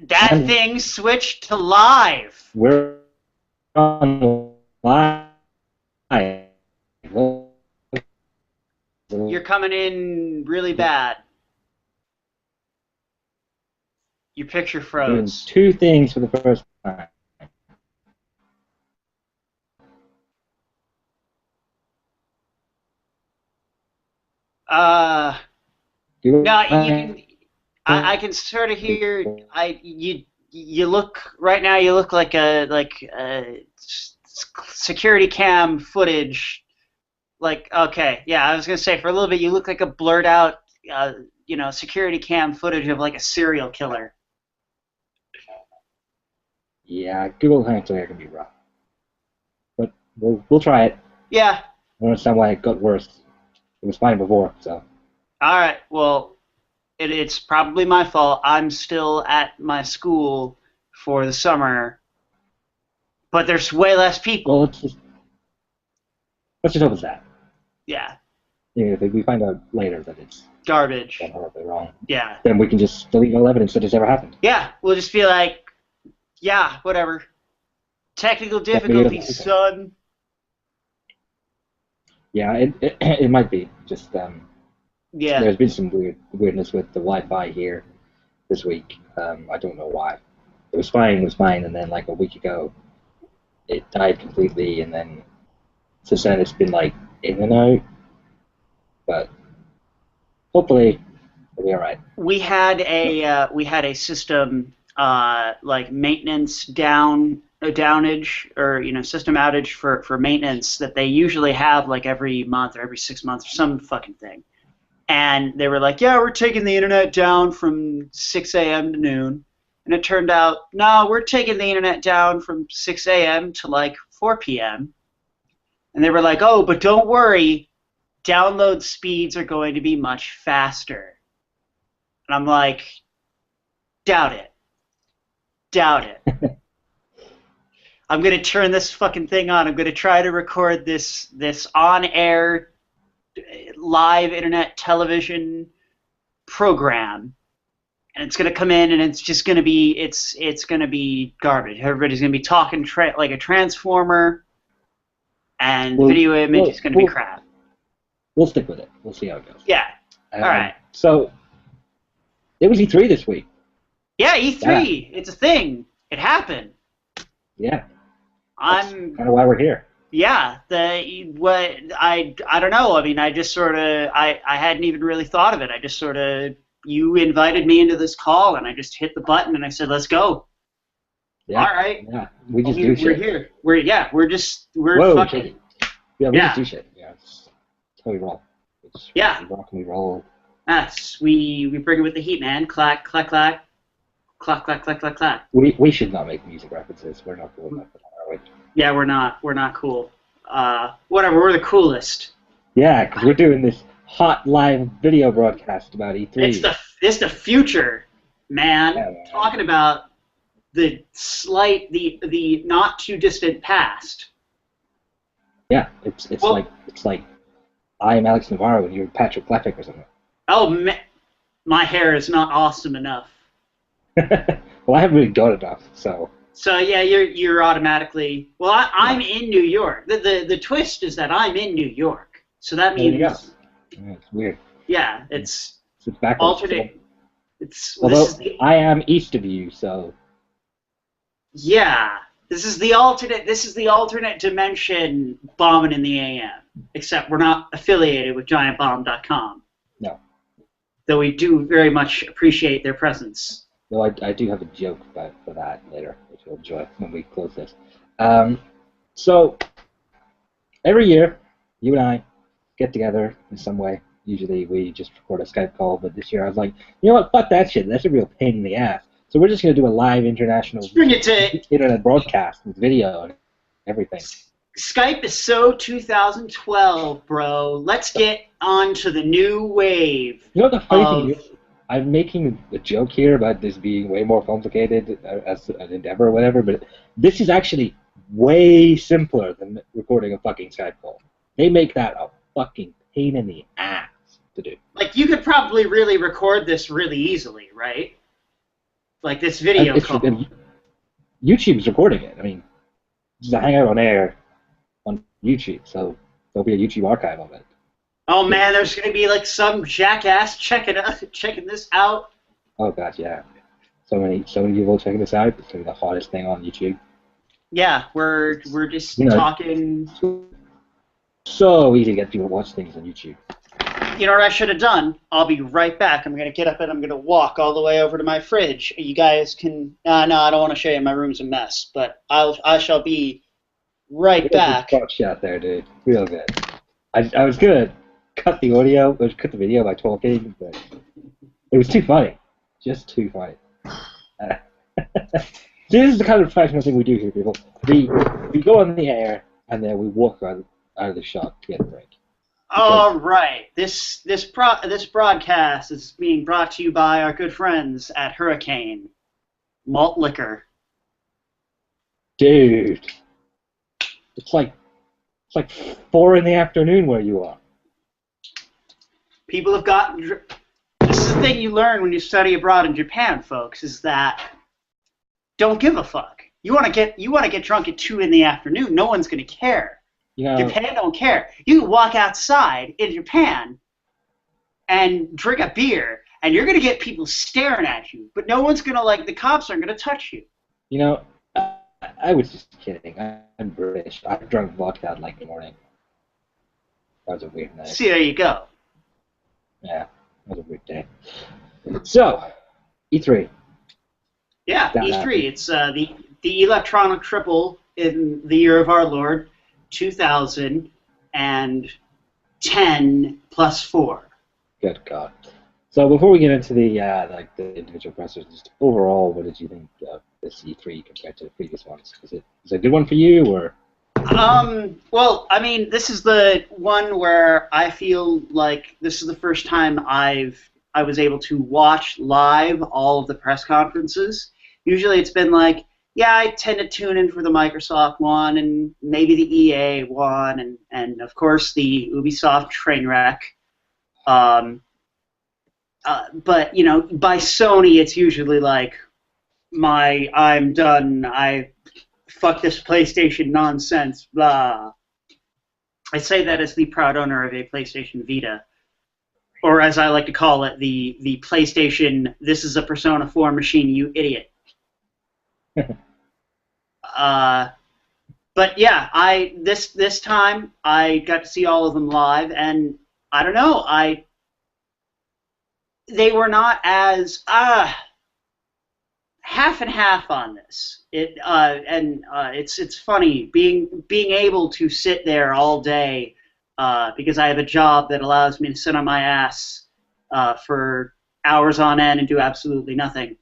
That thing switched to live. We're on live. You're coming in really bad. Your picture Doing froze. two things for the first time. No, you can. I can sort of hear. You look right now. You look like a security cam footage. Like, okay, yeah, I was gonna say for a little bit you look like a blurred out, security cam footage of like a serial killer. Yeah, Google Translate can be rough, but we'll try it. Yeah. I don't understand why it got worse. It was fine before, so. All right. Well, it's probably my fault. I'm still at my school for the summer, but there's way less people. Well, let's just hope it's that. Yeah. If we find out later that it's Garbage. gone horribly wrong, Yeah. then we can just delete all evidence that it's ever happened. Yeah. We'll just be like, yeah, whatever. Technical difficulties, son. Yeah, it might be. Just Yeah. there's been some weirdness with the Wi-Fi here this week. I don't know why. It was fine, and then like a week ago, it died completely, and then since then it's been like in and out. But hopefully it'll be all right. We had a system like maintenance downage or system outage for maintenance that they usually have like every month or every 6 months or some fucking thing. And they were like, yeah, we're taking the internet down from 6 a.m. to noon. And it turned out, no, we're taking the internet down from 6 a.m. to like 4 p.m. And they were like, oh, but don't worry, download speeds are going to be much faster. And I'm like, doubt it. Doubt it. I'm going to turn this fucking thing on. I'm going to try to record this on-air live internet television program. And it's going to come in and it's just going to be, it's going to be garbage. Everybody's going to be talking like a transformer, and the video image is going to be crap. We'll stick with it. We'll see how it goes. Yeah. All right. So, it was E3 this week. Yeah, E3. Yeah. It's a thing. It happened. Yeah. That's kind of why we're here. Yeah. I don't know. I mean, I just sort of, I hadn't even really thought of it. I just sort of, you invited me into this call, and I just hit the button, and I said, let's go. Yeah. All right. Yeah. We just do shit. We're here. We're Whoa, fucking. Yeah, we just do shit. Yeah. That's how we roll. We rock and we roll. We bring it with the heat, man. Clack, clack, clack. Clack, clack, clack, clack, clack. We should not make music references. We're not cool enough for that, are we? Yeah, we're not. We're not cool. Whatever, we're the coolest. Yeah, because we're doing this hot live video broadcast about E3. It's the future, man. Yeah, man. Talking about the not too distant past. Yeah, it's like I am Alex Navarro and you're Patrick Klepek or something. Oh, my hair is not awesome enough. Well, I haven't really got enough, so. So yeah, you're automatically. Well, I'm in New York. The twist is that I'm in New York, so that means. Yeah, it's weird. Yeah, it's backwards. alternate. Although I am east of you, so. Yeah, this is the alternate dimension bombing in the AM. Except we're not affiliated with GiantBomb.com. No. Though we do very much appreciate their presence. Though I do have a joke for that later, which you'll enjoy when we close this. So, every year, you and I get together in some way. Usually we just record a Skype call, but this year I was like, you know what, fuck that shit. That's a real pain in the ass. So we're just going to do a live international internet broadcast with video and everything. Skype is so 2012, bro. Let's get on to the new wave. You know what the funny thing is? I'm making a joke here about this being way more complicated as an endeavor or whatever, but this is actually way simpler than recording a fucking Skype call. They make that a fucking pain in the ass to do. Like, you could probably really record this really easily, right? like this video It's call. YouTube's recording it. I mean, it's a hangout on air on YouTube, so there'll be a YouTube archive of it. Oh man, there's gonna be like some jackass checking this out. Oh gosh, yeah. So many people checking this out. It's gonna be the hottest thing on YouTube. Yeah, we're You just know, talking. so easy to get people to watch things on YouTube. You know what I should have done? I'll be right back. I'm gonna get up and I'm gonna walk all the way over to my fridge. You guys can. No, I don't want to show you. My room's a mess, but I shall be right Real good back. spot shot there, dude. Real good. I was gonna cut the audio, or cut the video by talking, but it was too funny. Just too funny. This is the kind of professional thing we do here, people. We go on the air and then we walk out of the shot to get a break. All right. This broadcast is being brought to you by our good friends at Hurricane Malt Liquor. Dude, it's like 4 in the afternoon where you are. People have gotten. This is the thing you learn when you study abroad in Japan, folks, is that don't give a fuck. You want to get drunk at 2 in the afternoon. No one's gonna care. You know, Japan don't care. You can walk outside in Japan and drink a beer, and you're gonna get people staring at you, but no one's gonna the cops aren't gonna touch you. you know, I was just kidding. I'm British. I drank vodka at like the morning. That was a weird night. See, there you go. Yeah, that was a weird day. So, E3. Yeah, That E3. happened. It's the electronic triple in the year of our Lord, 2010 plus 4. Good God. So before we get into the the individual pressers, just overall, what did you think of this E3 compared to the previous ones? Is it a good one for you, or? Well, I mean, this is the one where I feel like this is the first time I was able to watch live all of the press conferences. Usually it's been like, yeah, I tend to tune in for the Microsoft one and maybe the EA one and of course the Ubisoft train wreck. But you know, by Sony, it's usually like I'm done. Fuck this PlayStation nonsense. Blah. I say that as the proud owner of a PlayStation Vita, or as I like to call it, the PlayStation. This is a Persona 4 machine, you idiot. But yeah, this time I got to see all of them live, and I don't know, they were not as half and half on this. It's funny being able to sit there all day because I have a job that allows me to sit on my ass for hours on end and do absolutely nothing.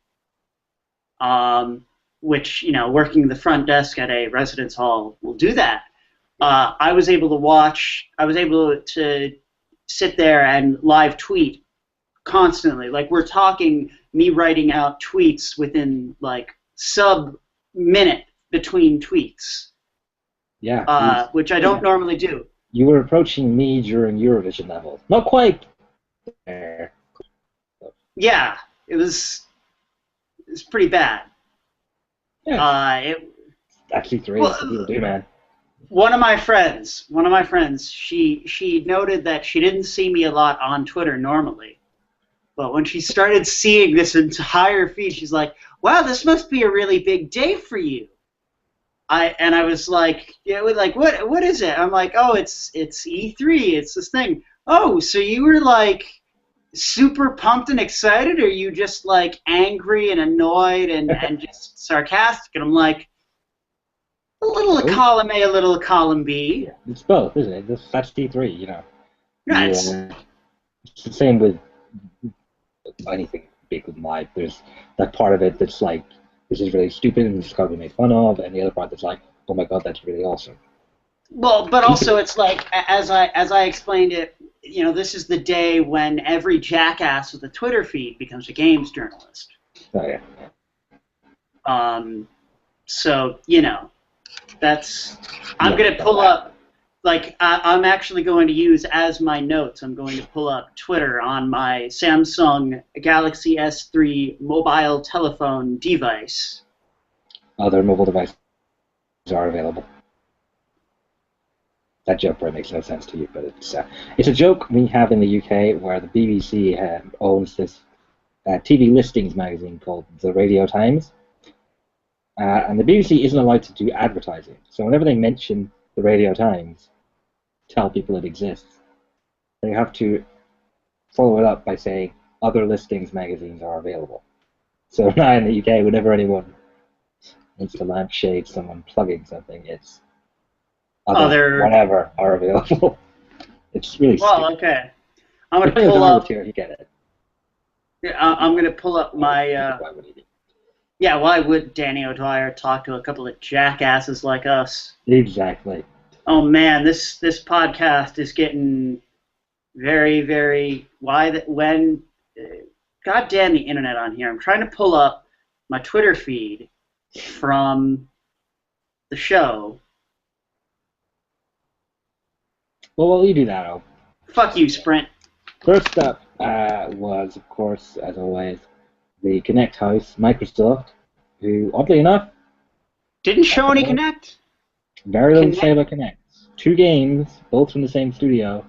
Which, you know, working the front desk at a residence hall will do that. I was able to sit there and live tweet constantly. Like, we're talking me writing out tweets within like sub-minute between tweets. Yeah. Which I don't normally do. You were approaching me during Eurovision levels. Not quite there. Yeah, it was pretty bad. Yeah. Actually, three. Well, people do, man. One of my friends, she noted that she didn't see me a lot on Twitter normally, but when she started seeing this entire feed, she's like, "Wow, this must be a really big day for you." I was like, "Yeah, like what is it?" I'm like, "Oh, it's E3. It's this thing." "Oh, so you were like super pumped and excited, or are you just like angry and annoyed and just sarcastic?" And I'm like, a little of column A, a little of column B. Yeah, it's both, isn't it? That's E3, you know. Right. It's the same with anything big with life. There's that part of it that's like, this is really stupid and it's got to be made fun of, and the other part that's like, oh my god, that's really awesome. Well, but also it's like, as I explained it, you know, this is the day when every jackass with a Twitter feed becomes a games journalist. Oh yeah. So, you know, that's, I'm gonna pull up like I'm actually going to use as my notes. I'm going to pull up Twitter on my Samsung Galaxy S3 mobile telephone device. Other mobile devices are available. That joke probably makes no sense to you, but it's a joke we have in the UK where the BBC owns this TV listings magazine called The Radio Times, and the BBC isn't allowed to do advertising. So whenever they mention the Radio Times, tell people it exists, they have to follow it up by saying other listings magazines are available. So now in the UK, whenever anyone needs to lampshade someone plugging something, it's other whatever are available. It's really stupid. Well, okay. I'm going to pull up. Here, you get it. Yeah, I'm going to pull up my. Yeah, why would Danny O'Dwyer talk to a couple of jackasses like us? Exactly. Oh man, this podcast is getting very, very. When? God damn the internet on here! I'm trying to pull up my Twitter feed from the show. Well, while you do that, Al. Fuck you, Sprint. First up was, of course, as always, the Connect House, Microsoft, who, oddly enough, didn't show any Connect. Very little to say about Connect. 2 games, both from the same studio,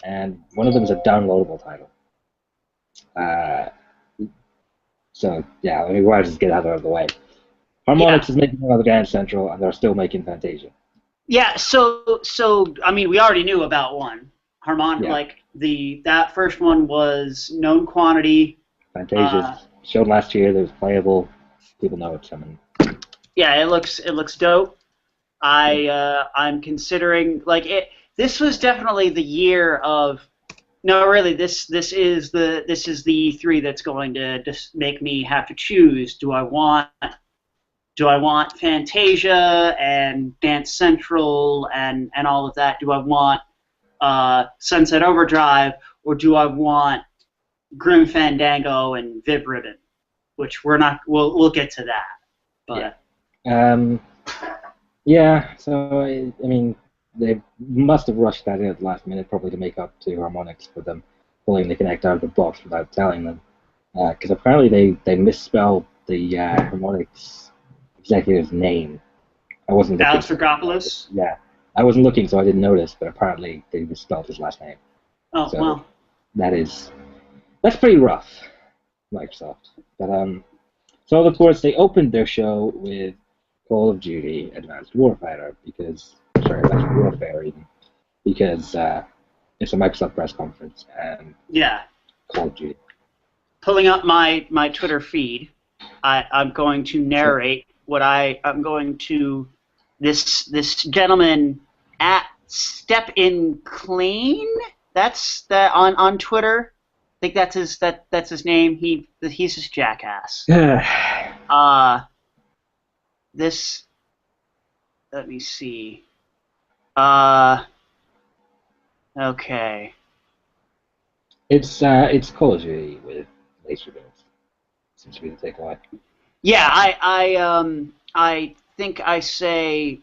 and one of them is a downloadable title. So, yeah, let me just get that out of the way. Harmonix is making another Grand Central, and they're still making Fantasia. Yeah, so I mean, we already knew about one. Like that first one was known quantity. Fantasia showed last year that it was playable. People know it's coming. Yeah, it looks dope. I'm considering this was definitely the year of. No, really, this is the E3 that's going to just make me have to choose. Do I want Fantasia and Dance Central and all of that? Do I want Sunset Overdrive, or do I want Grim Fandango and Vib Ribbon? Which we'll get to that. But so I mean, they must have rushed that in at the last minute, probably to make up to Harmonix for them pulling the Kinect out of the box without telling them, because apparently they misspelled the Harmonix executive's name. I wasn't looking. Alex Rogopoulos? Yeah. I wasn't looking, so I didn't notice, but apparently they misspelled his last name. Oh, so well. That's pretty rough, Microsoft. But so of course they opened their show with Call of Duty Advanced Warfare because it's a Microsoft press conference and Call of Duty. Pulling up my Twitter feed, I'm going to narrate what I'm going to. This gentleman at SteepInKline, that's that on Twitter. I think that's his name. He's just jackass. This. Let me see. Okay. It's Call of Duty with laser beams. Seems to be the takeaway. Yeah, I think I say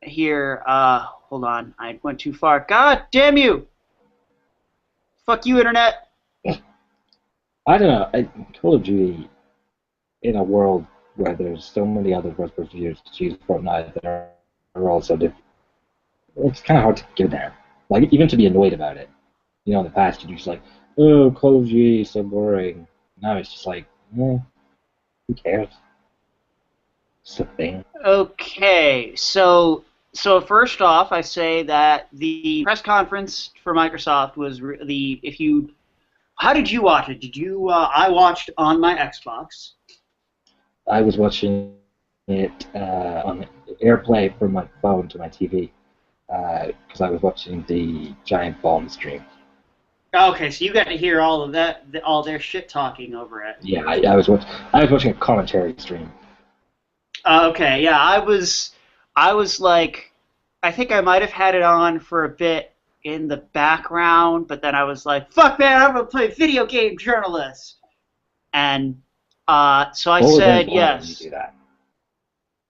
here. Hold on, I went too far. God damn you! Fuck you, internet. I don't know. Call of Duty, in a world where there's so many other first-person shooters to choose from now that are all so different, it's kind of hard to give a damn. Like, even to be annoyed about it. You know, in the past, you're just like, oh, Call of Duty is so boring. Now it's just like, who cares? It's a thing. Okay, so first off, I say that the press conference for Microsoft was How did you watch it? Did you? I watched on my Xbox. I was watching it on AirPlay from my phone to my TV because I was watching the Giant Bomb stream. Okay, so you got to hear all of that, all their shit talking over it. Yeah, I was watching a commentary stream. Okay, yeah, I was like, I think I might have had it on for a bit in the background, but then I was like, fuck man, I'm gonna play video game journalist. And so I said yes. You do that?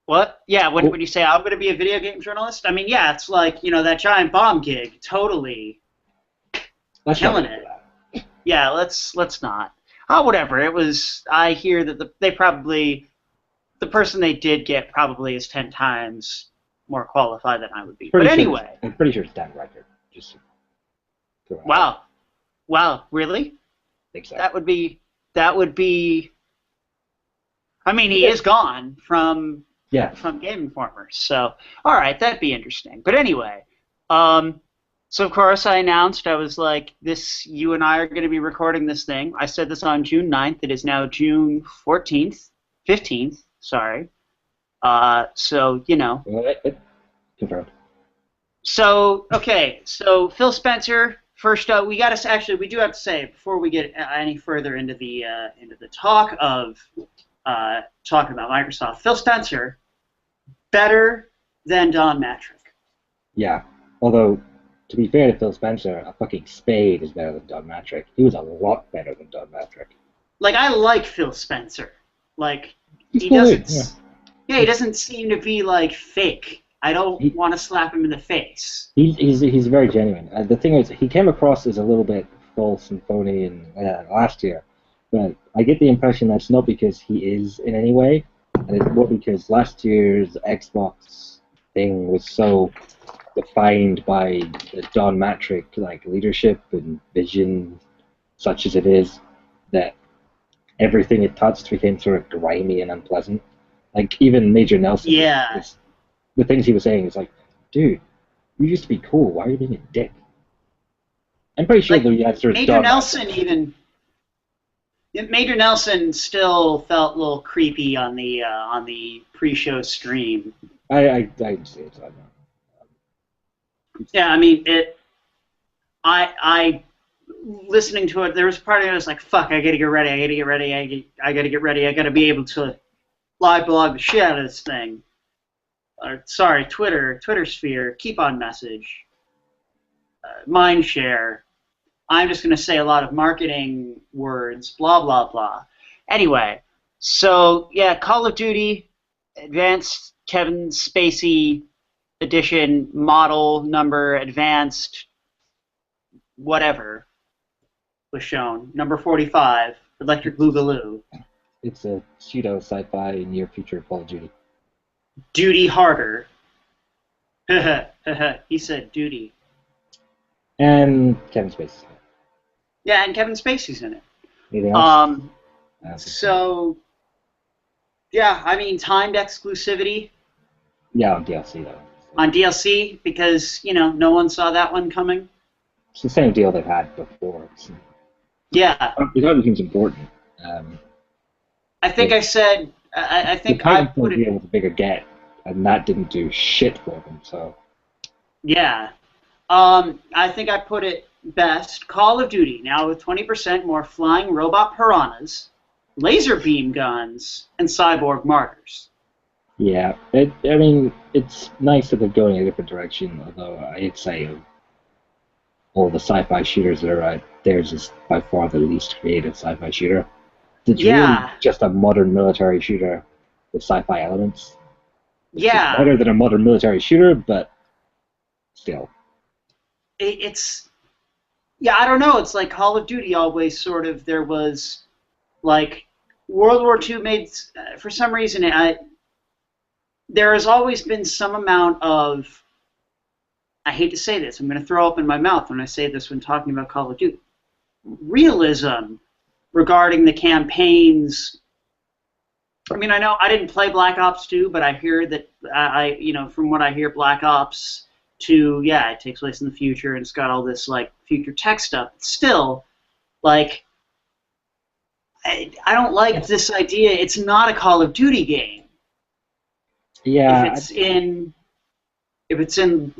What? Yeah, Oh, when you say I'm going to be a video game journalist, I mean, yeah, it's like, that giant bomb gig, totally let's not get killing into it. that. Yeah, let's not. Oh, whatever. It was. I hear that they probably the person they did get probably is 10 times more qualified than I would be. But anyway, I'm pretty sure it's Dan Reichert. Just to throw it out there. wow, wow, really? I think so. That would be that would be. I mean, he is gone Yeah. from Game Informer, so all right, that'd be interesting. But anyway, um, so of course I announced I was like, this, you and I are going to be recording this thing. I said this on June 9th. It is now June 14th, 15th. Sorry. So Confirmed. So okay, so Phil Spencer. First up, we do have to say before we get any further into the talk of talking about Microsoft, Phil Spencer better than Don Matrick. Yeah. Although, to be fair to Phil Spencer, a fucking spade is better than Don Matrick. He was a lot better than Don Matrick. Like, I like Phil Spencer. Like, He's he cool dude. doesn't. Yeah. Yeah, he doesn't seem to be like fake. I don't He, want to slap him in the face. he's very genuine. The thing is, he came across as a little bit false and phony last year, but I get the impression that's not because he is in any way, and it's more because last year's Xbox thing was so defined by the Don Matrick like leadership and vision, such as it is, that everything it touched became sort of grimy and unpleasant. Like even Major Nelson, Yeah. the things he was saying is like, dude, you used to be cool. Why are you being a dick? I'm pretty sure Like, the answer is Major Don Nelson Matrick. even. Major Nelson still felt a little creepy on the pre-show stream. I didn't see it, so I don't know. Yeah, I mean it. I listening to it. There was a part of me that was like, "Fuck! I gotta get ready. I gotta get ready. I gotta get ready. I gotta be able to live blog the shit out of this thing." Sorry, Twitter sphere. Keep on message. Mind share. I'm just going to say a lot of marketing words, blah, blah, blah. Anyway, so yeah, Call of Duty Advanced Kevin Spacey Edition model number advanced whatever was shown. Number 45, Electric Boogaloo. It's a pseudo sci-fi near future Call of Duty. Duty harder. He said duty. And Kevin Spacey. Yeah, and Kevin Spacey's in it. Anything else? So, yeah, I mean, timed exclusivity Yeah, on DLC though. on DLC because, no one saw that one coming. It's the same deal they've had before. Yeah, It obviously seems important. I think I said, I The think I Titanfall put it, deal was a bigger get, and that didn't do shit for them. So yeah. I think I put it best. Call of Duty, now with 20% more flying robot piranhas, laser beam guns, and cyborg martyrs. yeah, I mean, it's nice that they're going a different direction. Although I'd say of all the sci-fi shooters that are out, theirs is by far the least creative sci-fi shooter. It's really Yeah, just a modern military shooter with sci-fi elements. Which is yeah. better than a modern military shooter, but still. It's, yeah, I don't know. It's like Call of Duty always sort of, there was, like, World War II made, for some reason, there has always been some amount of, I hate to say this, I'm going to throw up in my mouth when I say this when talking about Call of Duty, realism regarding the campaigns. I mean, I know I didn't play Black Ops 2, but I hear that, from what I hear, Black Ops 2, yeah, it takes place in the future, and it's got all this, like, future tech stuff. Still, like, I don't like this idea. It's not a Call of Duty game. Yeah, If it's in,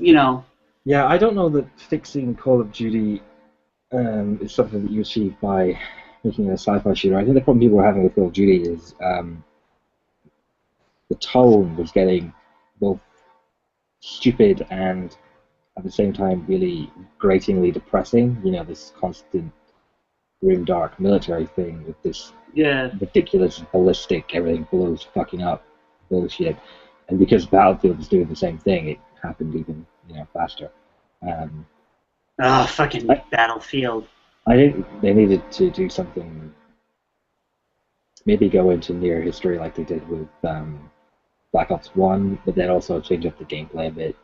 yeah, I don't know that fixing Call of Duty is something that you achieve by making it a sci-fi shooter. I think the problem people are having with Call of Duty is the tone was getting both stupid and at the same time really gratingly depressing. You know, this constant grim dark military thing with this yeah. ridiculous ballistic, everything blows fucking up bullshit. And because Battlefield is doing the same thing, it happened even faster. Um, Oh, fucking I, Battlefield. I think they needed to do something, maybe go into near history like they did with Black Ops 1, but then also change up the gameplay a bit.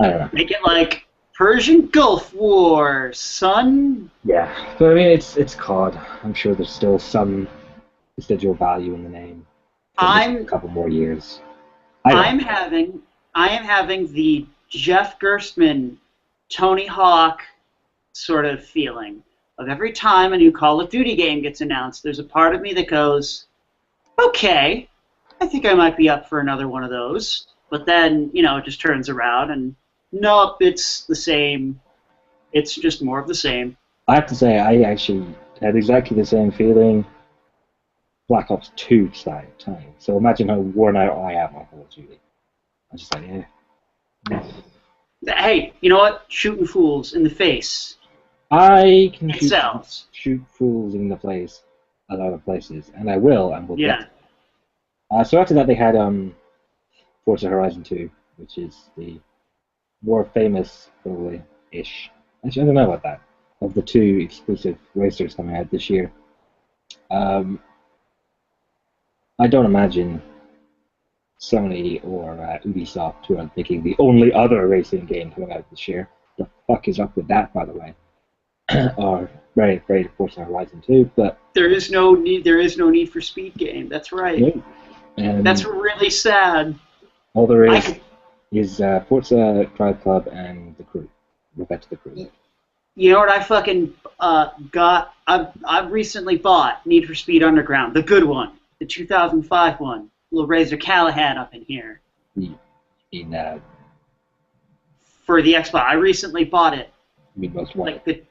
I don't know. Make it like Persian Gulf War, son. Yeah, but I mean, it's COD. I'm sure there's still some residual value in the name for at least a I'm couple more years. I I'm don't. having I am having the Jeff Gerstmann, Tony Hawk sort of feeling of every time a new Call of Duty game gets announced, there's a part of me that goes, okay, I think I might be up for another one of those. But then, it just turns around and nope, it's the same. It's just more of the same. I have to say, I actually had exactly the same feeling Black Ops 2 time. So imagine how worn out I am on Call of Duty. I'm just like, yeah. Hey, you know what? Shooting fools in the face. I can It sells. shoot fools in the place, a lot of places, and I will, and will Yeah. get. So after that, they had Forza Horizon 2, which is the more famous, probably-ish. Actually, I don't know about that. Of the two exclusive racers coming out this year. I don't imagine Sony or Ubisoft, who are making the only other racing game coming out this year. The fuck is up with that, by the way? Are very afraid of Forza Horizon 2, but There is no need. There is no Need for Speed game. That's right. no. That's really sad. All there I is could, is Forza Drive Club and The Crew. We'll get to The Crew. you know what I fucking got? I've recently bought Need for Speed Underground, the good one, the 2005 one. Little Razor Callahan up in here In for the Xbox. I recently bought it. Most Wanted.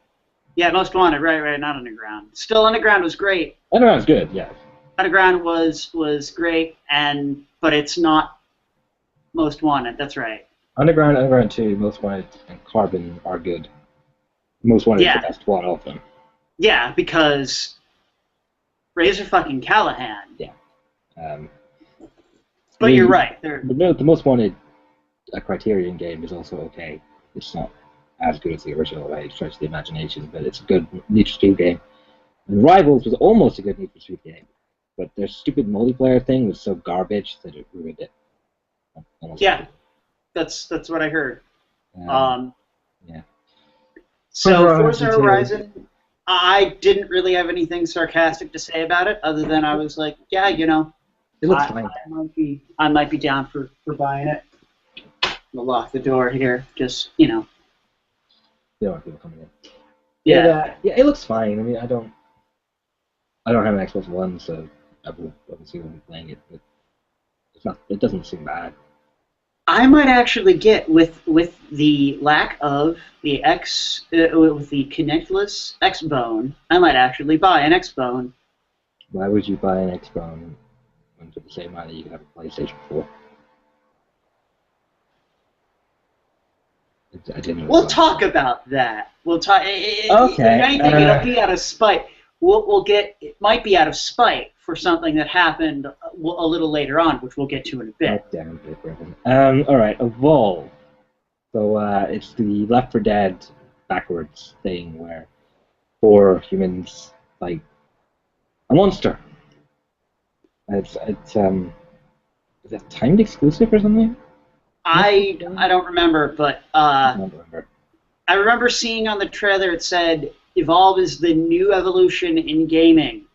Yeah, Most Wanted, right, not Underground. Still, Underground was great. Underground's good, yeah. Underground was great, but it's not Most Wanted. That's right. Underground 2, Most Wanted, and Carbon are good. Most Wanted is the best one of them. Yeah, because Razor fucking Callahan. Yeah. But you're right. The Most Wanted Criterion game is also okay. It's not as good as the original by any stretch of the imagination, but it's a good Need for Speed game. And Rivals was almost a good Need for Speed game, but their stupid multiplayer thing was so garbage that it ruined it. Yeah, that's what I heard. Yeah. So Forza Horizon, I didn't really have anything sarcastic to say about it, other than I was like, yeah, it looks fine. I might be down for buying it. We'll lock the door here, just You don't want people coming in. Yeah. It looks fine. I mean, I don't have an Xbox One, so I obviously won't be playing it, but it doesn't seem bad. I might actually get with the lack of the with the connectless X-Bone, I might actually buy an X-Bone. Why would you buy an X-Bone when for the same money you can have a PlayStation 4? I didn't know. We'll talk about that. We'll talk. Okay. If anything, it'll be out of spite. It might be out of spite for something that happened a little later on, which we'll get to in a bit. Damn it, Griffin. All right, Evolve. So it's the Left 4 Dead backwards thing where 4 humans fight a monster. It's is it timed exclusive or something? I don't remember, but I don't remember. I remember seeing on the trailer it said Evolve is the new evolution in gaming,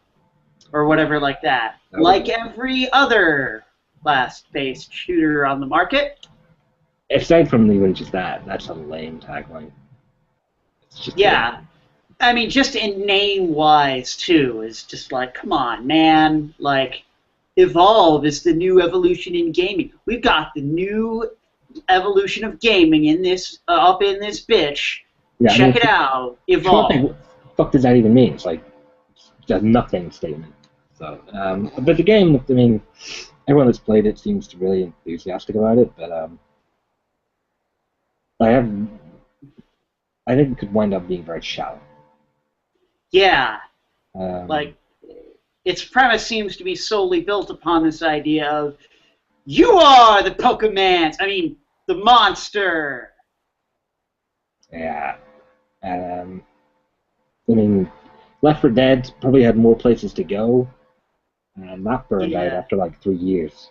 or whatever like that. Like every other class-based shooter on the market. Aside from even just that's a lame tagline. It's just I mean, just in name-wise, too, is just like, come on, man. Like, Evolve is the new evolution in gaming. We've got the new evolution of gaming in this up in this bitch. Yeah, Check it out, Evolve. What the fuck does that even mean? It's like it's a nothing statement. So, but the game, I mean, everyone that's played it seems really enthusiastic about it. But I think it could wind up being very shallow. Yeah, like its premise seems to be solely built upon this idea of You are the Pokemans. I mean, the monster. Yeah. Um, I mean, Left 4 Dead probably had more places to go, and that burned out Yeah. after like 3 years.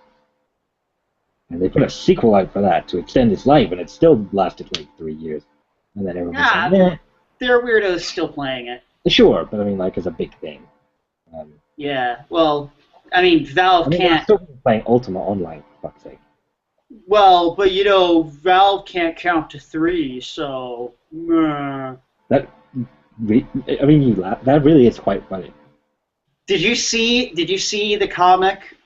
And they put a sequel out for that to extend its life, and it still lasted like 3 years. And then everyone was like, Yeah, "Nah, there are weirdos still playing it. sure," but I mean, like, as a big thing. Um, Yeah. Well, I mean, I Valve mean, there are can't. still people playing Ultima Online, for fuck's sake. Well, but Valve can't count to three, so. That, I mean, you laugh. That really is quite funny. Did you see the comic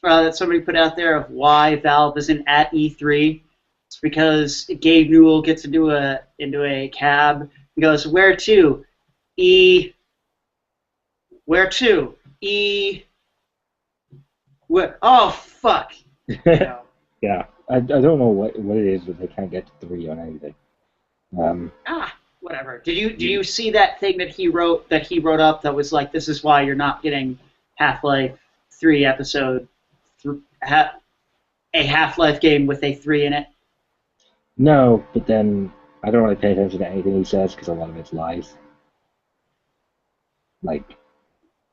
that somebody put out there of why Valve isn't at E3? It's because Gabe Newell gets into a cab. He goes, "Where to? E. Where to? E. Where? Oh fuck! You know. Yeah, I don't know what it is, but they can't get to 3 on anything. Um, Whatever. Did you see that thing that he wrote up that was like, this is why you're not getting Half-Life 3 episode, a Half-Life game with a 3 in it? no, but then I don't really pay attention to anything he says because a lot of it's lies. Like,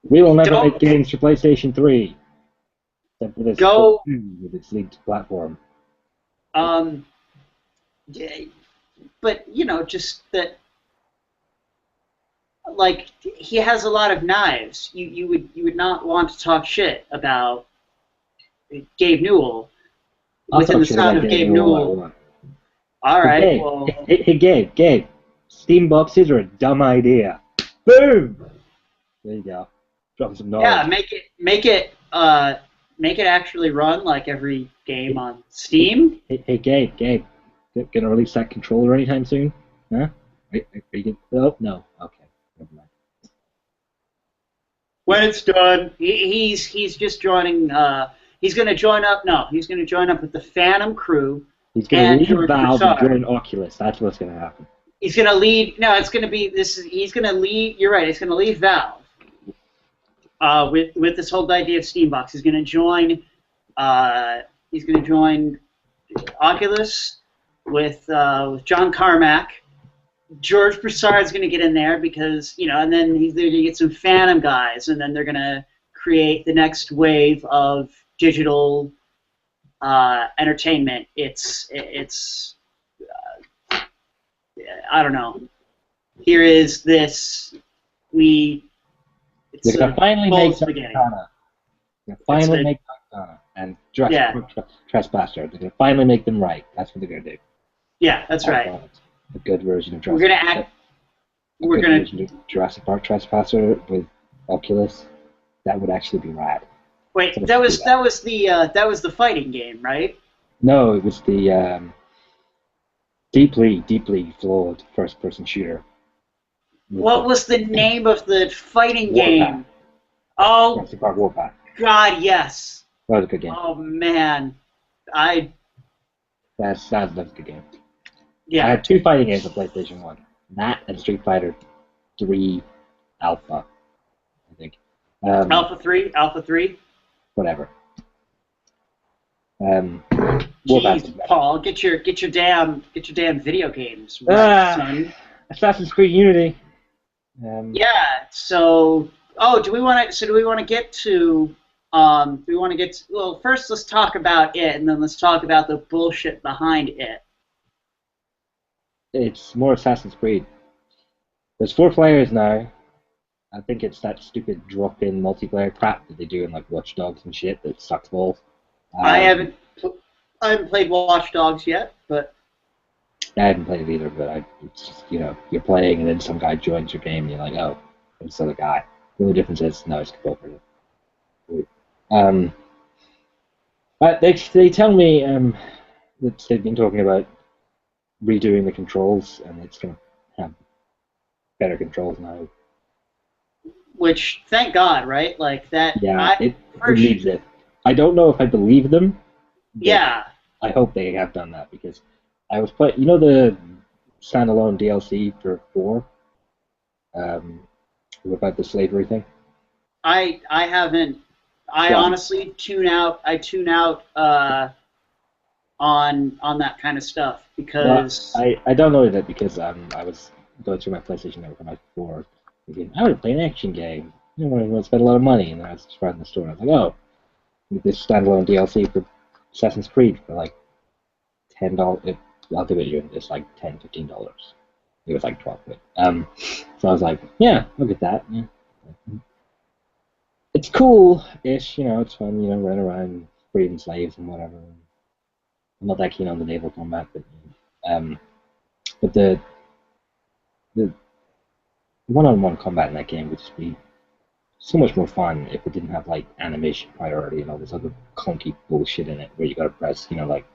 we will never make Don't games for PlayStation 3, except for this go. 2 with its leaked platform. Um, yeah, but just that, like, he has a lot of knives. You would not want to talk shit about Gabe Newell I'll within talk the shit sound about of Gabe Gabe Newell all I Newell. want. All Hey, right. Gabe, Well, Gabe, Steam boxes are a dumb idea. Boom! There you go. Dropping some yeah. knowledge. Make it actually run like every game on Steam. Hey, Gabe, gonna release that controller anytime soon? Huh? Are you gonna, oh, no. Okay, never mind. When it's done, he's just joining. He's going to join up. No, he's going to join up with the Phantom crew He's gonna and leave George Valve and Broussard. join Oculus. That's what's gonna happen. He's going to lead. No, it's going to be this. He's going to lead. You're right. He's going to leave Valve with this whole idea of Steambox. He's going to join. He's going to join Oculus with John Carmack. George Broussard's going to get in there because, and then they're going to get some Phantom guys, and then they're going to create the next wave of digital entertainment. It's I don't know. Here is this. It's They're sort gonna of finally bold make spaghetti. Donna. They're gonna It's finally a, make Donna and Jurassic yeah, Park Trespasser. They're gonna finally make them right. That's what they're gonna do. yeah, that's right. A good version of We're Jurassic gonna Park. act. A We're good gonna. version of Jurassic Park Trespasser with Oculus. That would actually be rad. Wait, So that let's was do that was the fighting game, right? No, it was the deeply flawed first-person shooter. With What the was the name of the fighting Warpath. game? Oh Jurassic Park Warpath. God, yes. That was a good game. Oh man, I That's a good game. I yeah. had 2 fighting games on PlayStation 1. That and Street Fighter 3 Alpha, I think. Alpha 3. Whatever. Warpath is Jeez, better. Paul, get your damn video games right, son. Assassin's Creed Unity. Yeah. So, do we want to get to well, first let's talk about it, and then let's talk about the bullshit behind it. It's more Assassin's Creed. There's 4 players now. I think it's that stupid drop-in multiplayer crap that they do in like Watch Dogs and shit that sucks balls. I haven't played Watch Dogs yet, but I haven't played it either, but it's just, you're playing and then some guy joins your game and you're like, oh, it's the other guy. The only difference is, no, it's cooperative. But they tell me that they've been talking about redoing the controls and it's going to have better controls now. which, thank God, right? Like that. Yeah, it first, needs it. I don't know if I believe them. But yeah. I hope they have done that because I was playing. The standalone DLC for 4, about the slavery thing. I haven't I Yeah. honestly tune out. I tune out on that kind of stuff Well, because I downloaded it because I was going through my PlayStation Network on my 4, thinking I would play an action game. You know, I want to spend a lot of money, and then I was just in the store. And I was like, oh, this standalone DLC for Assassin's Creed for like $10. I'll give it you. It's like $10, $15. It was like 12. So I was like, yeah, look at that. Yeah. It's cool-ish, it's fun, running around freeing slaves and whatever. I'm not that keen on the naval combat, but the one-on-one combat in that game would just be so much more fun if it didn't have like animation priority and all this other clunky bullshit in it where you gotta press, like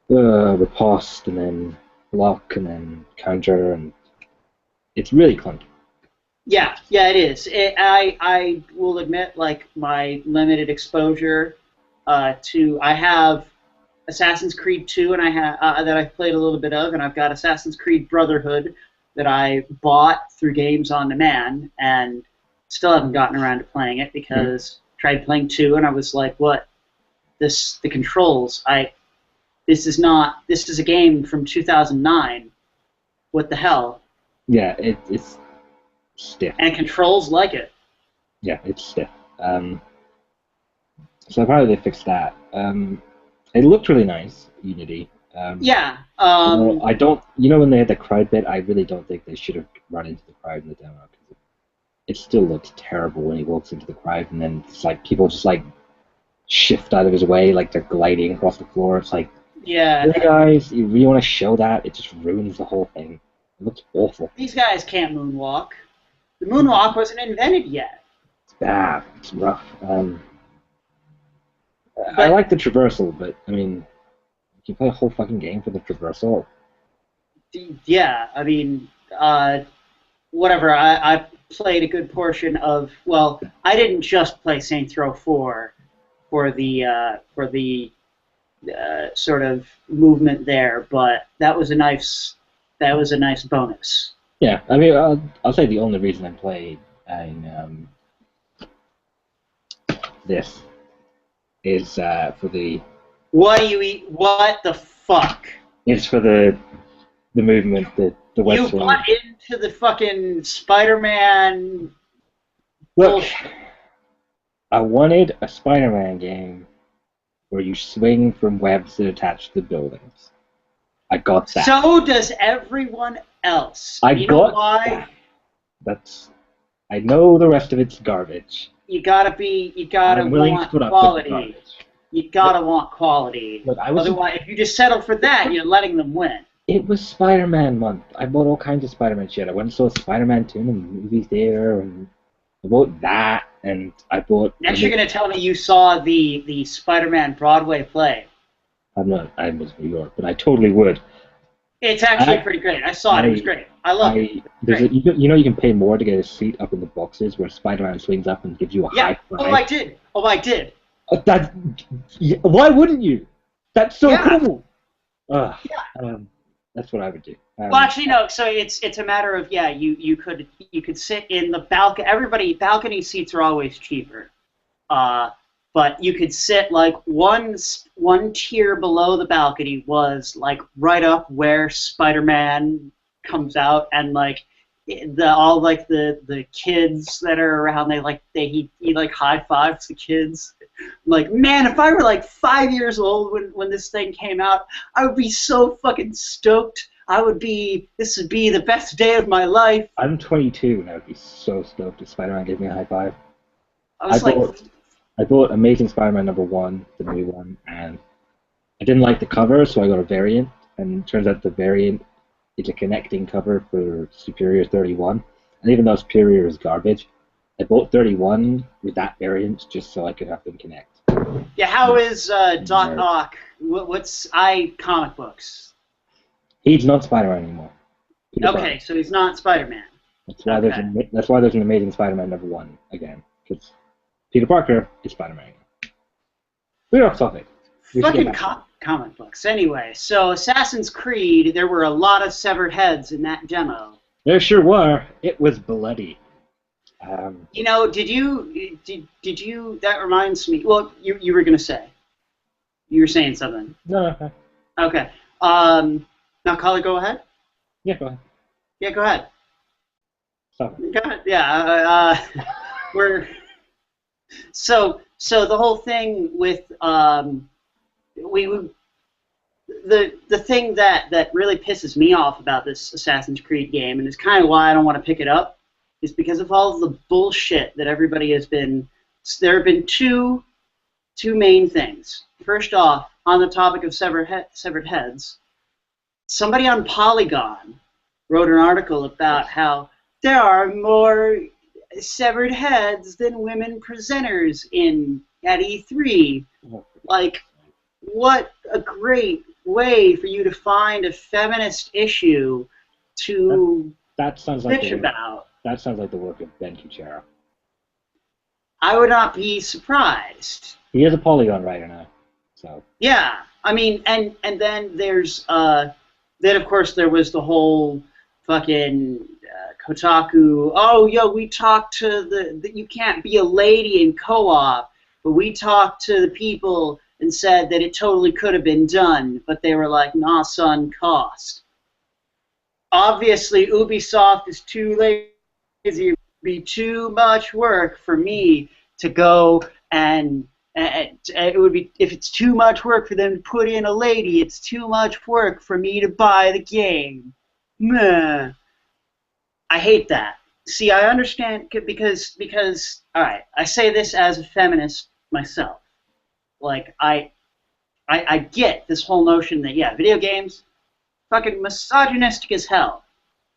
riposte and then block and then counter, and it's really clunky. yeah, it is. I will admit, like my limited exposure to I have Assassin's Creed 2, and I have that I've played a little bit of, and I've got Assassin's Creed Brotherhood that I bought through Games on Demand, and still haven't gotten around to playing it because I tried playing 2, and I was like, what? The controls. This is a game from 2009. What the hell? Yeah, it's stiff. And controls like it. Yeah, it's stiff. So apparently they fixed that. It looked really nice, Unity. Yeah. I don't. When they had the crowd bit, I really don't think they should have run into the crowd in the demo because it still looks terrible when he walks into the crowd, and then it's like people just like shift out of his way, like they're gliding across the floor. It's like, yeah. Hey guys, you really want to show that? It just ruins the whole thing. It looks awful. These guys can't moonwalk. The moonwalk wasn't invented yet. It's bad. It's rough. I like the traversal, but I mean, you play a whole fucking game for the traversal. Yeah, I mean, whatever. I played a good portion of. Well, I didn't just play Saints Row 4 for the sort of movement there, but that was a nice bonus. Yeah, I mean, I'll say the only reason I played this is for the. What do you eat? What the fuck? It's for the movement, the West You Wing. bought into the fucking Spider-Man. Look, bullshit. I wanted a Spider-Man game where you swing from webs that attach to the buildings. I got that. So does everyone else. I know got why? That. I know the rest of it's garbage. You gotta I'm willing want to put up quality. with the garbage. You gotta want quality. Look, Otherwise, if you just settle for that, you're letting them win. It was Spider-Man month. I bought all kinds of Spider-Man shit. I went and saw Spider-Man 2 in the movie theater, and I bought that, and I bought... Next you're gonna tell me you saw the Spider-Man Broadway play. I was in New York, but I totally would. It's actually pretty great. I saw it. It was great. I love it. You can pay more to get a seat up in the boxes where Spider-Man swings up and gives you a high five. Oh, I did. Why wouldn't you? That's so cool. Yeah. That's what I would do. Well, actually, no. So it's a matter of you could sit in the balcony. Balcony seats are always cheaper, but you could sit like one tier below the balcony was like right up where Spider-Man comes out, and like all the kids that are around, he like high fives the kids. I'm like, man, if I were like 5 years old when this thing came out, I would be so fucking stoked. This would be the best day of my life. I'm 22 and I would be so stoked if Spider-Man gave me a high five. I bought Amazing Spider-Man #1, the new one, and I didn't like the cover, so I got a variant, and it turns out the variant is a connecting cover for Superior 31, and even though Superior is garbage, I bought 31 with that variant just so I could have them connect. Yeah, how is Doc Ock? What's comic books? He's not Spider-Man anymore. Okay, so he's not Spider-Man. That's why there's an Amazing Spider-Man #1 again, because Peter Parker is Spider-Man. We're off topic. Fucking comic books. Anyway, so Assassin's Creed, there were a lot of severed heads in that demo. There sure were. It was bloody. You know, did you? That reminds me. Well, you were gonna say. You were saying something. No, no, Okay. Now, caller, go ahead. yeah, go ahead. Yeah, go ahead. Stop Go ahead. Yeah. We're so the whole thing with we the thing that really pisses me off about this Assassin's Creed game, and is kind of why I don't want to pick it up, is because of all of the bullshit that everybody has been. There have been two main things. First off, on the topic of severed heads, somebody on Polygon wrote an article about how there are more severed heads than women presenters at E3. it. Like, what a great way for you to find a feminist issue to That sounds like bitch about. that sounds like the work of Ben Kuchera. I would not be surprised. He is a Polygon writer now, so. Yeah, I mean, and then then of course there was the whole fucking Kotaku. Oh, yo, we talked to you can't be a lady in co-op, but we talked to the people and said that it totally could have been done, but they were like, nah, son, cost. Obviously, Ubisoft is too lazy. It would be too much work for me to go and it would be, if it's too much work for them to put in a lady, it's too much work for me to buy the game. Meh. I hate that. See, I understand because all right, I say this as a feminist myself. Like I get this whole notion that yeah, video games fucking misogynistic as hell.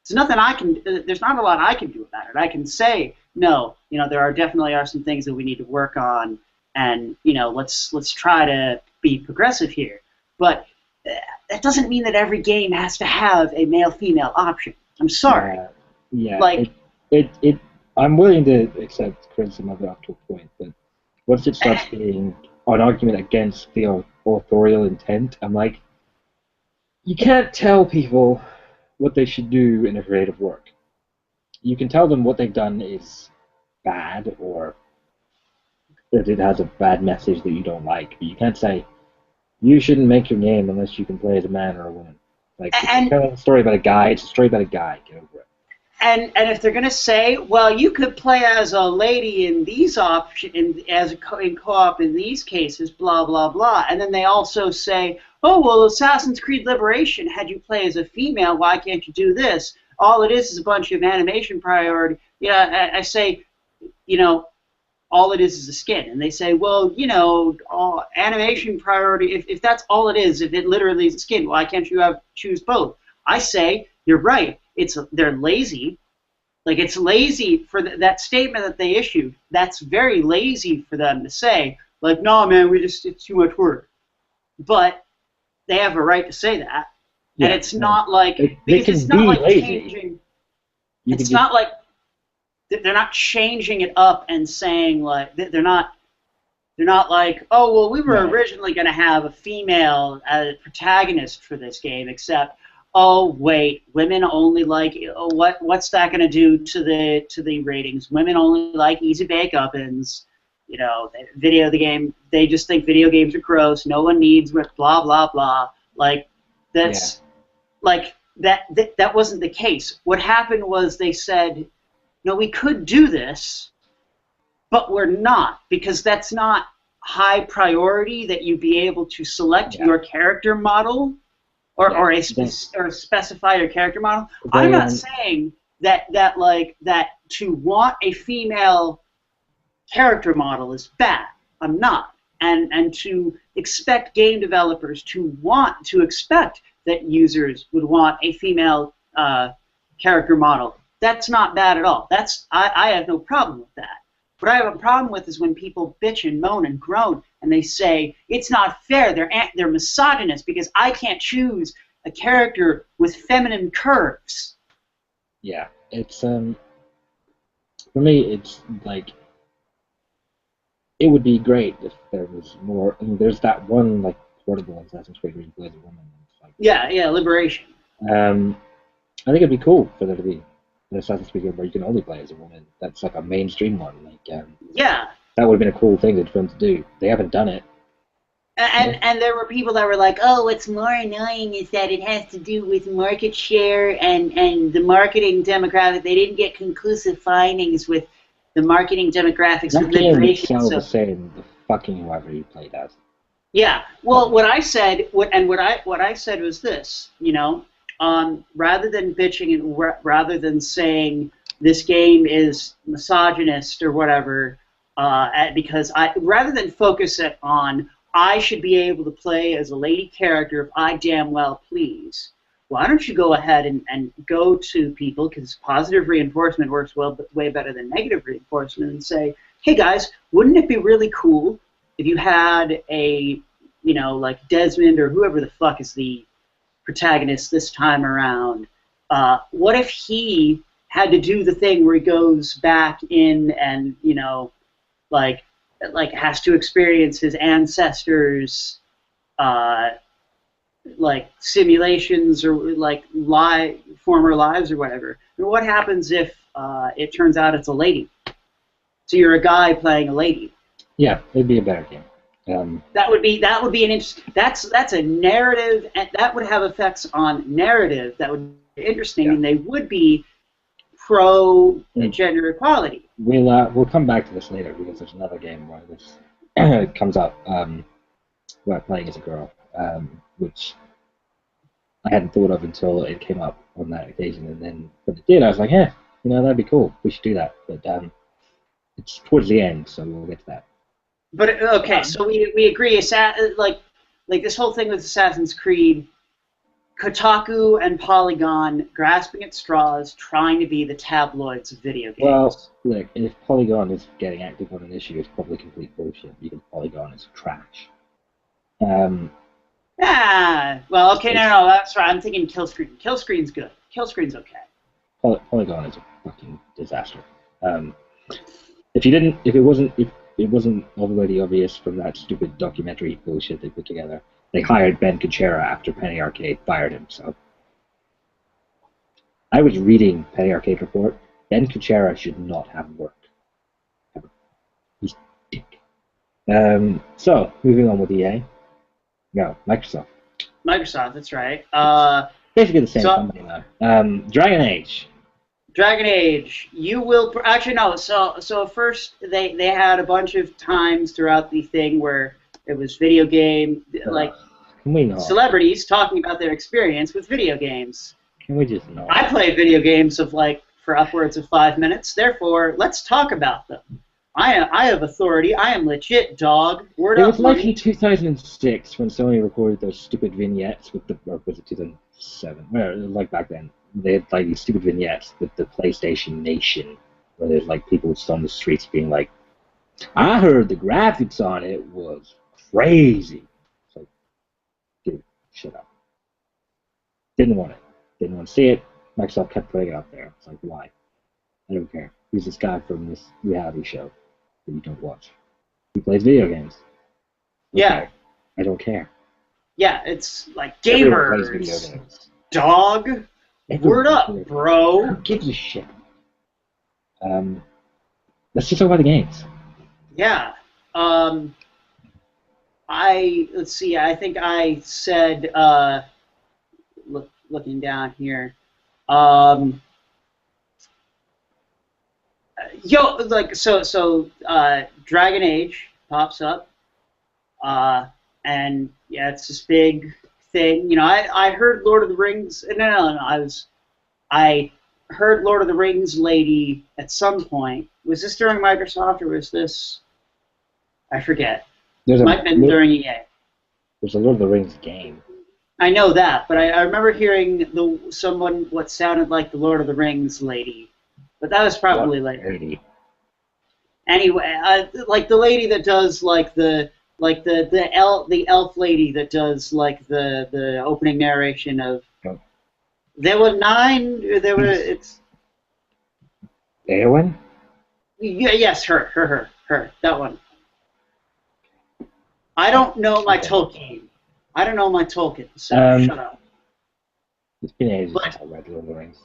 There's nothing I can. There's not a lot I can do about it. I can say no. You know, there are definitely some things that we need to work on, and you know, let's try to be progressive here. But that doesn't mean that every game has to have a male-female option. I'm sorry. Yeah. Like it. I'm willing to accept criticism of it up to a point, but once it starts being an argument against the authorial intent, I'm like, you can't tell people what they should do in a creative work. You can tell them what they've done is bad or that it has a bad message that you don't like, but you can't say you shouldn't make your game unless you can play as a man or a woman. Like, if you're telling a story about a guy, it's a story about a guy. Get over it. And if they're gonna say, well, you could play as a lady in these options, in co-op in these cases, blah blah blah, and then they also say, oh well, Assassin's Creed Liberation had you play as a female. Why can't you do this? All it is a bunch of animation priority. Yeah, I say, you know, all it is a skin, and they say, well, you know, animation priority. If that's all it is, if it literally is a skin, why can't you choose both? I say you're right. They're lazy. Like, it's lazy for that statement that they issued. That's very lazy for them to say. Like, no, man, it's too much work. But they have a right to say that, yeah, and it's not like because it's not like lazy. Changing. It's not like they're not changing it up and saying like they're not like, oh well, we were originally going to have a female protagonist for this game, except. Oh wait, women only like what's that going to do to the ratings? Women only like easy bake ovens. You know, they just think video games are gross. No one needs blah blah blah. Like that's like that wasn't the case. What happened was they said, no, we could do this, but we're not, because that's not high priority that you be able to select your character model. Or specify your character model. I'm not saying that to want a female character model is bad. I'm not. And to expect game developers to expect that users would want a female character model, that's not bad at all. I have no problem with that. What I have a problem with is when people bitch and moan and groan and they say it's not fair. They're misogynist because I can't choose a character with feminine curves. Yeah, it's for me. It's like it would be great if there was more. I mean, there's that one like portable Assassin's Creed where you play as a woman. It's like, yeah, Liberation. I think it'd be cool for there to be an Assassin's Creed game where you can only play as a woman. That's like a mainstream one. Like, Yeah. that would have been a cool thing for them to do. They haven't done it. And there were people that were like, oh, what's more annoying is that it has to do with market share and the marketing demographic. They didn't get conclusive findings with the marketing demographics That with game would liberation. sell So the same the fucking whoever you played as. yeah, well, what I said, what I said was this, rather than bitching and rather than saying this game is misogynist or whatever, because rather than focus it on I should be able to play as a lady character if I damn well please. Why don't you go ahead and go to people, because positive reinforcement works way better than negative reinforcement, and say, hey guys, wouldn't it be really cool if you had a, like Desmond or whoever the fuck is the protagonist this time around, what if he had to do the thing where he goes back in and, like has to experience his ancestors' like simulations or like former lives or whatever. And what happens if it turns out it's a lady? So you're a guy playing a lady. Yeah, it'd be a better game. That would be an that's a narrative, and that would have effects on narrative that would be interesting, and they would be pro gender equality. We'll come back to this later because there's another game where this comes up where playing as a girl, which I hadn't thought of until it came up on that occasion, and then when it did, I was like, yeah, that'd be cool. We should do that, but it's towards the end, so we'll get to that. But okay, so we agree. Like this whole thing with Assassin's Creed, Kotaku and Polygon grasping at straws, trying to be the tabloids of video games. Well, look, if Polygon is getting active on an issue, it's probably complete bullshit because Polygon is trash. Well, okay, no, that's right. I'm thinking Killscreen. Killscreen's good. Killscreen's okay. Polygon is a fucking disaster. If it wasn't already obvious from that stupid documentary bullshit they put together, they hired Ben Kuchera after Penny Arcade fired him. So I was reading Penny Arcade report. Ben Kuchera should not have worked. Ever. He's a dick. So moving on with EA. No, Microsoft. Microsoft, that's right. Basically the same company now. Dragon Age. Dragon Age, you will actually no. So first they had a bunch of times throughout the thing where it was video game celebrities talking about their experience with video games. Can we just know? I play video games for upwards of 5 minutes. Therefore, let's talk about them. I have authority. I am legit, dog. Word up. It was like in 2006 when Sony recorded those stupid vignettes with or was it 2007? Well, like back then. They had like these stupid vignettes with the PlayStation Nation, where there's like people on the streets being like, "I heard the graphics on it was crazy." It's like, dude, shut up. Didn't want it. Didn't want to see it. Microsoft kept putting it up there. It's like, why? I don't care. Who's this guy from this reality show that you don't watch? He plays video games. Yeah. I don't care. Yeah, it's like gamers. Dog. Word up, bro. Who gives a shit? Let's just talk about the games. Yeah. Let's see. I think I said, looking down here, Dragon Age pops up, and yeah, it's this big thing. I heard Lord of the Rings. No. I heard Lord of the Rings lady at some point. Was this during Microsoft or was this? I forget. It might have been during EA. There's a Lord of the Rings game. I know that, but I remember hearing someone what sounded like the Lord of the Rings lady, but that was probably later. Lady. Anyway, like the lady that does the elf lady that does like the opening narration of there were 9 there were it's Eowyn? Yes, her that one. I don't know my Tolkien. So shut up. It's been ages since But I read Lord of the Rings.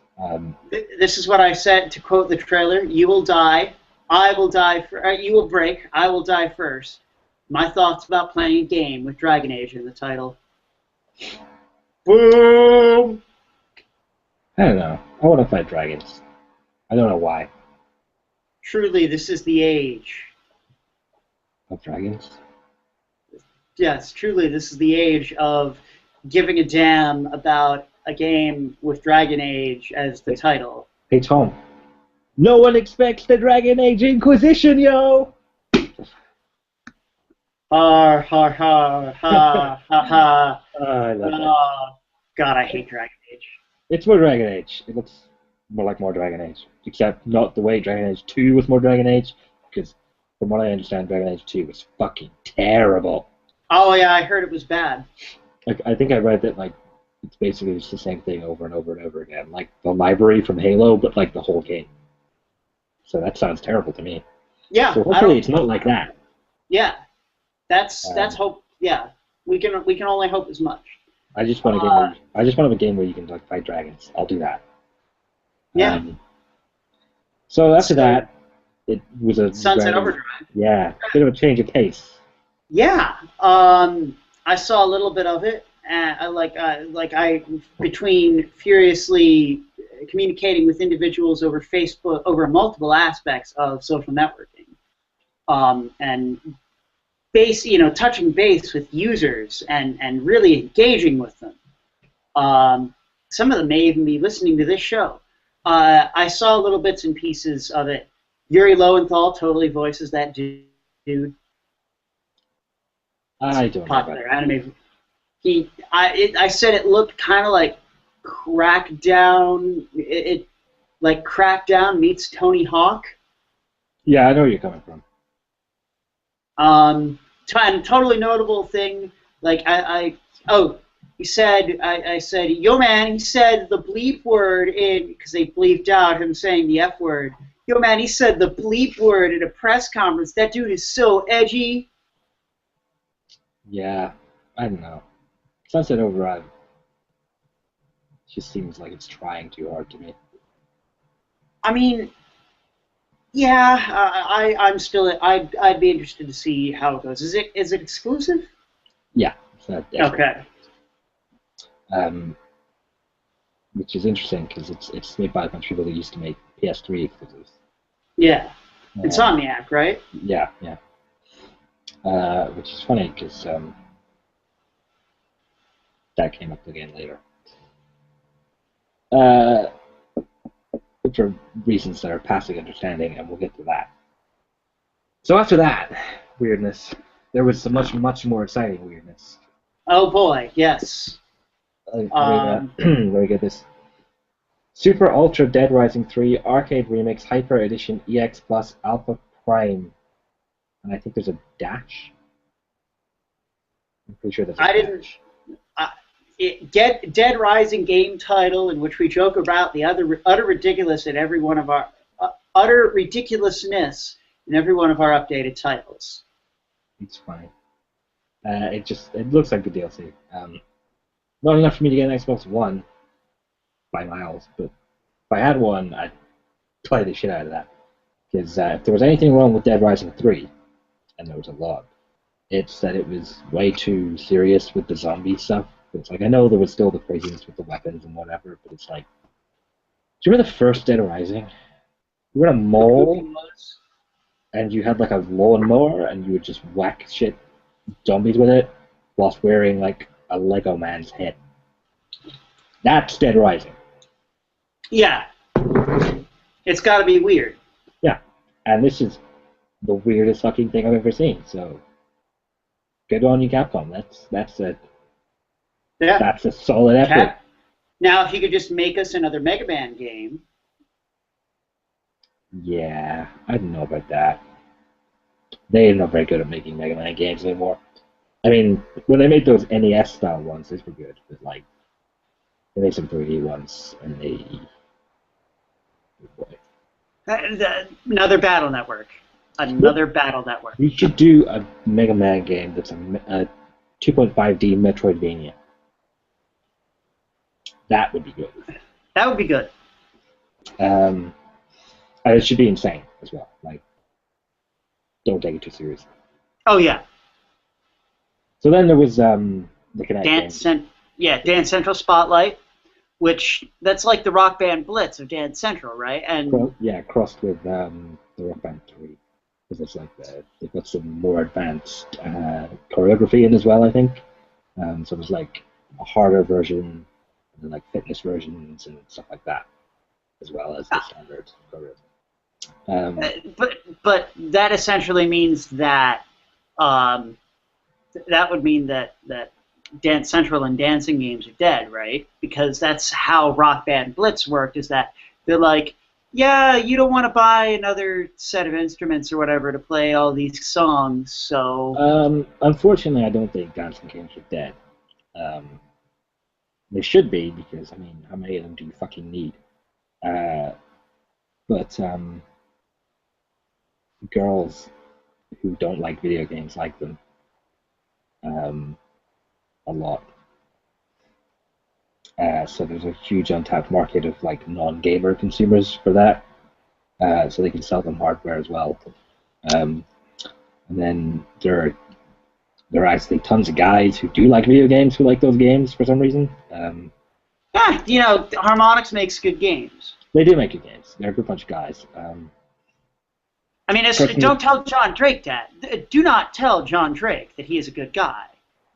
this is what I said to quote the trailer: "You will die. I will die. You will break. I will die first." My thoughts about playing a game with Dragon Age in the title. Boom! I don't know. I want to fight dragons. I don't know why. Truly, this is the age. Of dragons? Yes, truly, this is the age of giving a damn about a game with Dragon Age as the title. Hey, Tom. No one expects the Dragon Age Inquisition, yo! Har, har, har, ha, ha, ha. I love it. Oh, God, I hate Dragon Age. It's more Dragon Age. It looks more like more Dragon Age. Except not the way Dragon Age 2 was more Dragon Age, because from what I understand, Dragon Age 2 was fucking terrible. Oh, yeah, I heard it was bad. Like, I think I read that, like, it's basically just the same thing over and over and over again. Like the library from Halo, but like the whole game. So that sounds terrible to me. Yeah. So hopefully it's not like that. Yeah. That's hope. Yeah. We can only hope as much. I just want a game. I just want a game where you can like fight dragons. I'll do that. Yeah. So after that, it was a Sunset Overdrive. Yeah, bit of a change of pace. Yeah. I saw a little bit of it. Between furiously communicating with individuals over Facebook, over multiple aspects of social networking, and touching base with users and really engaging with them. Some of them may even be listening to this show. I saw little bits and pieces of it. Yuri Lowenthal totally voices that dude. I don't know. Popular anime. I said it looked kind of like Crackdown. It like Crackdown meets Tony Hawk. Yeah, I know where you're coming from. And totally notable thing. Like he said, I said, yo man, he said the bleep word because they bleeped out him saying the F word. Yo man, he said the bleep word at a press conference. That dude is so edgy. Yeah, I don't know. Sunset Overdrive just seems like it's trying too hard to me. I mean, yeah, I'd be interested to see how it goes. Is it exclusive? Yeah. Okay. Which is interesting because it's made by a bunch of people that used to make PS3 exclusives. Yeah. Insomniac, right? Yeah. Which is funny because that came up again later. Which are reasons that are passing understanding, and we'll get to that. So after that weirdness, there was some much more exciting weirdness. Oh boy, yes. Let me get this. Super Ultra Dead Rising 3 Arcade Remix Hyper Edition EX Plus Alpha Prime. And I think there's a dash. I'm pretty sure there's a dash. Dead Rising game title in which we joke about the utter ridiculousness in every one of our utter ridiculousness in every one of our updated titles. It's funny. It looks like good DLC. Not enough for me to get an Xbox One by miles, but if I had one, I'd play the shit out of that. Because if there was anything wrong with Dead Rising 3, and there was a lot, it's that it was way too serious with the zombie stuff. It's like, I know there was still the craziness with the weapons and whatever, but it's like, do you remember the first Dead Rising? You were in a mall, and you had like a lawnmower, and you would just whack shit zombies with it, whilst wearing like a Lego man's head. That's Dead Rising. Yeah. It's got to be weird. Yeah, and this is the weirdest fucking thing I've ever seen. So, good on you, Capcom. That's a solid effort. Now, if you could just make us another Mega Man game. Yeah, I don't know about that. They're not very good at making Mega Man games anymore. I mean, when they made those NES style ones, those were good, but like, they made some 3D ones, and they. Another Battle Network. Another Battle Network. We should do a Mega Man game that's a 2.5D Metroidvania. That would be good. That would be good. And it should be insane as well. Like, don't take it too seriously. Oh yeah. So then there was the Kinect game. Dance Central Spotlight, which that's like the Rock Band Blitz of Dance Central, right? And Crossed with the Rock Band 3. Because it's like they've got some more advanced choreography in as well, I think. So there's like a harder version, and then like fitness versions and stuff like that, as well as the standard choreography. But that essentially means that that would mean that Dance Central and dancing games are dead, right? Because that's how Rock Band Blitz worked, is that they're like, yeah, you don't want to buy another set of instruments or whatever to play all these songs, so... Unfortunately, I don't think dancing games are dead. They should be, because, I mean, how many of them do you fucking need? But girls who don't like video games like them a lot. So there's a huge untapped market of like non-gamer consumers for that. So they can sell them hardware as well. And then there are actually tons of guys who do like video games who like those games for some reason. Harmonix makes good games. They do make good games. They're a good bunch of guys. I mean, don't tell John Drake that. Do not tell John Drake that he is a good guy.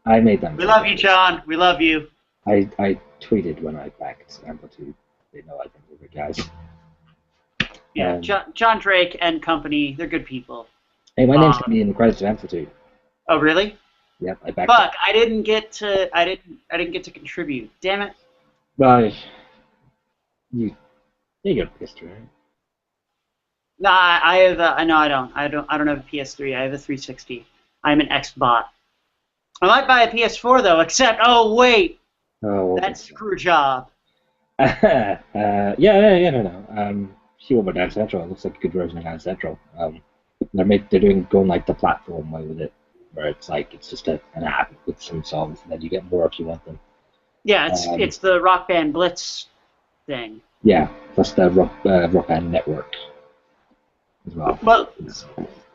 I made them. We love you, John. We love you. I tweeted when I backed Amplitude. They know I think they're good guys. Yeah, John Drake and company, they're good people. Hey, my name's gonna be in the credits of Amplitude. Oh, really? Yep, I backed. Fuck! I didn't get to contribute. Damn it. Well, you got a PS3, right? No, I have. No, I don't. I don't have a PS3. I have a 360. I'm an X-bot. I might buy a PS4 though. Except, oh wait, that screw job. No. See what about Dance Central? It looks like a good version of Dance Central. They're going like the platform way with it, where it's just an app with some songs, and then you get more if you want them. Yeah, it's the Rock Band Blitz thing. Yeah, plus the Rock Band Network as well. But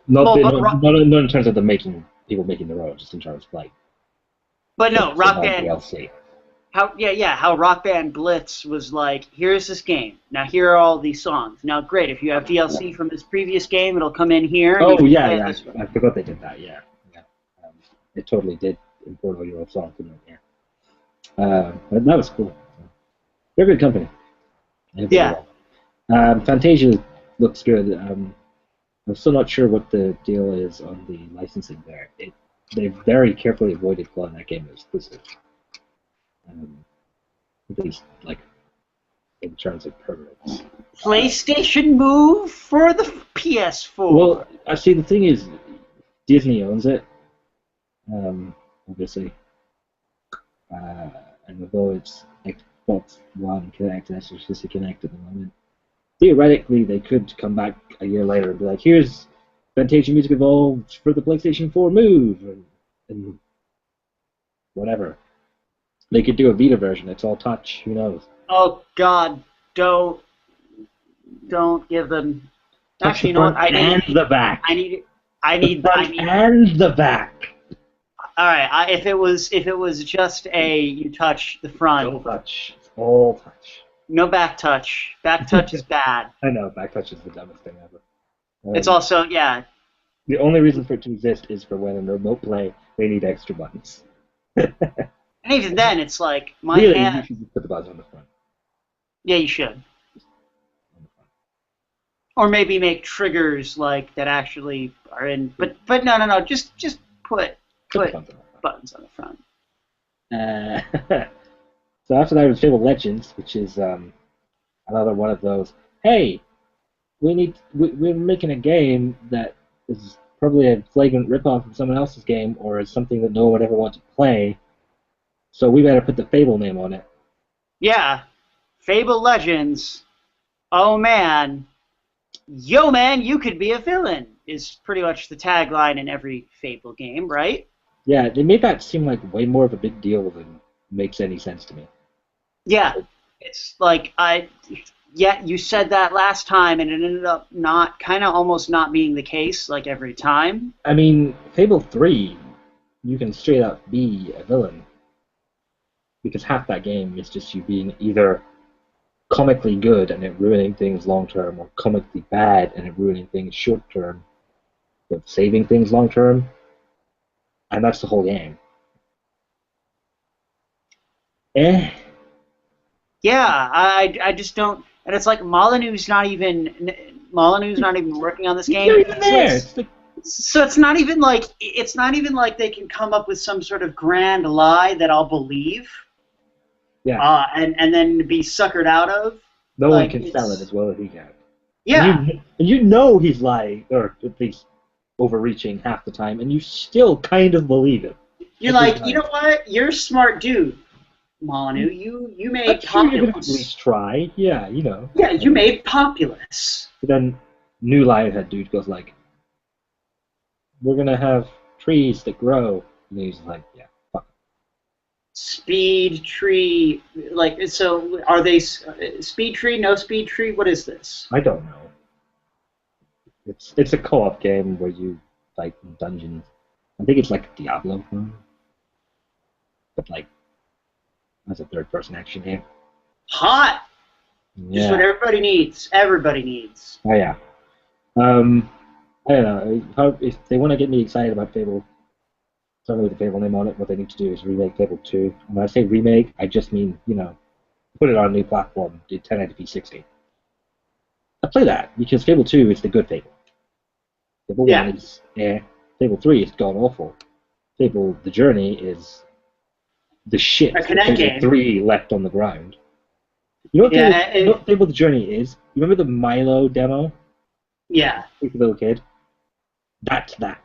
not in terms of people making their own, just in terms of like. But no, Rock Band. DLC. How Rock Band Blitz was like, here's this game. Now here are all these songs. Now great, if you have DLC from this previous game, it'll come in here. Oh yeah. I forgot they did that. Yeah. It totally did import all your old songs, didn't it? Yeah. But that was cool. They're a good company. Yeah. Fantasia looks good. I'm still not sure what the deal is on the licensing there. They very carefully avoided calling that game exclusive. At least, like, in terms of permanence. PlayStation move for the PS4. Well, I see. The thing is, Disney owns it, obviously, and although it's Xbox One Connect and SSD Connect at the moment, theoretically they could come back a year later and be like, "Here's Fantasia Music Evolved for the PlayStation 4 Move," and whatever. They could do a Vita version. It's all touch. Who knows? Oh God! Don't give them. Touch actually, you know what? And the back. I need and the back. All right. If it was just you touch the front. No touch. It's all touch. No back touch. Back touch is bad. I know. Back touch is the dumbest thing ever. It's also The only reason for it to exist is for when in remote play they need extra buttons. And even then, it's like my really, hand. You should just put the buttons on the front. Yeah, you should. Or maybe make triggers like that actually are in. But no. Just put buttons on the front. So after that was Fable Legends, which is another one of those. Hey, we're making a game that is probably a flagrant ripoff of someone else's game, or is something that no one would ever want to play. So we better put the Fable name on it. Yeah, Fable Legends. Oh man, yo man, you could be a villain is pretty much the tagline in every Fable game, right? Yeah, they made that seem like way more of a big deal than makes any sense to me. Yeah, it's like yeah, you said that last time, and it ended up not kind of almost not being the case like every time. I mean, Fable 3, you can straight up be a villain because half that game is just you being either comically good and it ruining things long term, or comically bad and it ruining things short term, but saving things long term, and that's the whole game. Eh, Yeah, I just don't, and it's like Molyneux's not even working on this he's not game, even there. It's like, so it's not even like they can come up with some sort of grand lie that I'll believe, yeah, and then be suckered out of. no one Like can sell it it's as well as he can. And yeah, you know he's lying, or at least overreaching half the time, and you still kind of believe him you're every like, you time. know what? You're a smart dude, Molyneux. You I'm made sure you're gonna at Populous. least try. Yeah, you know. Yeah, you made Populous. But then new Lionhead dude goes like, "We're gonna have trees that grow," and he's like, "Yeah, fuck." Speed tree, like so. Are they speed tree? No speed tree. What is this? I don't know. It's a co-op game where you fight in dungeons. I think it's like Diablo, but like as a third-person action game. Hot. Just what Yeah. everybody needs. Everybody needs. Oh yeah. Um, I don't know. If they want to get me excited about Fable, something with the Fable name on it, what they need to do is remake Fable 2. And when I say remake, I just mean, put it on a new platform, do 1080p 60. I play that because Fable 2 is the good Fable. Fable 1 Yeah, is Fable 3 is god awful. Fable The Journey is the shit a that Connect Fable game. 3 left on the ground. You know Yeah, what Fable The Journey is? You remember the Milo demo? yeah. With the little kid? That's that.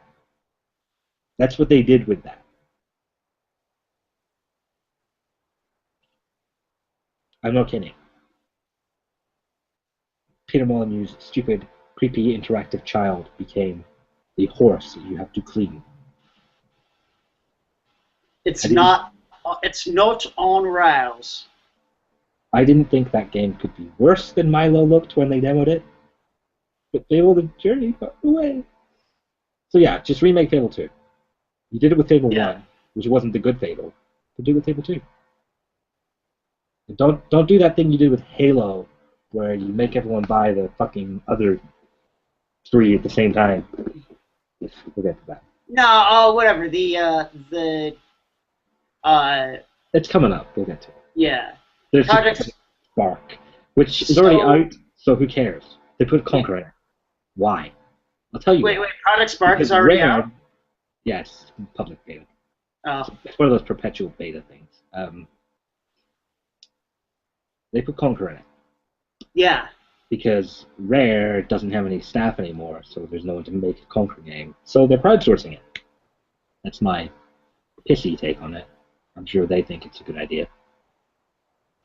That's what they did with that. I'm not kidding. Peter Molyneux's stupid, creepy, interactive child became the horse that you have to clean. I It's didn't. not. It's not on rails. I didn't think that game could be worse than Milo looked when they demoed it, but Fable the Journey got away. So yeah, just remake Fable 2. You did it with Fable Yeah. 1, which wasn't the good Fable, but do it with Fable 2. And don't do that thing you did with Halo, where you make everyone buy the fucking other three at the same time. We'll get to that. No. Oh, whatever. The uh It's coming up. We'll get to it. yeah. There's just Project. Spark, which is already So out, so who cares? They put yeah. Conquer in it. Why? I'll tell you Wait, why. wait. Project Spark is Because already out. Rare, yes, public beta. Oh, It's one of those perpetual beta things. They put Conquer in it yeah. because Rare doesn't have any staff anymore, so there's no one to make a Conquer game. So they're crowdsourcing it. That's my pissy take on it. I'm sure they think it's a good idea.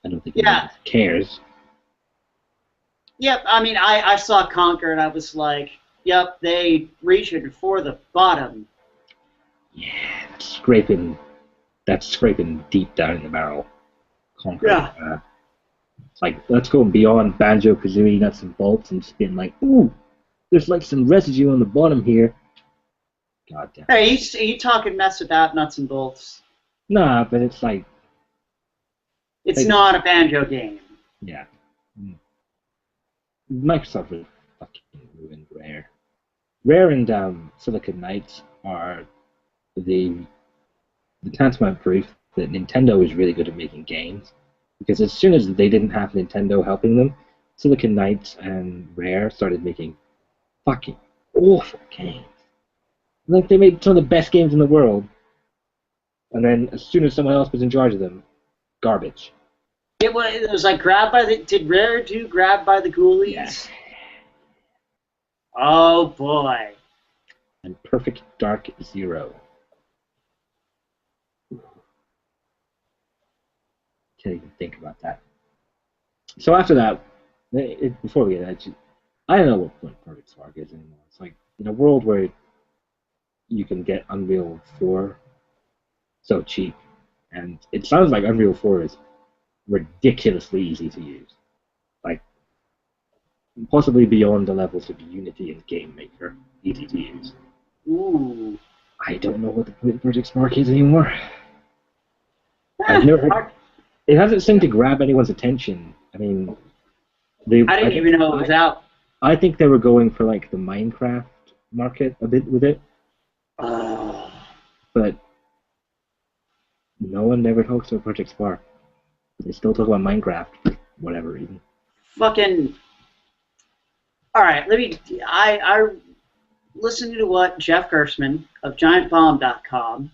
I don't think anyone Yeah. else cares. Yep. I mean, I saw Conquer and I was like, yep, they reaching for the bottom. Yeah, that's scraping deep down in the barrel. Conquer. Yeah. It's like, let's go beyond Banjo Kazooie nuts and bolts and just being like, ooh, there's like some residue on the bottom here. God damn. Hey, you talking mess about nuts and bolts? Nah, but it's like, It's not a banjo game. yeah. Microsoft really fucking ruined Rare. Rare and Silicon Knights are the tantamount proof that Nintendo is really good at making games. Because as soon as they didn't have Nintendo helping them, Silicon Knights and Rare started making fucking awful games. Like they made some of the best games in the world, and then as soon as someone else was in charge of them, garbage. It was like grabbed by the. Did Rare do grabbed by the ghoulies? Yes. Oh boy. And Perfect Dark Zero. Can't even think about that. So after that, before we get that, I don't know what point Perfect Spark is anymore. It's like in a world where you can get Unreal 4 so cheap, and it sounds like Unreal 4 is ridiculously easy to use. Like, possibly beyond the levels of Unity and Game Maker, easy to use. Ooh. I don't know what the point of Project Spark is anymore. I've never heard. It hasn't seemed to grab anyone's attention. I mean, I didn't even know it was out. I think they were going for like the Minecraft market a bit with it, but no one ever talks about Project Spark. They still talk about Minecraft for whatever reason. Fucking. All right, I listened to what Jeff Gerstmann of GiantBomb.com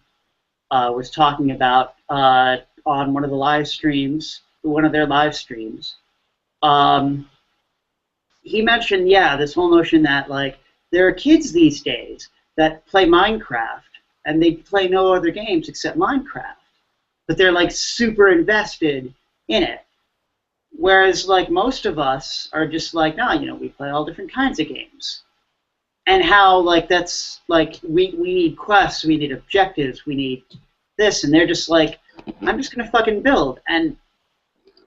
was talking about on one of the live streams, one of their live streams. He mentioned, this whole notion that like there are kids these days that play Minecraft and they play no other games except Minecraft, but they're like super invested in it. Whereas like most of us are just like, no, we play all different kinds of games. And how like that's like we need quests, we need objectives, we need this, and they're just like, I'm just gonna fucking build. And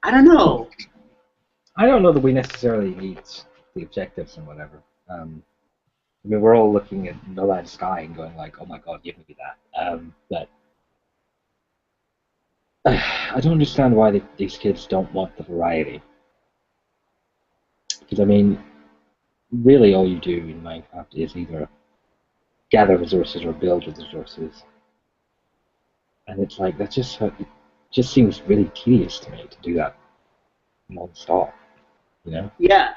I don't know. I don't know that we necessarily need the objectives and whatever. I mean, we're all looking at No Man's Sky and going like, oh my god, give me that. But I don't understand why these kids don't want the variety. Because, I mean, really all you do in Minecraft is either gather resources or build with resources. And it's like, it just seems really tedious to me to do that non-stop, you know? Yeah.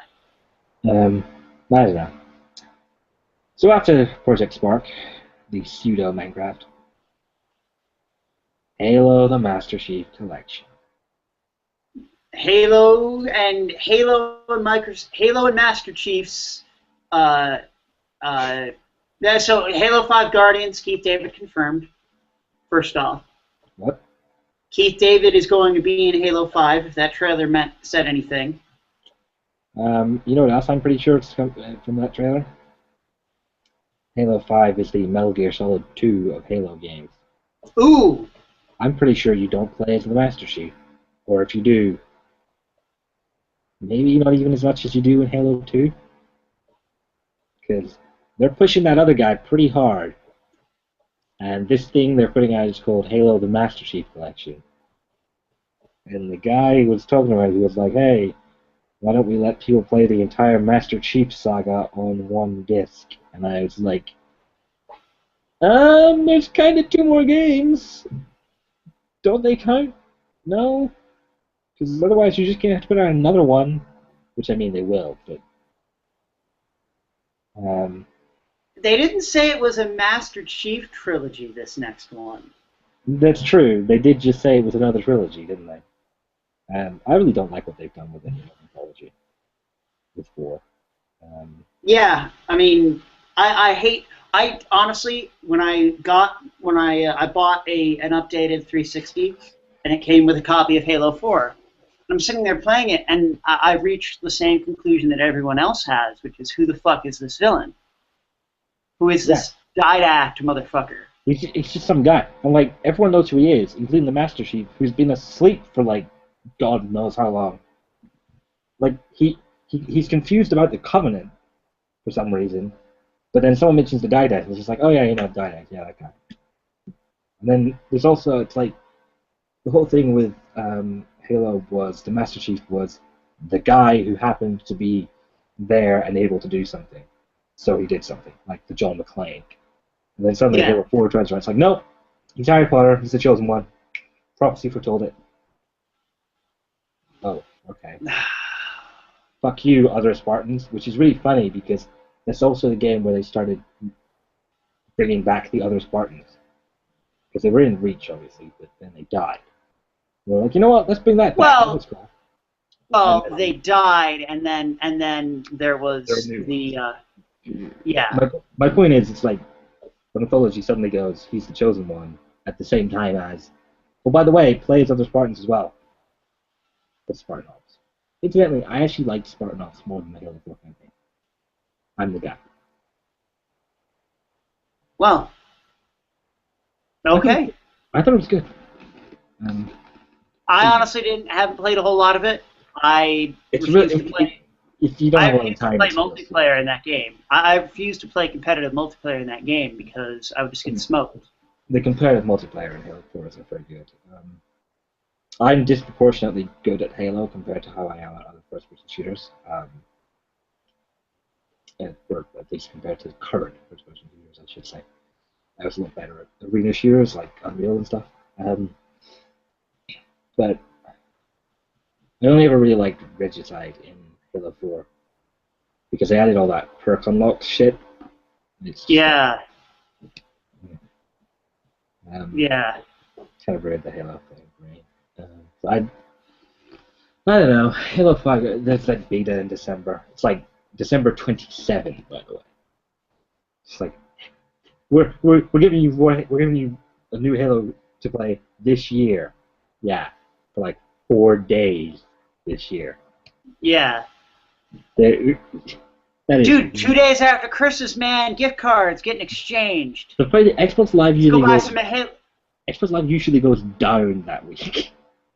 I don't know. So after Project Spark, the pseudo Minecraft, Halo: The Master Chief Collection. Halo and Master Chiefs. So Halo 5 Guardians, Keith David confirmed. First off, What? Keith David is going to be in Halo 5. If that trailer said anything. You know what else I'm pretty sure it's from that trailer? Halo 5 is the Metal Gear Solid 2 of Halo games. Ooh! I'm pretty sure you don't play as the Master Chief. Or if you do, maybe not even as much as you do in Halo 2. Because they're pushing that other guy pretty hard. And this thing they're putting out is called Halo: The Master Chief Collection. And the guy who was talking about it, he was like, hey, why don't we let people play the entire Master Chief saga on one disc? And I was like, there's kind of 2 more games. Don't they count? No? Because otherwise you're just going to have to put out another one. Which, I mean, they will, but... They didn't say it was a Master Chief trilogy, this next one. That's true. They did just say it was another trilogy, didn't they? I really don't like what they've done with the mythology. With 4. Yeah, I mean, I honestly, when I bought an updated 360, and it came with a copy of Halo 4, and I'm sitting there playing it, and I reached the same conclusion that everyone else has, which is, who the fuck is this villain? Who is this didact motherfucker? He's just some guy. And, like, everyone knows who he is, including the Master Chief, who's been asleep for, like, God knows how long. Like, he's confused about the Covenant for some reason. But then someone mentions the Didact, and he's just like, oh yeah, Didact, yeah, that guy. And then there's also, it's like, the whole thing with Halo was, the Master Chief was the guy who happened to be there and able to do something. So he did something, like the John McClane. And then suddenly Halo 4 turns around, it's like, nope, he's Harry Potter, he's the chosen one. Prophecy foretold it. Oh, okay. Fuck you, other Spartans, which is really funny because that's also the game where they started bringing back the other Spartans. Because they were in Reach, obviously, but then they died. They're like, you know what, let's bring that back. Well, they died, and then there was the, My point is, it's like, the mythology suddenly goes, he's the chosen one, at the same time as, well, by the way, play as other Spartans as well. The Spartanauts. Incidentally, I actually liked Spartanauts more than the Halo 4 campaign. I'm the guy. Well, okay. I thought it was good. I honestly haven't played a whole lot of it. I It's refuse really to play. if you don't I have a lot of refuse to time, play it's really multiplayer in that game. I refuse to play competitive multiplayer in that game because I would just get smoked. the comparative multiplayer in Halo 4 is very good. I'm disproportionately good at Halo compared to how I am at other first-person shooters, or at least compared to current first-person shooters, I should say. I was a lot better at arena shooters like Unreal and stuff. But I only ever really liked Regicide in Halo 4 because they added all that perk unlock shit. It's just Yeah, um, yeah. kind of ruined the Halo thing for me. So I don't know. Halo 5, there's like beta in December. It's like December 27th, by the way. It's like we're giving you a new Halo to play this year. Yeah, for like 4 days this year. Yeah. There- That is Dude, 2 days after Christmas, man, gift cards getting exchanged. the funny Xbox Live Let's go usually buy goes some Halo. Xbox Live usually goes down that week,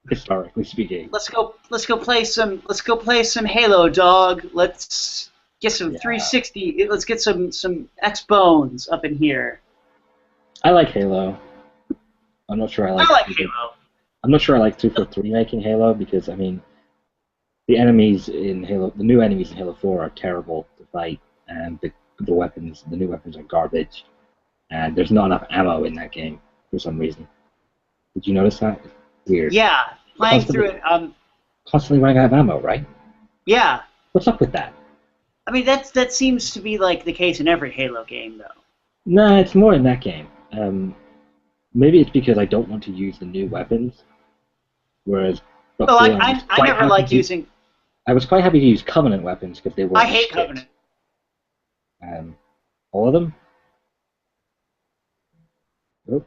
historically speaking. Let's go play some. Let's go play some Halo, dog. Let's get some Yeah. 360. Let's get some X Bones up in here. I like Halo. I'm not sure I like. I like Halo. I'm not sure I like 343 making Halo because I mean, the enemies in Halo, the new enemies in Halo 4 are terrible to fight, and the new weapons are garbage, and there's not enough ammo in that game for some reason. Did you notice that? It's weird. Yeah, playing through it. Constantly running out of ammo, right? Yeah. What's up with that? I mean, that seems to be like the case in every Halo game, though. Nah, it's more in that game. Maybe it's because I don't want to use the new weapons, whereas before Well, I never liked using. I was quite happy to use Covenant weapons because they were. I hate Covenant. All of them. Oh.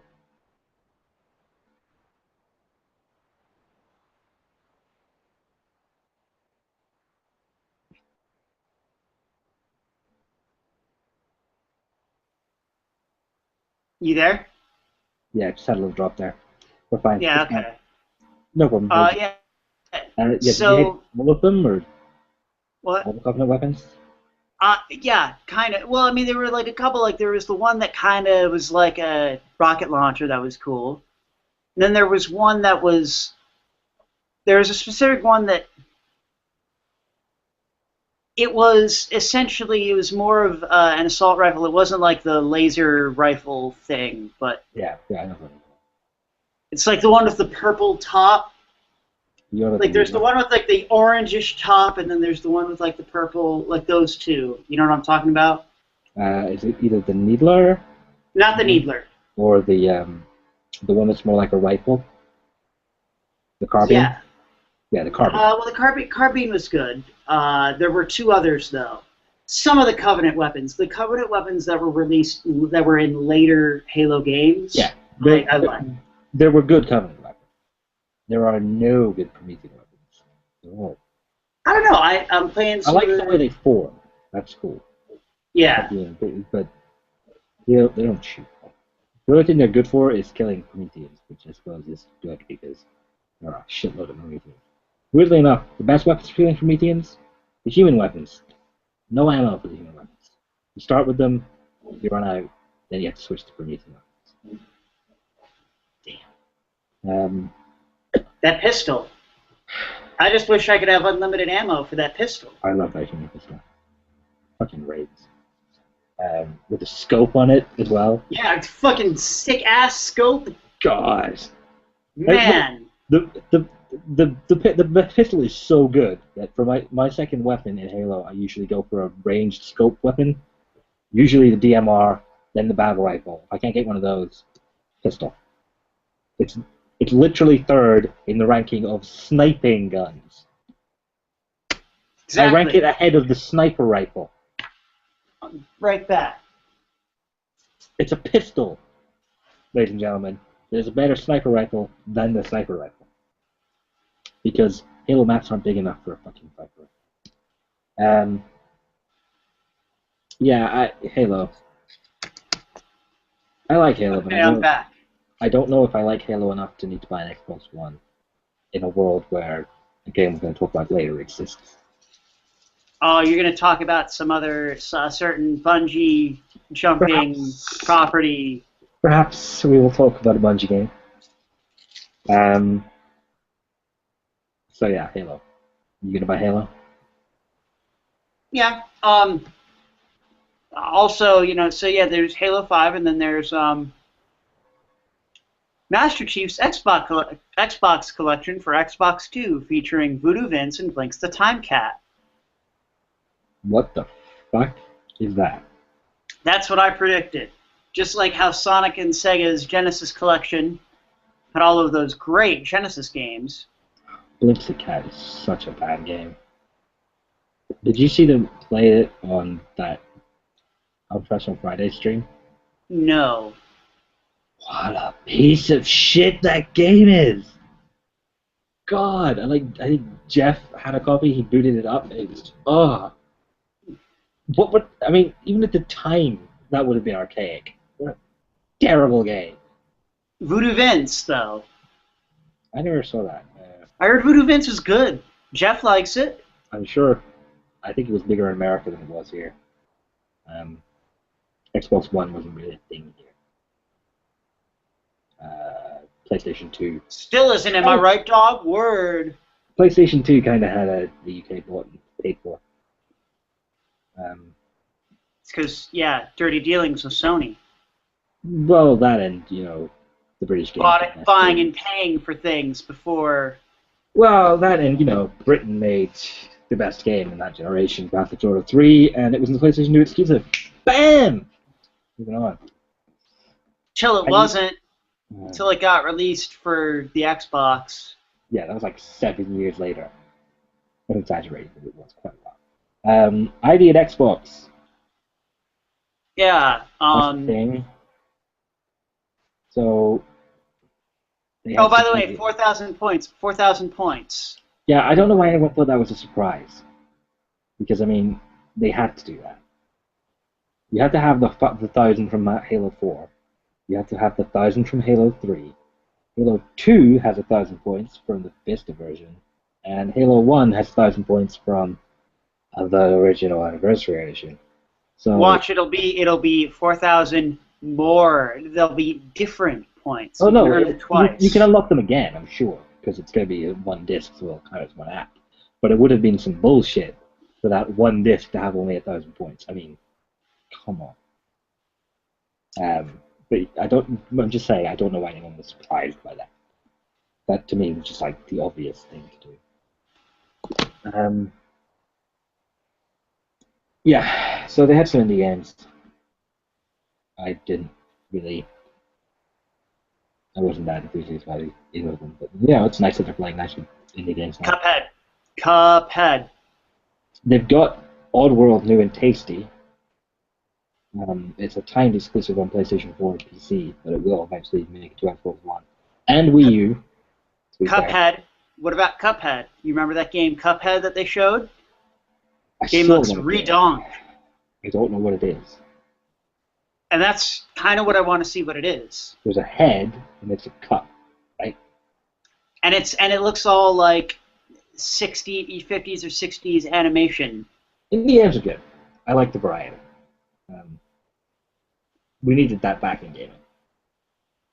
You there? Yeah, just had a little drop there. We're fine. Yeah. It's fine. Okay. No problem. Yeah. Yeah, did you So hit all of them or what? all the Covenant weapons? Yeah, kind of. Well, I mean, there were like a couple. Like there was the one that kind of was like a rocket launcher that was cool. And then there was one that was. There was a specific one that. It was more of an assault rifle. It wasn't like the laser rifle thing, but Yeah, I know. it's like the one with the purple top. Like there's the one. one with like the orangish top, and then there's the one with like the purple, like those two. You know what I'm talking about? Is it either the Needler Not the Needler. or the one that's more like a rifle? The carbine? Yeah. Yeah, the carbine. Well, the carbine was good. There were two others though. Some of the Covenant weapons, that were released, that were in later Halo games. Yeah, I like. there were good Covenant weapons. There are no good Promethean weapons. Oh. I don't know. I'm playing. I like the way they form. That's cool. Yeah. But they don't shoot. The only thing they're good for is killing Prometheans, which I suppose is good because there are a shitload of Prometheans. Weirdly enough, the best weapons for killing Prometheans, the human weapons. No ammo for the human weapons. You start with them, you run out, then you have to switch to Promethean weapons. Damn. That pistol. I just wish I could have unlimited ammo for that pistol. I love that human pistol. Fucking raids. With a scope on it as well. Yeah, it's fucking sick ass scope. Gosh. Man. The pistol is so good that for my second weapon in Halo, I usually go for a ranged scope weapon. Usually the DMR, then the battle rifle. If I can't get one of those, pistol. It's literally third in the ranking of sniping guns. Exactly. I rank it ahead of the sniper rifle. Right back. It's a pistol, ladies and gentlemen. There's a better sniper rifle than the sniper rifle. Because Halo maps aren't big enough for a fucking sniper rifle. Halo. I like Halo, but I'm back. I don't know if I like Halo enough to need to buy an Xbox One. in a world where the game we're going to talk about later exists. Oh, you're going to talk about some other certain bungee jumping property. Perhaps we will talk about a Bungie game. So yeah, Halo. You gonna buy Halo? Yeah. Also, so yeah, there's Halo 5, and then there's Master Chief's Xbox collection for Xbox 2, featuring Voodoo Vince and Blinks the Time Cat. What the fuck is that? That's what I predicted. Just like how Sonic and Sega's Genesis collection had all of those great Genesis games. Blinks the Cat is such a bad game. Did you see them play it on that Fresh on Friday stream? No. What a piece of shit that game is! God, I think Jeff had a copy. He booted it up. It was What? I mean, even at the time, that would have been archaic. What a terrible game. Voodoo Vince, though. I never saw that. I heard Voodoo Vince is good. Jeff likes it. I'm sure. I think it was bigger in America than it was here. Xbox One wasn't really a thing here. PlayStation 2. Still isn't, am I right, dog? Word. PlayStation 2 kind of had the UK bought and paid for. It's because, yeah, dirty dealings with Sony. Well, that and, the British game. Buying and paying for things before... Well, that and, Britain made the best game in that generation, Grand Theft Auto 3, and it was in the PlayStation 2 exclusive. BAM! Moving on. Till it wasn't. Until it got released for the Xbox. Yeah, that was like 7 years later. I'm exaggerating, but it was quite a while. ID at Xbox. Yeah. Thing. So. Oh, by the way, 4,000 points. 4,000 points. Yeah, I don't know why anyone thought that was a surprise. Because, I mean, they had to do that. You have to have the 1,000 from Halo 4. You have to have the 1,000 from Halo 3. Halo 2 has 1,000 points from the Vista version. And Halo 1 has 1,000 points from the original Anniversary Edition. So watch, it'll be 4,000 more. They'll be different points. Oh no, twice. You can unlock them again, I'm sure, because it's going to be one disc, so it'll count as one app. But it would have been some bullshit for that one disc to have only 1,000 points. I mean, come on. But I'm just saying, I don't know why anyone was surprised by that. That to me was just like the obvious thing to do. Yeah, so they had some indie games. I wasn't that enthusiastic about either of them, but yeah, it's nice that they're playing nice indie games now. Cuphead. They've got Oddworld New and Tasty. It's a timed exclusive on PlayStation 4 and PC, but it will eventually make it to Xbox One and Wii U. Cuphead. What about Cuphead? You remember that game Cuphead that they showed? Game looks redonk. I don't know what it is. And that's kind of what I want to see what it is. There's a head and it's a cup, right? And it looks all like 50s or 60s animation. Indie games are good. I like the variety. We needed that back in gaming.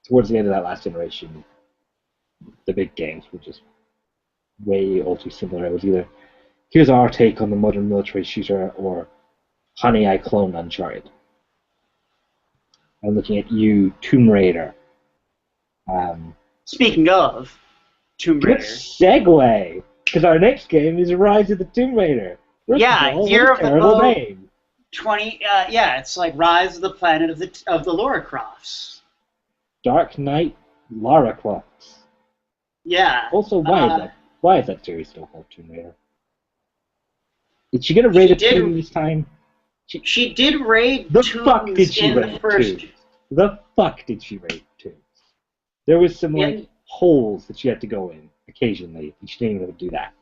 Towards the end of that last generation, the big games were just way all too similar. It was either, here's our take on the modern military shooter, or honey, I cloned Uncharted. I'm looking at you, Tomb Raider. Speaking of Tomb Raider. Good segue, because our next game is Rise of the Tomb Raider. Year of the Terrible name. 20. It's like Rise of the Planet of the Lara Crofts. Dark Knight Lara Crofts. Yeah. Also, why is that series still called Tomb Raider? Is she gonna raid a tomb this time? She did raid the tombs fuck did she in raid the first. Tombs? The fuck did she raid tombs? There was some holes that she had to go in occasionally, and she didn't even do that.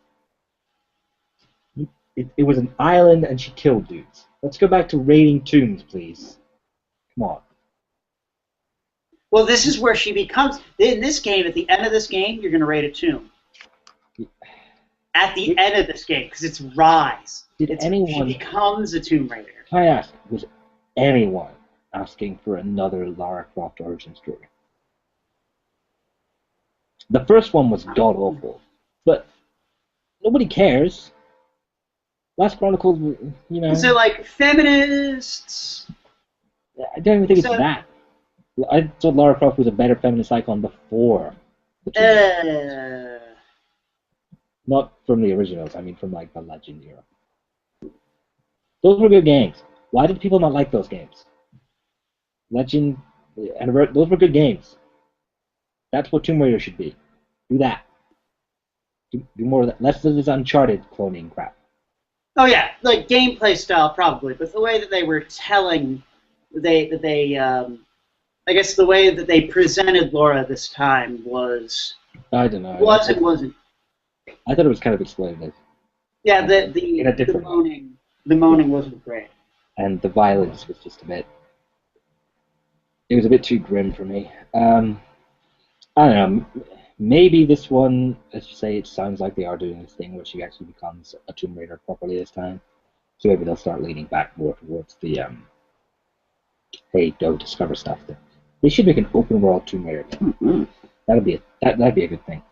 It was an island, and she killed dudes. Let's go back to raiding tombs, please. Come on. Well, this is where she becomes. In this game, at the end of this game, you're going to raid a tomb. at the end of this game because it's Rise. She becomes a Tomb Raider. Can I ask, was anyone asking for another Lara Croft origin story? The first one was god awful, but nobody cares. Last Chronicles, you know. Is it like feminists? I don't even think it's that. I thought Lara Croft was a better feminist icon before the Tomb Raider. Not from the originals, I mean from like the Legend era. Those were good games. Why did people not like those games? Legend, and those were good games. That's what Tomb Raider should be. Do that. Do more of that. Less of this Uncharted cloning crap. Oh yeah, like gameplay style probably, but the way that they were telling, I guess the way that they presented Laura this time was. I don't know. Wasn't. I thought it was kind of exploitative. Yeah, the moaning wasn't great. And the violence was just a bit. It was a bit too grim for me. I don't know. Maybe this one, as you say, it sounds like they are doing this thing where she actually becomes a Tomb Raider properly this time. So maybe they'll start leaning back more towards the hey, go discover stuff. They should make an open world Tomb Raider. Mm-hmm. That'd be a good thing.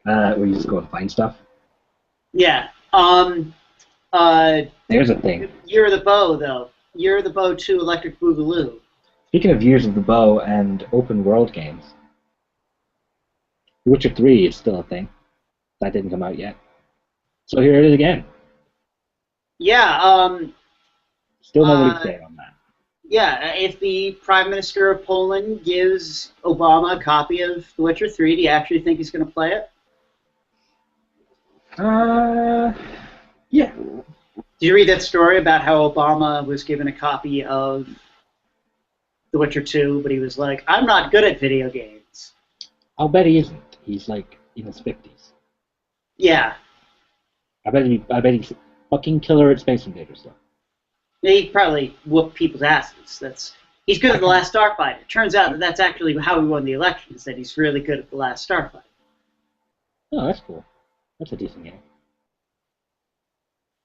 Where you just go and find stuff. Yeah. There's a thing. Year of the Bow, though. Year of the Bow 2 Electric Boogaloo. Speaking of Years of the Bow and open world games, Witcher 3 is still a thing. That didn't come out yet. So here it is again. Yeah, still nobody's saying on that. Yeah, if the Prime Minister of Poland gives Obama a copy of The Witcher 3, do you actually think he's going to play it? Yeah. Did you read that story about how Obama was given a copy of The Witcher 2, but he was like, I'm not good at video games? I'll bet he isn't. He's like in his 50s. Yeah. I bet he's fucking killer at Space Invaders, though. He probably whooped people's asses. He's good at The Last Starfighter. It turns out that that's actually how he won the election, is that he's really good at The Last Starfighter. Oh, that's cool. That's a decent game.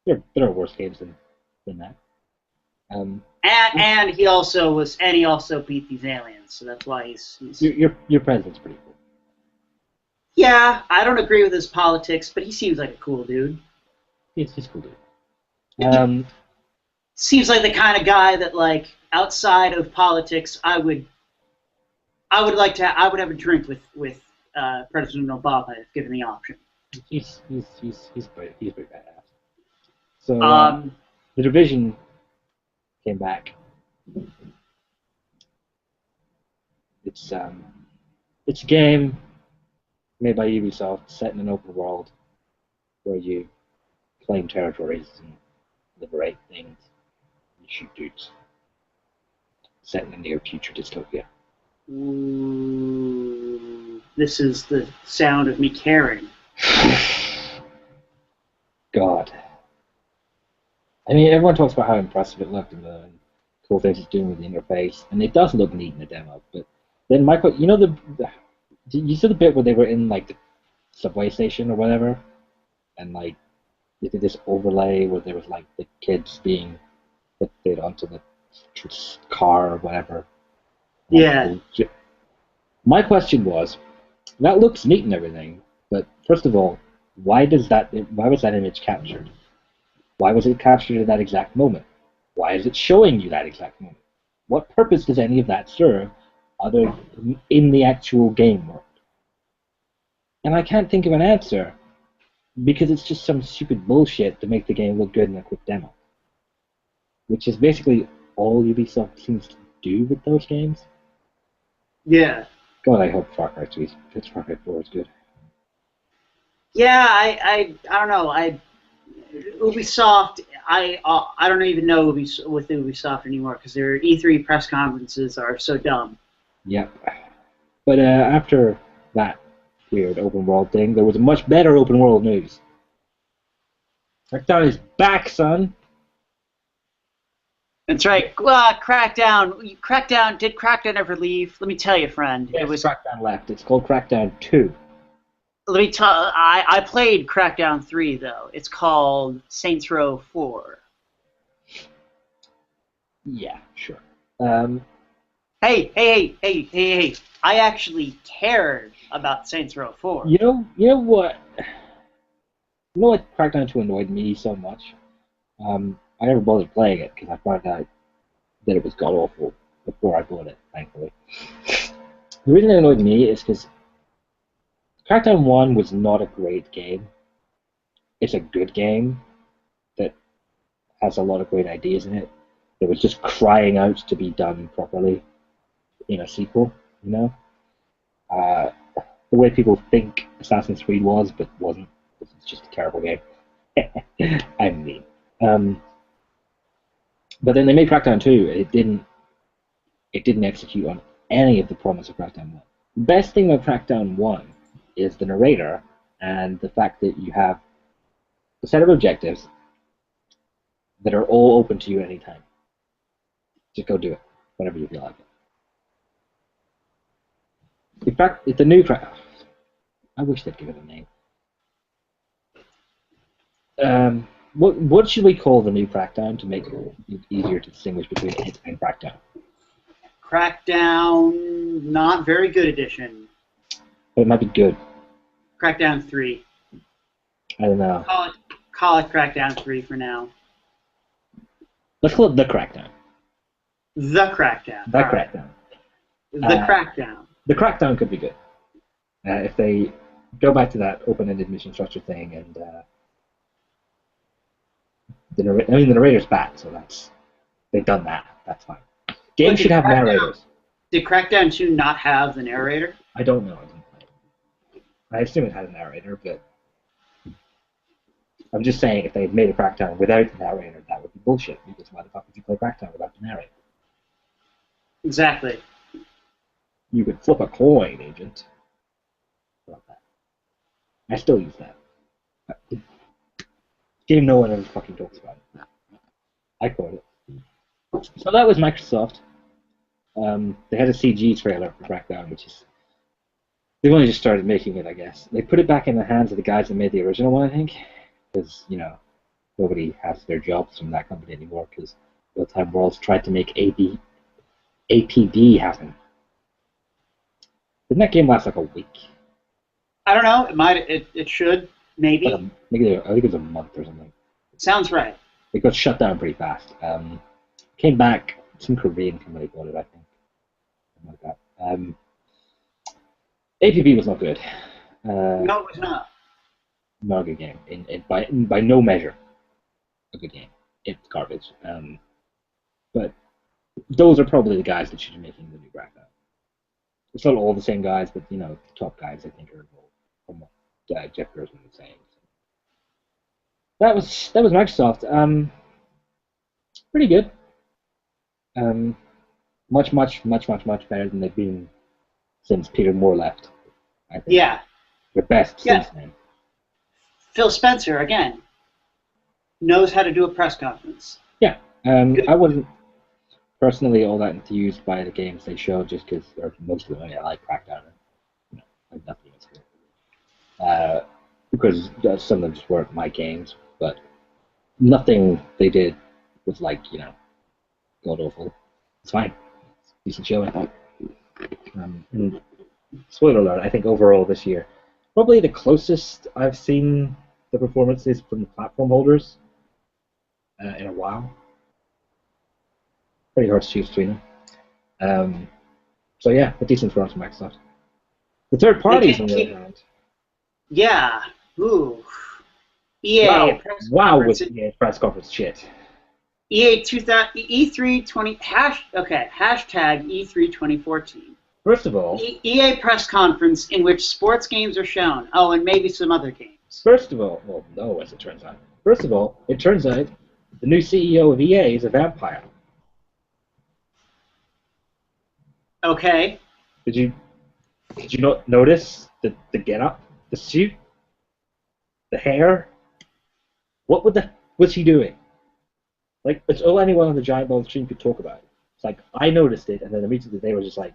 There are worse games than that. And he also beat these aliens, so that's why he's your president's pretty cool. Yeah, I don't agree with his politics, but he seems like a cool dude. He's a cool dude. Seems like the kind of guy that, like, outside of politics, I would have a drink with President Obama if given the option. He's pretty badass. So the Division came back. It's a game made by Ubisoft, set in an open world where you claim territories and liberate things and shoot dudes. Set in a near future dystopia. Ooh, this is the sound of me caring. God. I mean, everyone talks about how impressive it looked and the cool things it's doing with the interface, and it does look neat in the demo. But then, Michael, you know you saw the bit where they were in like the subway station or whatever, and like they did this overlay where there was like the kids being put onto the car or whatever. Yeah. My question was, that looks neat and everything, but first of all, why was that image captured? Why was it captured at that exact moment? Why is it showing you that exact moment? What purpose does any of that serve other than in the actual game world? And I can't think of an answer because it's just some stupid bullshit to make the game look good in a quick demo. Which is basically all Ubisoft seems to do with those games. Yeah. God, I hope Far Cry 4 is good. Yeah, I don't know. Ubisoft, I don't even know with Ubisoft anymore because their E3 press conferences are so dumb. Yep. But after that weird open world thing, there was a much better open world news. Crackdown is back, son. That's right. Crackdown. Did Crackdown ever leave? Let me tell you, friend. Yes, it was Crackdown left. It's called Crackdown 2. Let me tell. I played Crackdown 3 though. It's called Saints Row 4. Yeah, sure. Um, Hey! I actually cared about Saints Row 4. you know what? You know what Crackdown 2 annoyed me so much? I never bothered playing it because I found out that it was god awful before I bought it, thankfully. The reason it annoyed me is because Crackdown 1 was not a great game. It's a good game that has a lot of great ideas in it. It was just crying out to be done properly in a sequel, you know? Uh, the way people think Assassin's Creed was, but wasn't. It's just a terrible game. I mean. But then they made Crackdown 2, and it didn't execute on any of the promise of Crackdown 1. The best thing about Crackdown 1 is the narrator and the fact that you have a set of objectives that are all open to you at any time. Just go do it whenever you feel like it. In fact, it's a new Crackdown. I wish they'd give it a name. What should we call the new Crackdown to make it easier to distinguish between it and Crackdown? Crackdown, not very good edition. But it might be good. Crackdown 3. I don't know. Call it Crackdown 3 for now. Let's call it the Crackdown. The Crackdown. The Crackdown. The Crackdown. The Crackdown could be good. If they go back to that open-ended mission structure thing, and the narrator's back, so they've done that. That's fine. Games should have narrators. Did Crackdown 2 not have the narrator? I don't know. I didn't play it. I assume it had a narrator, but I'm just saying if they had made a Crackdown without the narrator, that would be bullshit, because why the fuck would you play Crackdown without the narrator? Exactly. You could flip a coin, Agent. Love that. I still use that. Game no one ever fucking talks about it. I quote it. So that was Microsoft. They had a CG trailer for Crackdown, which is... They've only just started making it, I guess. They put it back in the hands of the guys that made the original one, I think. Because, nobody has their jobs from that company anymore, because Real-Time Worlds tried to make APB happen. Didn't that game last like a week? I don't know. It should. Maybe. I think it was a month or something. Sounds right. It got shut down pretty fast. Came back. Some Korean company bought it, I think. Something like that. APB was not good. No, it was not. Not a good game. By no measure, a good game. It's garbage. But those are probably the guys that should be making the new Crackdown. It's not all the same guys, but the top guys I think are involved, from what Jeff Gersman was saying. So that was Microsoft. Pretty good. Much better than they've been since Peter Moore left. I think. Yeah. The best since then. Phil Spencer again knows how to do a press conference. Yeah. I wasn't personally all that enthused by the games they showed, just because most of them I like Crackdown. Like nothing else. Because some of them just weren't my games, but nothing they did was like god awful. It's fine. It's a decent show, I thought. And spoiler alert, I think overall this year, probably the closest I've seen the performances from the platform holders in a while. Pretty hard to choose between them. So yeah, a decent performance from Microsoft. The third parties on the other hand. Yeah. Ooh. EA. Wow, was EA's press conference shit. EA 2000 E3 20 hashtag E3 2014. First of all, EA press conference in which sports games are shown. Oh, and maybe some other games. First of all, well, no, as it turns out. First of all, it turns out the new CEO of EA is a vampire. Okay. Did you not notice the getup, the suit, the hair? What was he doing? Like, it's all anyone on the Giant Bomb stream could talk about. It's like, I noticed it, and then immediately they were just like,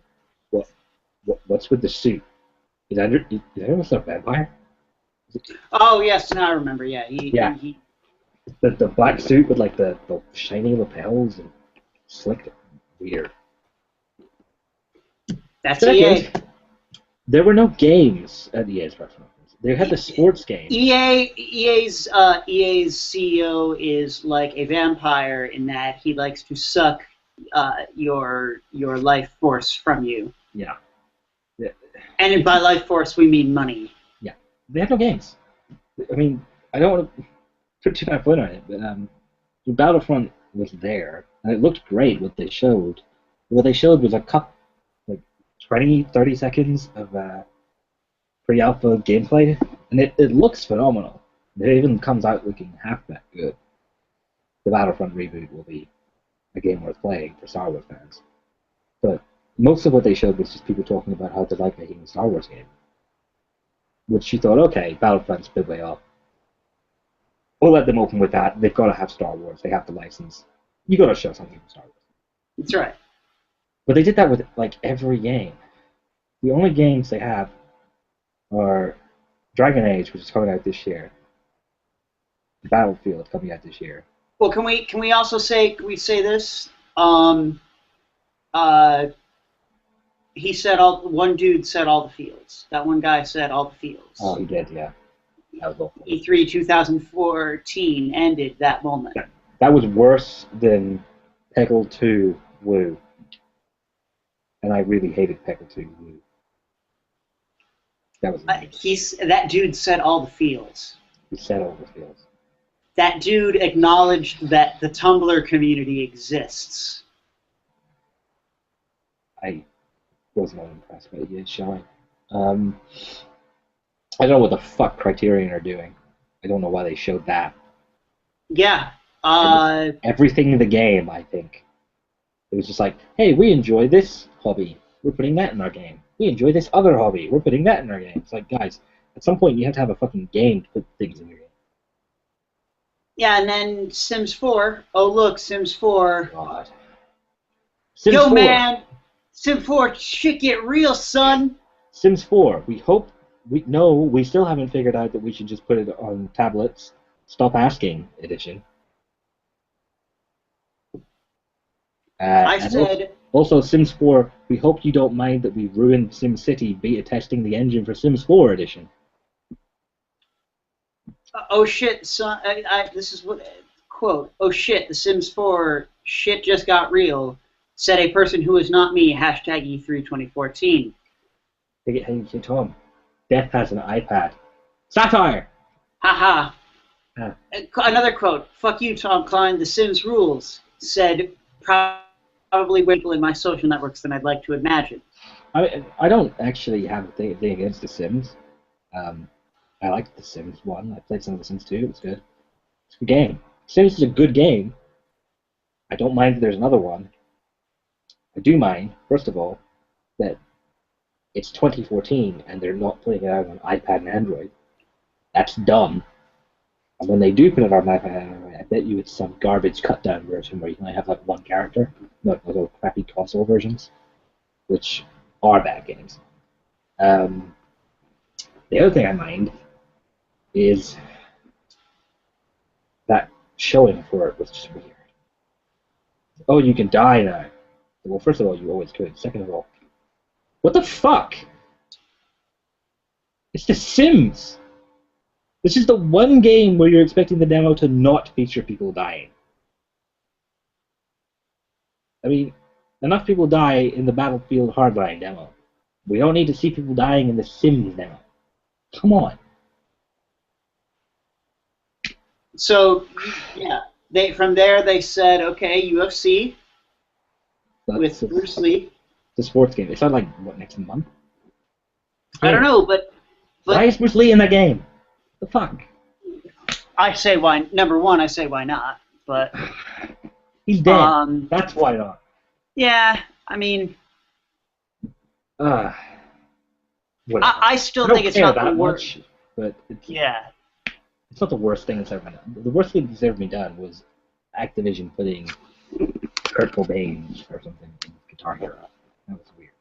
what's with the suit? Is anyone still a vampire? Oh yes, now I remember. Yeah, Yeah, the black suit with like the shiny lapels and slick, weird. that's EA. Second, there were no games at EA's press conference. They had the sports games. EA's CEO is like a vampire in that he likes to suck your life force from you. Yeah. And by life force we mean money. Yeah. They had no games. I mean, I don't want to put too much foot on it, but Battlefront was there, and it looked great what they showed. What they showed was a couple, like 20, 30 seconds of pre-alpha gameplay, and it looks phenomenal. It even comes out looking half that good. The Battlefront reboot will be a game worth playing for Star Wars fans. But most of what they showed was just people talking about how they like making a Star Wars game. Which you thought, okay, Battlefront's a bit way off. We'll let them open with that. They've got to have Star Wars. They have the license. You got to show something from Star Wars. That's right. But they did that with like every game. The only games they have are Dragon Age, which is coming out this year. Battlefield coming out this year. Well, can we also say this? He said one dude said all the fields. That one guy said all the fields. Oh, he did, yeah. That was awful. E3 2014 ended that moment. That was worse than Peggle 2 Woo. And I really hated Peggle 2 Woo. That was that dude said all the fields. He said all the fields. That dude acknowledged that the Tumblr community exists. I was not impressed by EA's showing. I don't know what the fuck Criterion are doing. I don't know why they showed that. Yeah. Everything in the game, I think. It was just like, hey, we enjoy this hobby. We're putting that in our game. We enjoy this other hobby. We're putting that in our game. It's like, guys, at some point you have to have a fucking game to put things in your game. Yeah, and then Sims 4. Oh, look, Sims 4. God. Sims Yo, 4. man! Sims 4, shit get real, son! Sims 4. We still haven't figured out that we should just put it on tablets. Stop Asking edition. I said... Also, Sims 4, we hope you don't mind that we ruined SimCity beta testing the engine for Sims 4 edition. Oh shit, son, this is what, quote, oh shit, the Sims 4 shit just got real, said a person who is not me, hashtag E3 2014. Hey, Tom, Death has an iPad. Satire! Haha. Another quote, fuck you, Tom Kline, the Sims rules, said probably way people in my social networks than I'd like to imagine. I don't actually have a thing against the Sims. I liked The Sims 1. I played some of The Sims 2. It was good. It's a good game. Sims is a good game. I don't mind that there's another one. I do mind, first of all, that it's 2014 and they're not putting it out on iPad and Android. That's dumb. And when they do put it on iPad and Android, I bet you it's some garbage cut-down version where you can only have like one character, not those crappy console versions, which are bad games. The other thing I mind is that showing for it was just weird. Oh, you can die now. Well, first of all, you always could. Second of all, what the fuck? It's The Sims. This is the one game where you're expecting the demo to not feature people dying. I mean, enough people die in the Battlefield Hardline demo. We don't need to see people dying in the Sims demo. Come on. So, yeah, from there they said, okay, UFC with Bruce Lee. It's a sports game. It's not like, what, next month? I don't know, but why is Bruce Lee in that game? The fuck? I say why. Number one, I say why not, but he's dead. That's why not. Yeah, I mean, I still think it's not the worst. But it's not the worst thing that's ever been done. The worst thing that's ever been done was Activision putting Kurt Cobain or something in Guitar Hero. That was weird.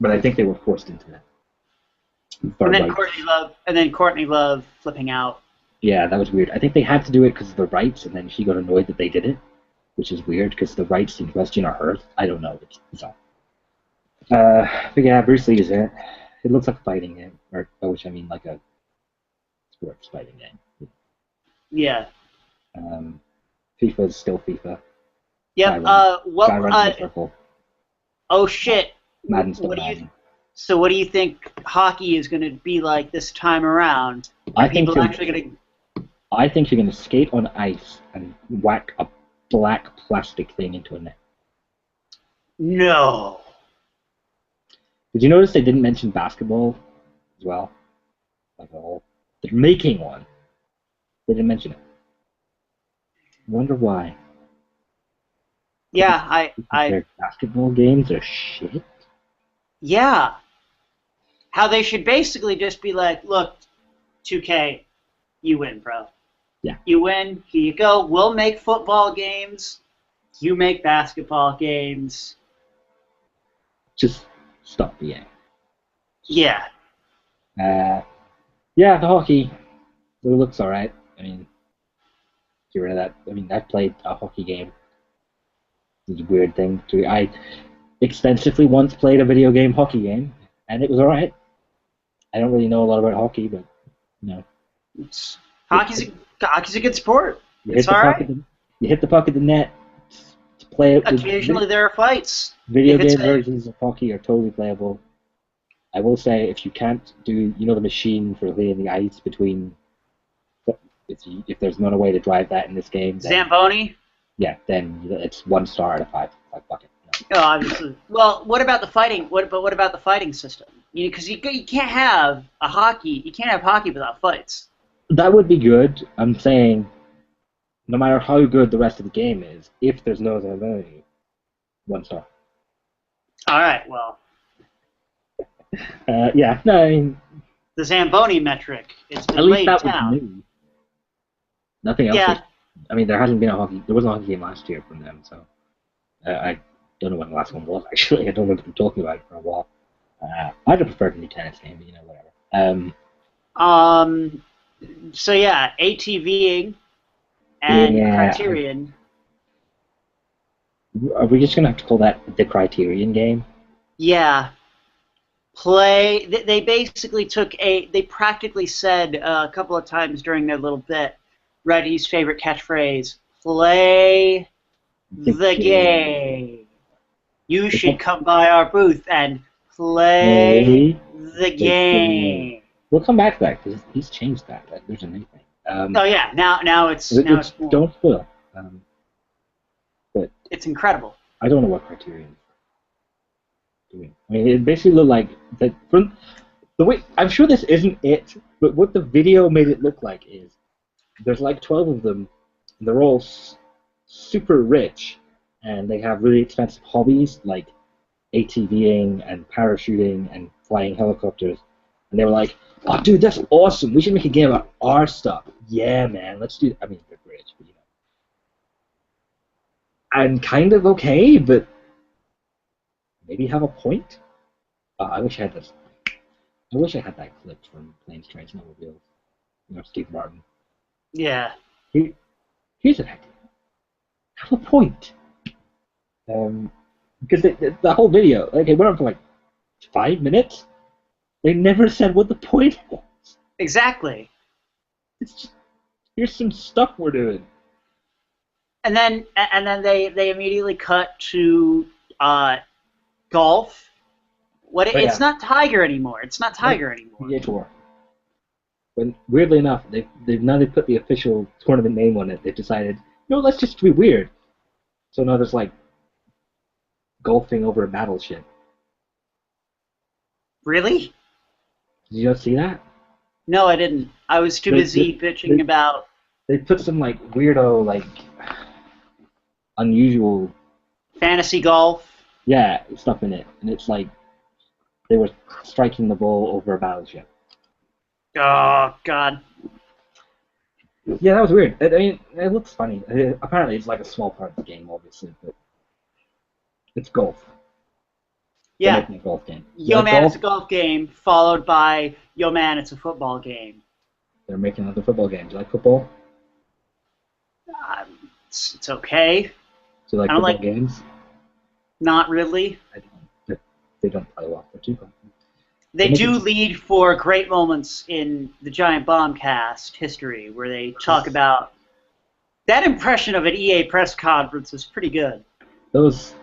But I think they were forced into that. for And then rights. Courtney Love flipping out. Yeah, that was weird. I think they had to do it because of the rights, and then she got annoyed that they did it, which is weird because the rights in question are hers. I don't know. It's bizarre. But yeah, Bruce Lee is in it. It looks like a fighting game, or by which I mean like a sports fighting game. Yeah. FIFA is still FIFA. Guy Yep. runs, guy runs in a circle. Oh shit. Madden's still What do you? Madden. So what do you think hockey is going to be like this time around? I Are think people actually going to? I think you're going to skate on ice and whack a black plastic thing into a net. No. Did you notice they didn't mention basketball as well? Like at all. They're making one. They didn't mention it. I wonder why. Yeah, Their basketball games are shit. Yeah. How they should basically just be like, look, 2K, you win, bro. Yeah. You win. Here you go. We'll make football games. You make basketball games. Just stop the game. Yeah. Yeah, the hockey. It looks alright. I mean, get rid of that. I mean, I've played a hockey game. It's a weird thing. I extensively once played a video game hockey game, and it was alright. I don't really know a lot about hockey, but you know. Hockey's a good sport. You It's all right. You hit the puck at the net. To play it. Occasionally there are fights. Video game versions of hockey are totally playable. I will say, if you can't do, the machine for laying the ice between, if there's not a way to drive that in this game, then, Zamboni? Yeah, then it's 1 star out of 5. Like bucket. Oh, obviously. Well, what about the fighting? What about the fighting system? Because you can't have hockey without fights. That would be good. I'm saying, no matter how good the rest of the game is, if there's no Zamboni, 1 star. All right. Well. Yeah. No, I mean, the Zamboni metric. It's been at least laid that down. was new. Nothing else. Yeah. I mean, there wasn't a hockey game last year from them, so I don't know when the last one was. Actually, I don't remember them talking about it for a while. I'd have preferred a new tennis game, but whatever. So yeah, ATVing and Criterion. Are we just gonna have to call that the Criterion game? Yeah. They basically they practically said a couple of times during their little bit, Reddy's favorite catchphrase, play the game. You should come by our booth and play the game. We'll come back to that because he's changed that. There's a new thing. Oh yeah, now it's cool. Don't spoil. But it's incredible. I don't know what Criterion is doing. I mean, it basically looked like that from the way. I'm sure this isn't it, but what the video made it look like is there's like 12 of them. And they're all super rich, and they have really expensive hobbies like ATVing and parachuting and flying helicopters. And they were like, "Oh, dude, that's awesome. We should make a game about our stuff." Yeah, man, let's do. I mean, they're rich, but and kind of okay, but maybe have a point. I wish I had this. I wish I had that clip from Planes, Trains, and Automobiles. Steve Martin. Yeah. Here's an idea. Have a point. Because the whole video, it went on for like 5 minutes. They never said what the point was. Exactly. It's just, here's some stuff we're doing. And then they immediately cut to golf. It's not Tiger anymore. It's not Tiger anymore. PGA Tour. When weirdly enough, they've now put the official tournament name on it. They've decided, let's just be weird. So now there's like golfing over a battleship. Really? Did you not see that? No, I didn't. I was too busy bitching about. They put some like weirdo, unusual fantasy golf. Yeah, stuff in it, and it's like they were striking the ball over a battleship. Oh God. Yeah, that was weird. I mean, it looks funny. Apparently, it's like a small part of the game, obviously, but it's golf. They're Yeah. making a golf game. You Yo like man, it's golf? a golf game, followed by Yo man, it's a football game. They're making another football game. Do you like football? It's okay. Do you like I don't football like, games? not really. I don't. They don't play well. They're too good. They They're do making lead for great moments in the Giant Bombcast history, where they talk about that impression of an EA press conference was pretty good. those.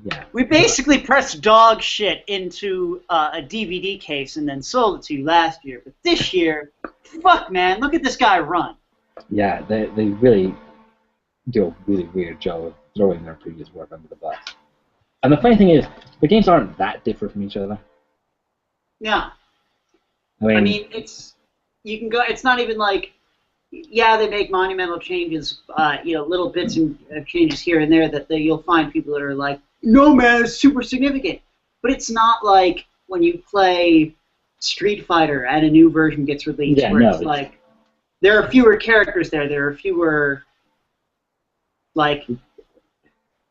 Yeah. We basically pressed dog shit into a DVD case and then sold it to you last year. But this year, fuck, man, look at this guy run. Yeah. They really do a really weird job of throwing their previous work under the bus. And the funny thing is, the games aren't that different from each other. Yeah. I I mean, mean, you can go. It's not even like, yeah, they make monumental changes, little bits of changes here and there that you'll find people that are like, no, man, it's super significant. But it's not like when you play Street Fighter and a new version gets released, yeah, where no, it's like there are fewer characters there. There are fewer, like,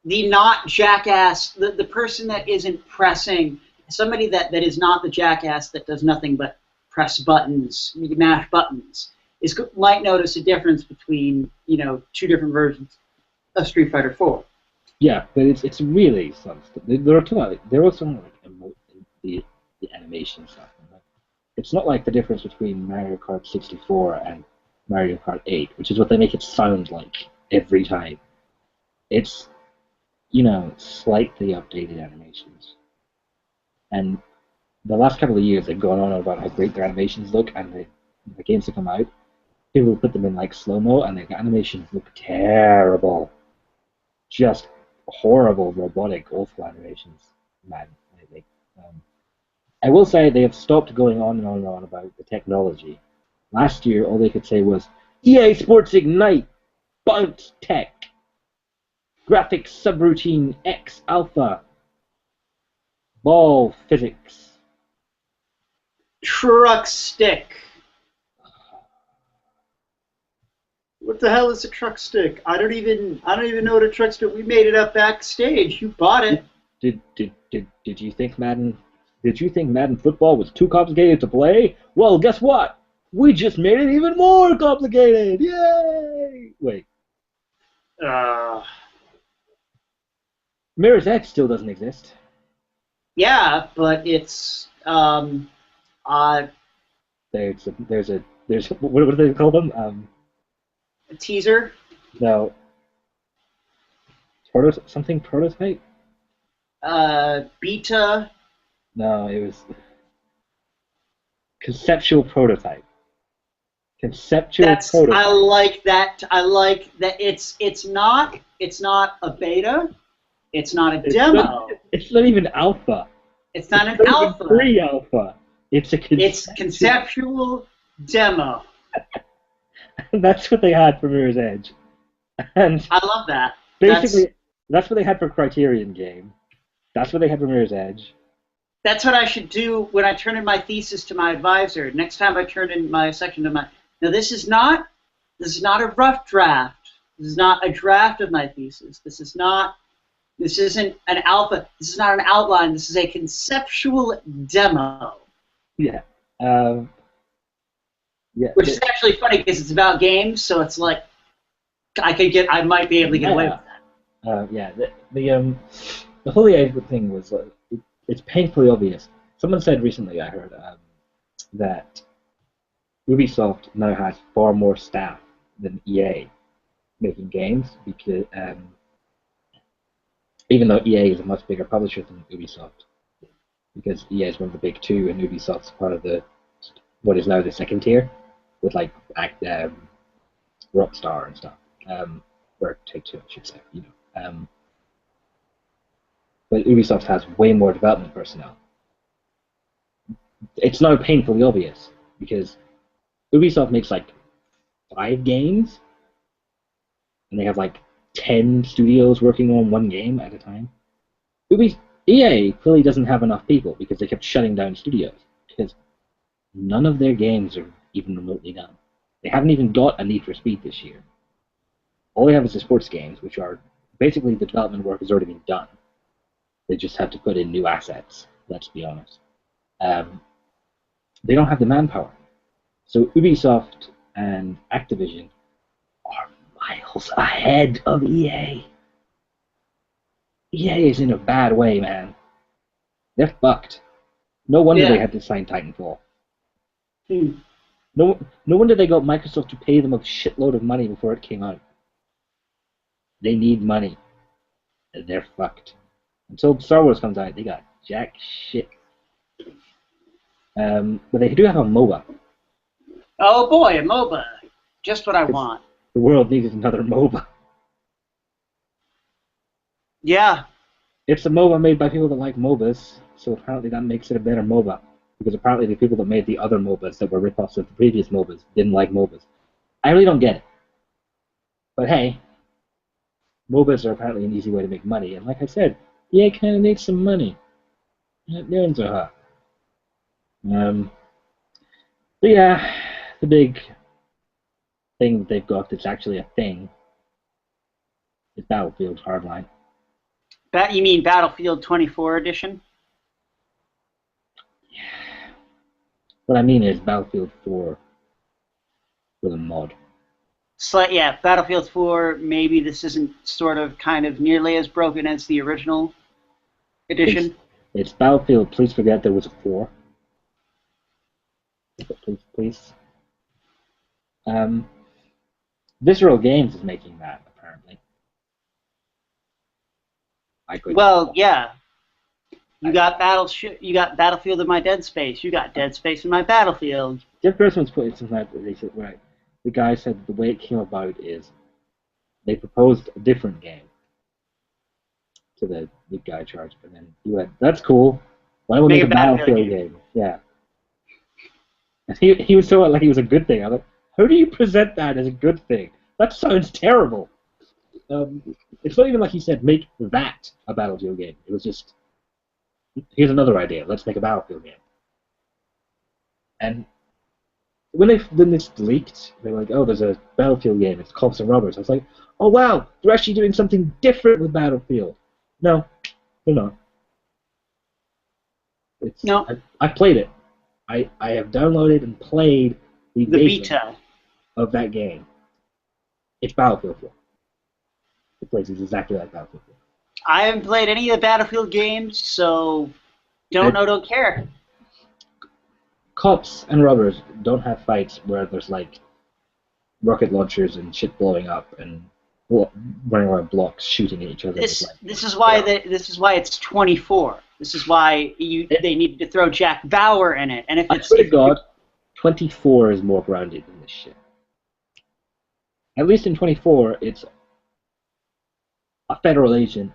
the not jackass, the person that isn't pressing, somebody that is not the jackass that does nothing but press buttons, mash buttons, might notice a difference between, two different versions of Street Fighter 4. yeah, but it's really some stuff. There are there was some like the animation stuff. It's not like the difference between Mario Kart 64 and Mario Kart 8, which is what they make it sound like every time. It's slightly updated animations. And the last couple of years, they've gone on about how great their animations look, and the games that come out, people put them in like slow-mo, and the animations look terrible. Just horrible, robotic, awful animations. Man, lately. I will say they have stopped going on and on and on about the technology. Last year, all they could say was, EA Sports Ignite, Bounce Tech, Graphics Subroutine X Alpha, Ball Physics. Truck stick. What the hell is a truck stick? I don't even know what a truck stick. We made it up backstage. You bought it. Did you think Madden? Did you think Madden football was too complicated to play? Well, guess what? We just made it even more complicated! Yay! Wait, Mirror's Edge still doesn't exist. Yeah, but it's There's what do they call them? a teaser. No, something prototype? Beta. No, it was conceptual prototype. Prototype. I like that. I like that. It's not a beta. It's not a demo. It's not even alpha. It's not an It's not alpha. even pre-alpha. It's a conceptual demo. That's what they had for Mirror's Edge. And I love that. basically, that's what they had for Criterion Game. That's what they had for Mirror's Edge. That's what I should do when I turn in my thesis to my advisor. Next time I turn in my section to my... Now, this is not a rough draft. This is not a draft of my thesis. This isn't an alpha. This is not an outline. This is a conceptual demo. Yeah. Yeah. Which is actually funny because it's about games, so it's like I might be able to get away with that. Yeah. The whole EA thing was it's painfully obvious. Someone said recently, I heard, that Ubisoft now has far more staff than EA making games because even though EA is a much bigger publisher than Ubisoft, because EA is one of the big two and Ubisoft's part of what is now the second tier with like Rockstar and stuff, or Take-Two, I should say, but Ubisoft has way more development personnel. It's now painfully obvious because Ubisoft makes like 5 games, and they have like 10 studios working on one game at a time. EA clearly doesn't have enough people because they kept shutting down studios because none of their games are even remotely done. They haven't even got a Need for Speed this year. All they have is the sports games, which are basically the development work has already been done. They just have to put in new assets. Let's be honest. They don't have the manpower. So Ubisoft and Activision are miles ahead of EA. EA is in a bad way, man. They're fucked. No wonder they Yeah. had to sign Titanfall. Hmm. No wonder they got Microsoft to pay them a shitload of money before it came out. They need money. And they're fucked. Until Star Wars comes out, they got jack shit. But they do have a MOBA. Oh boy, a MOBA. Just what I Because want. the world needed another MOBA. Yeah. It's a MOBA made by people that like MOBAs, so apparently that makes it a better MOBA. Because apparently the people that made the other MOBAs that were ripoffs of the previous MOBAs didn't like MOBAs. I really don't get it. But hey, MOBAs are apparently an easy way to make money, and like I said, EA kind of needs some money. They're into her. But yeah, the big thing that they've got that's actually a thing is Battlefield Hardline. You mean Battlefield 24 edition? What I mean is Battlefield 4 with a mod. Yeah, Battlefield 4, maybe this isn't sort of kind of nearly as broken as the original edition. It's Battlefield. Please forget there was a 4. Please. Visceral Games is making that, apparently. Well, yeah. You got Battlefield in my Dead Space. You got Dead Space in my Battlefield. Jeff Grossman's put it something like that. They said, right. The guy said the way it came about is they proposed a different game to the guy charged, and then he went, "That's cool. Why don't we make a Battlefield game?" Yeah. And he was so like it was a good thing. I was like, how do you present that as a good thing? That sounds terrible. It's not even like he said make that a Battlefield game. It was just here's another idea. Let's make a Battlefield game. And when this leaked, they were like, "Oh, there's a Battlefield game. It's Cops and Robbers." I was like, "Oh wow, they're actually doing something different with Battlefield." No, they're not. No. I played it. I have downloaded and played the beta of that game. It's Battlefield 4. It plays exactly like Battlefield 4. I haven't played any of the Battlefield games, so don't care. Cops and robbers don't have fights where there's like rocket launchers and shit blowing up and running around blocks shooting at each other. This is why it's 24. This is why they needed to throw Jack Bauer in it. And if it's, I swear to God, 24 is more grounded than this shit. At least in 24, it's a federal agent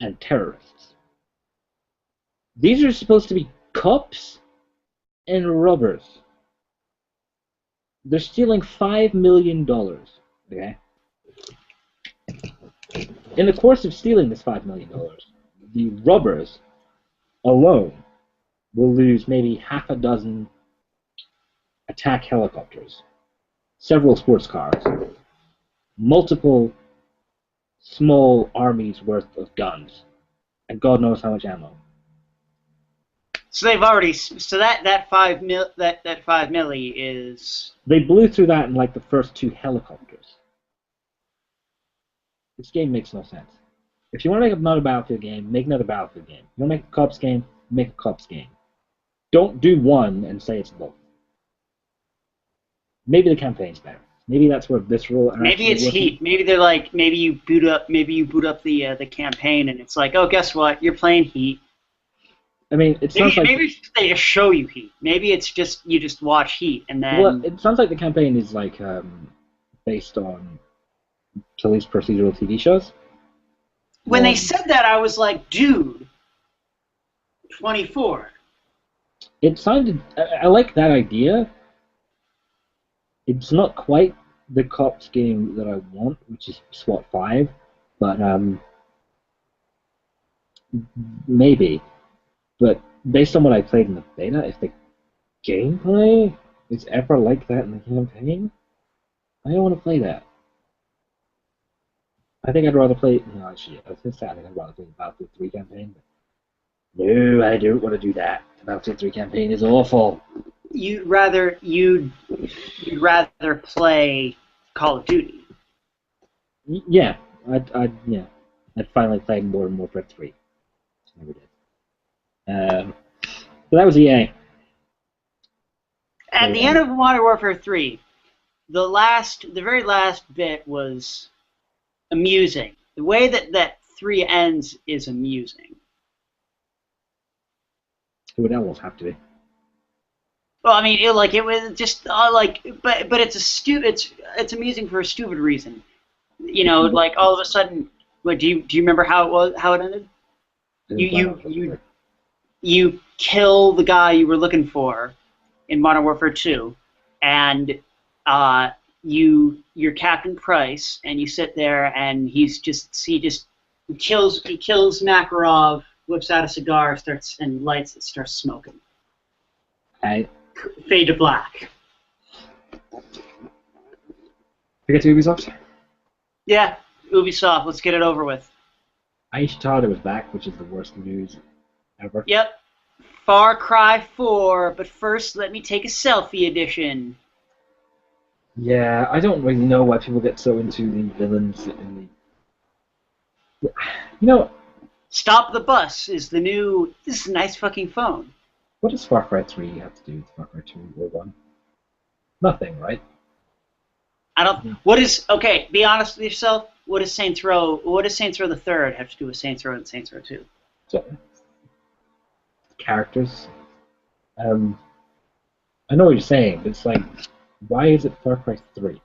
and terrorists. These are supposed to be cops and robbers. They're stealing $5 million. Okay. In the course of stealing this $5 million, the robbers alone will lose maybe half a dozen attack helicopters, several sports cars, multiple small armies worth of guns, and God knows how much ammo. So they've already that 5 milli is. They blew through that in like the first 2 helicopters. This game makes no sense. If you want to make another Battlefield game, make another Battlefield game. You want to make a Cops game, make a Cops game. Don't do one and say it's both. Maybe the campaign's better. Maybe that's where Visceral. Maybe it's Heat. Maybe they're like, maybe you boot up the campaign, and it's like, oh, guess what? You're playing Heat. I mean, it sounds like maybe they just show you Heat. Maybe it's just you just watch Heat and then. Well, it sounds like the campaign is like based on police procedural TV shows. When they said that, I was like, dude, 24. It sounded. I like that idea. It's not quite the Cops game that I want, which is SWAT 5, but maybe. But based on what I played in the beta, if the gameplay is ever like that in the campaign, I don't want to play that. I think I'd rather play. No, actually, I was going to say I think I'd rather play the Battlefield 3 campaign, but No, I don't want to do that. The Battlefield 3 campaign is awful. You'd rather play Call of Duty. Yeah, I'd finally play Modern Warfare 3. Never did. So that was EA. At the end of Modern Warfare 3, the very last bit was amusing. The way that 3 ends is amusing. It would almost have to be. Well, I mean, it was just but it's amusing for a stupid reason. You know, like all of a sudden, what do you remember how it ended? You kill the guy you were looking for in Modern Warfare 2, and you're Captain Price, and you sit there, and he kills Makarov, whips out a cigar, lights it, starts smoking. Hey. Fade to black. Forget to Ubisoft? Yeah, Ubisoft. Let's get it over with. Aisha Tyler was back, which is the worst news ever. Yep. Far Cry 4, but first let me take a selfie edition. Yeah, I don't really know why people get so into the villains in the... You know... Stop the Bus is the new... This is a nice fucking phone. What does Far Cry 3 have to do with Far Cry 2 or 1? Nothing, right? I don't... What is... Okay, be honest with yourself. What does Saints Row the Third have to do with Saints Row and Saints Row 2? So, characters. I know what you're saying, but it's like, why is it Far Cry 3? It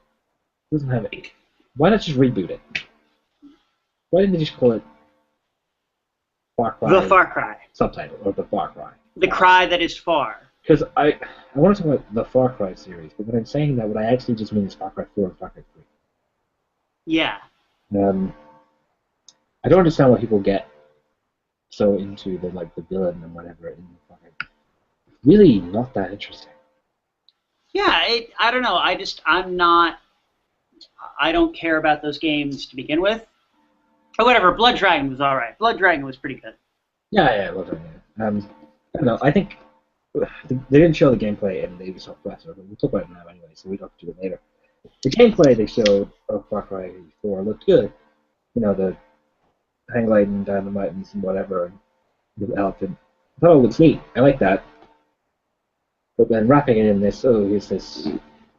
doesn't have it. Why not just reboot it? Why didn't they just call it Far Cry? The Far Cry. Subtitle, or The Far Cry. The Cry that is far. Because I want to talk about the Far Cry series, but when I'm saying that, what I actually just mean is Far Cry 4 and Far Cry 3. Yeah. I don't understand why people get so into the villain and whatever. And really not that interesting. Yeah, I don't know. I don't care about those games to begin with. Or whatever. Blood Dragon was all right. Blood Dragon was pretty good. Yeah, Blood Dragon. I don't know. I think they didn't show the gameplay in the Ubisoft press, but we'll talk about it now anyway, so we don't have to do it later. The gameplay they showed of Far Cry 4 looked good. You know, the hang gliding down the mountains and whatever, and the elephant. I thought it looked neat. I like that. But then wrapping it in this, here's this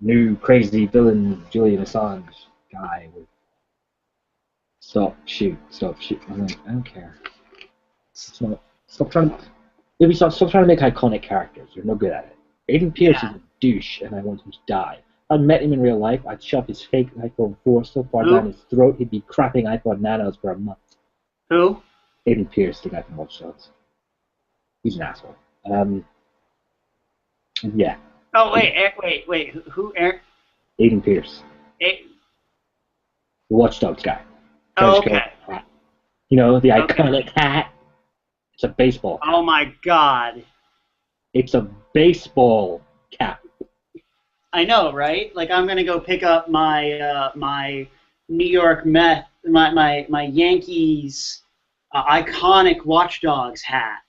new crazy villain, Julian Assange guy with stop, shoot. I'm like, I don't care. Stop trying to make iconic characters. You're no good at it. Aiden Pierce is a douche, and I want him to die. If I'd met him in real life, I'd shove his fake iPhone 4 so far down his throat, he'd be crapping iPod Nanos for a month. Who? Aiden Pierce, the guy from Watch Dogs. He's an asshole. Yeah. Oh, wait. Who? Aiden Pierce. The Watch Dogs guy. Oh, okay. You know, the iconic hat. It's a baseball cap. Oh, my God. It's a baseball cap. I know, right? Like, I'm going to go pick up my my New York Mets, my Yankees iconic Watch Dogs hat.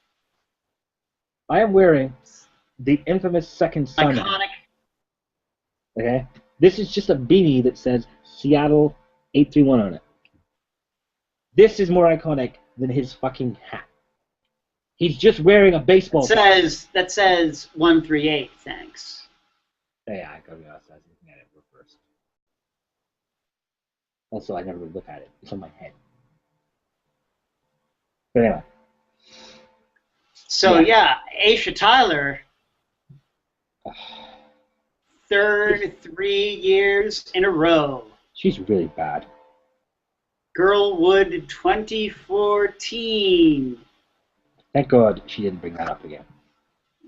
I am wearing the infamous Second Son. Iconic. Okay? This is just a beanie that says Seattle 831 on it. This is more iconic than his fucking hat. He's just wearing a baseball cap. That says 138, thanks. Yeah, I gotta be honest, I was looking at it first. Also, I never would look at it. It's on my head. But anyway. So, yeah Aisha Tyler, 3 years in a row. She's really bad. Girlwood 2014. Thank God she didn't bring that up again.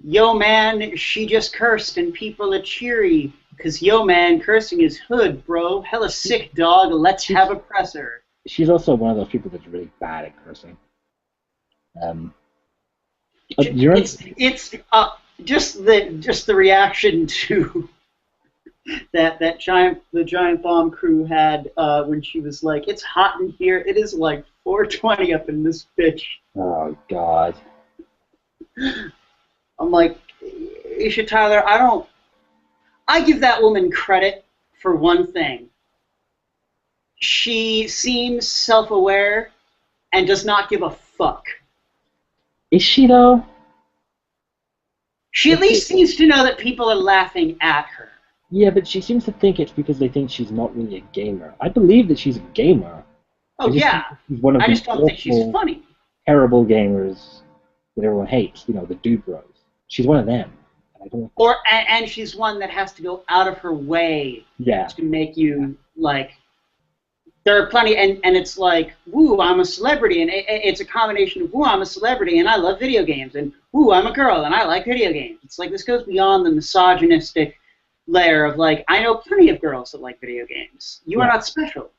Yo, man, she just cursed and people are cheery. Because yo, man, cursing is hood, bro. Hella sick, dog. Let's have a presser. She's also one of those people that's really bad at cursing. It's just the reaction to the giant bomb crew had when she was like, "It's hot in here. It is like 420 up in this bitch." Oh God. I'm like, Aisha Tyler, I give that woman credit for one thing. She seems self-aware and does not give a fuck. Is she though? She at least seems to know that people are laughing at her. Yeah, but she seems to think it's because they think she's not really a gamer. I believe that she's a gamer. Oh, yeah. She's one of I the just don't think she's awful, funny. terrible gamers that everyone hates. You know, the dude bros. She's one of them. And I don't. And she's one that has to go out of her way to make you like. There are plenty, and it's like, woo, I'm a celebrity, and it's a combination of, woo, I'm a celebrity, and I love video games, and woo, I'm a girl, and I like video games. It's like, this goes beyond the misogynistic layer of, like, I know plenty of girls that like video games. You are not special.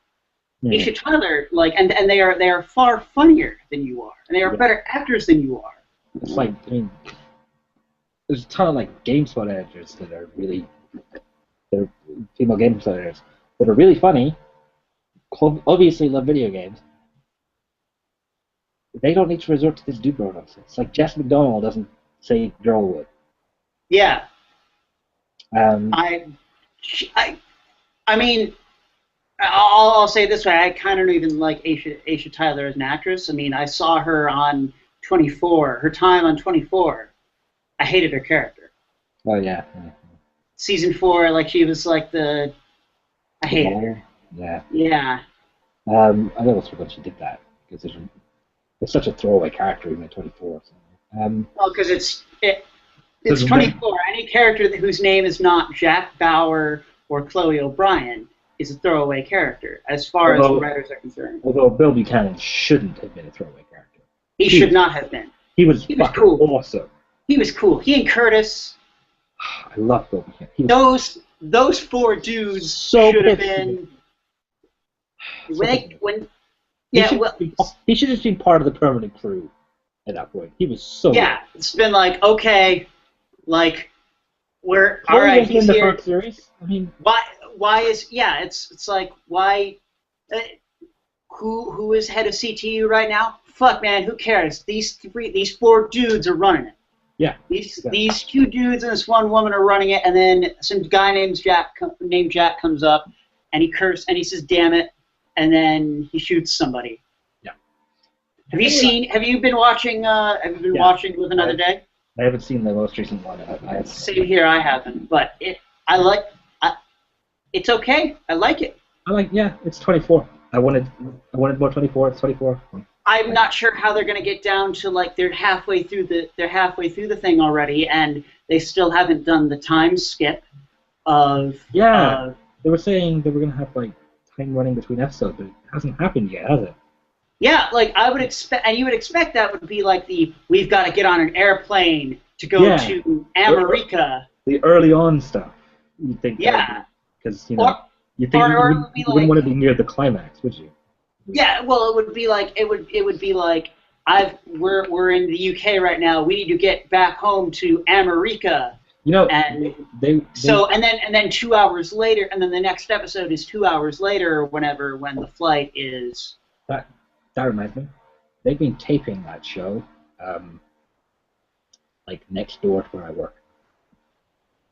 Aisha Tyler, like, and they are far funnier than you are, and they are better actors than you are. It's like, I mean, there's a ton of, like, GameSpot editors that are really, they're female GameSpot editors that are really funny, obviously love video games. They don't need to resort to this dude bro nonsense. Like Jess McDonald doesn't say girl would. Yeah. I mean, I'll say it this way: I kind of don't even like Aisha Tyler as an actress. I mean, I saw her on 24. Her time on 24, I hated her character. Oh yeah. Season 4, like she was like I hated her. Yeah. Yeah. I almost forgot she did that because it's such a throwaway character even at 24. So. Well, because it's 24. Any character whose name is not Jack Bauer or Chloe O'Brien is a throwaway character, as far as the writers are concerned. Although Bill Buchanan shouldn't have been a throwaway character. He should not have been. He was cool. Awesome. He was cool. He and Curtis. I love Bill Buchanan. Those 4 dudes should have been. He should have been part of the permanent crew at that point. He was so. Yeah, good. It's been like, okay, like we're all right. He's in the here. first series. I mean, why is it's like why? Who is head of CTU right now? Fuck, man, who cares? These 4 dudes are running it. Yeah. These 2 dudes and this 1 woman are running it, and then some guy named Jack comes up, and he says, "Damn it," and then he shoots somebody. Yeah. Have you been watching? Watching Live Another Day? I haven't seen the most recent one. Same here, I haven't, but it's okay. I like it. It's 24. I wanted more 24. It's 24. I'm not sure how they're going to get down to like they're halfway through the thing already, and they still haven't done the time skip of. Yeah, they were saying they were going to have like time running between episodes, but it hasn't happened yet, has it? Yeah, like I would expect, and you would expect that would be like we've got to get on an airplane to go to America. The early on stuff. You think? Yeah. Because you think you wouldn't want to be near the climax, would you? Yeah, well, it would be like we're in the UK right now. We need to get back home to America. And then 2 hours later, and then the next episode is 2 hours later or whenever when the flight is. That reminds me, they've been taping that show, like next door to where I work.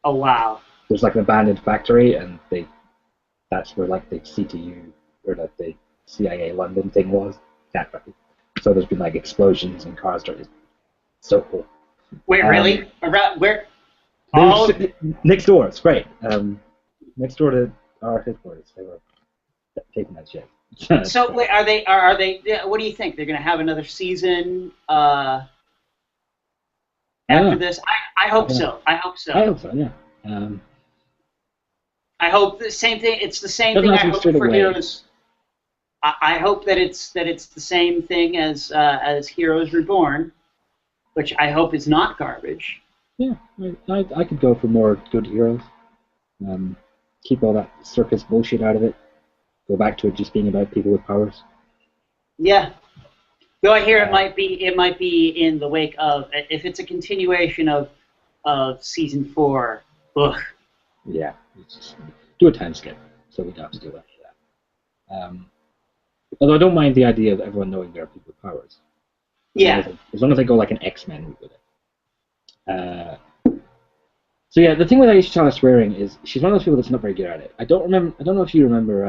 Oh wow! There's like an abandoned factory, and that's where like the CTU or like the CIA London thing was. So there's been like explosions and cars started. So cool. Wait, really? Around where? Next door. It's great. Next door to our headquarters. They were taping that shit. So wait, are they? What do you think? They're gonna have another season after this? I hope so. I hope so. Yeah. I hope the same thing. It's the same thing I hope for Heroes. I hope that it's the same thing as Heroes Reborn, which I hope is not garbage. Yeah, I could go for more good heroes. Keep all that circus bullshit out of it. Go back to it just being about people with powers. Yeah. Though I hear it might be in the wake of, if it's a continuation of season 4. Ugh. Yeah. Just do a time skip, so we don't have to do any of that. Although I don't mind the idea of everyone knowing there are people with powers. Yeah. As long as they go like an X-Men route with it. Uh, so yeah, the thing with Aisha swearing is she's one of those people that's not very good at it. I don't know if you remember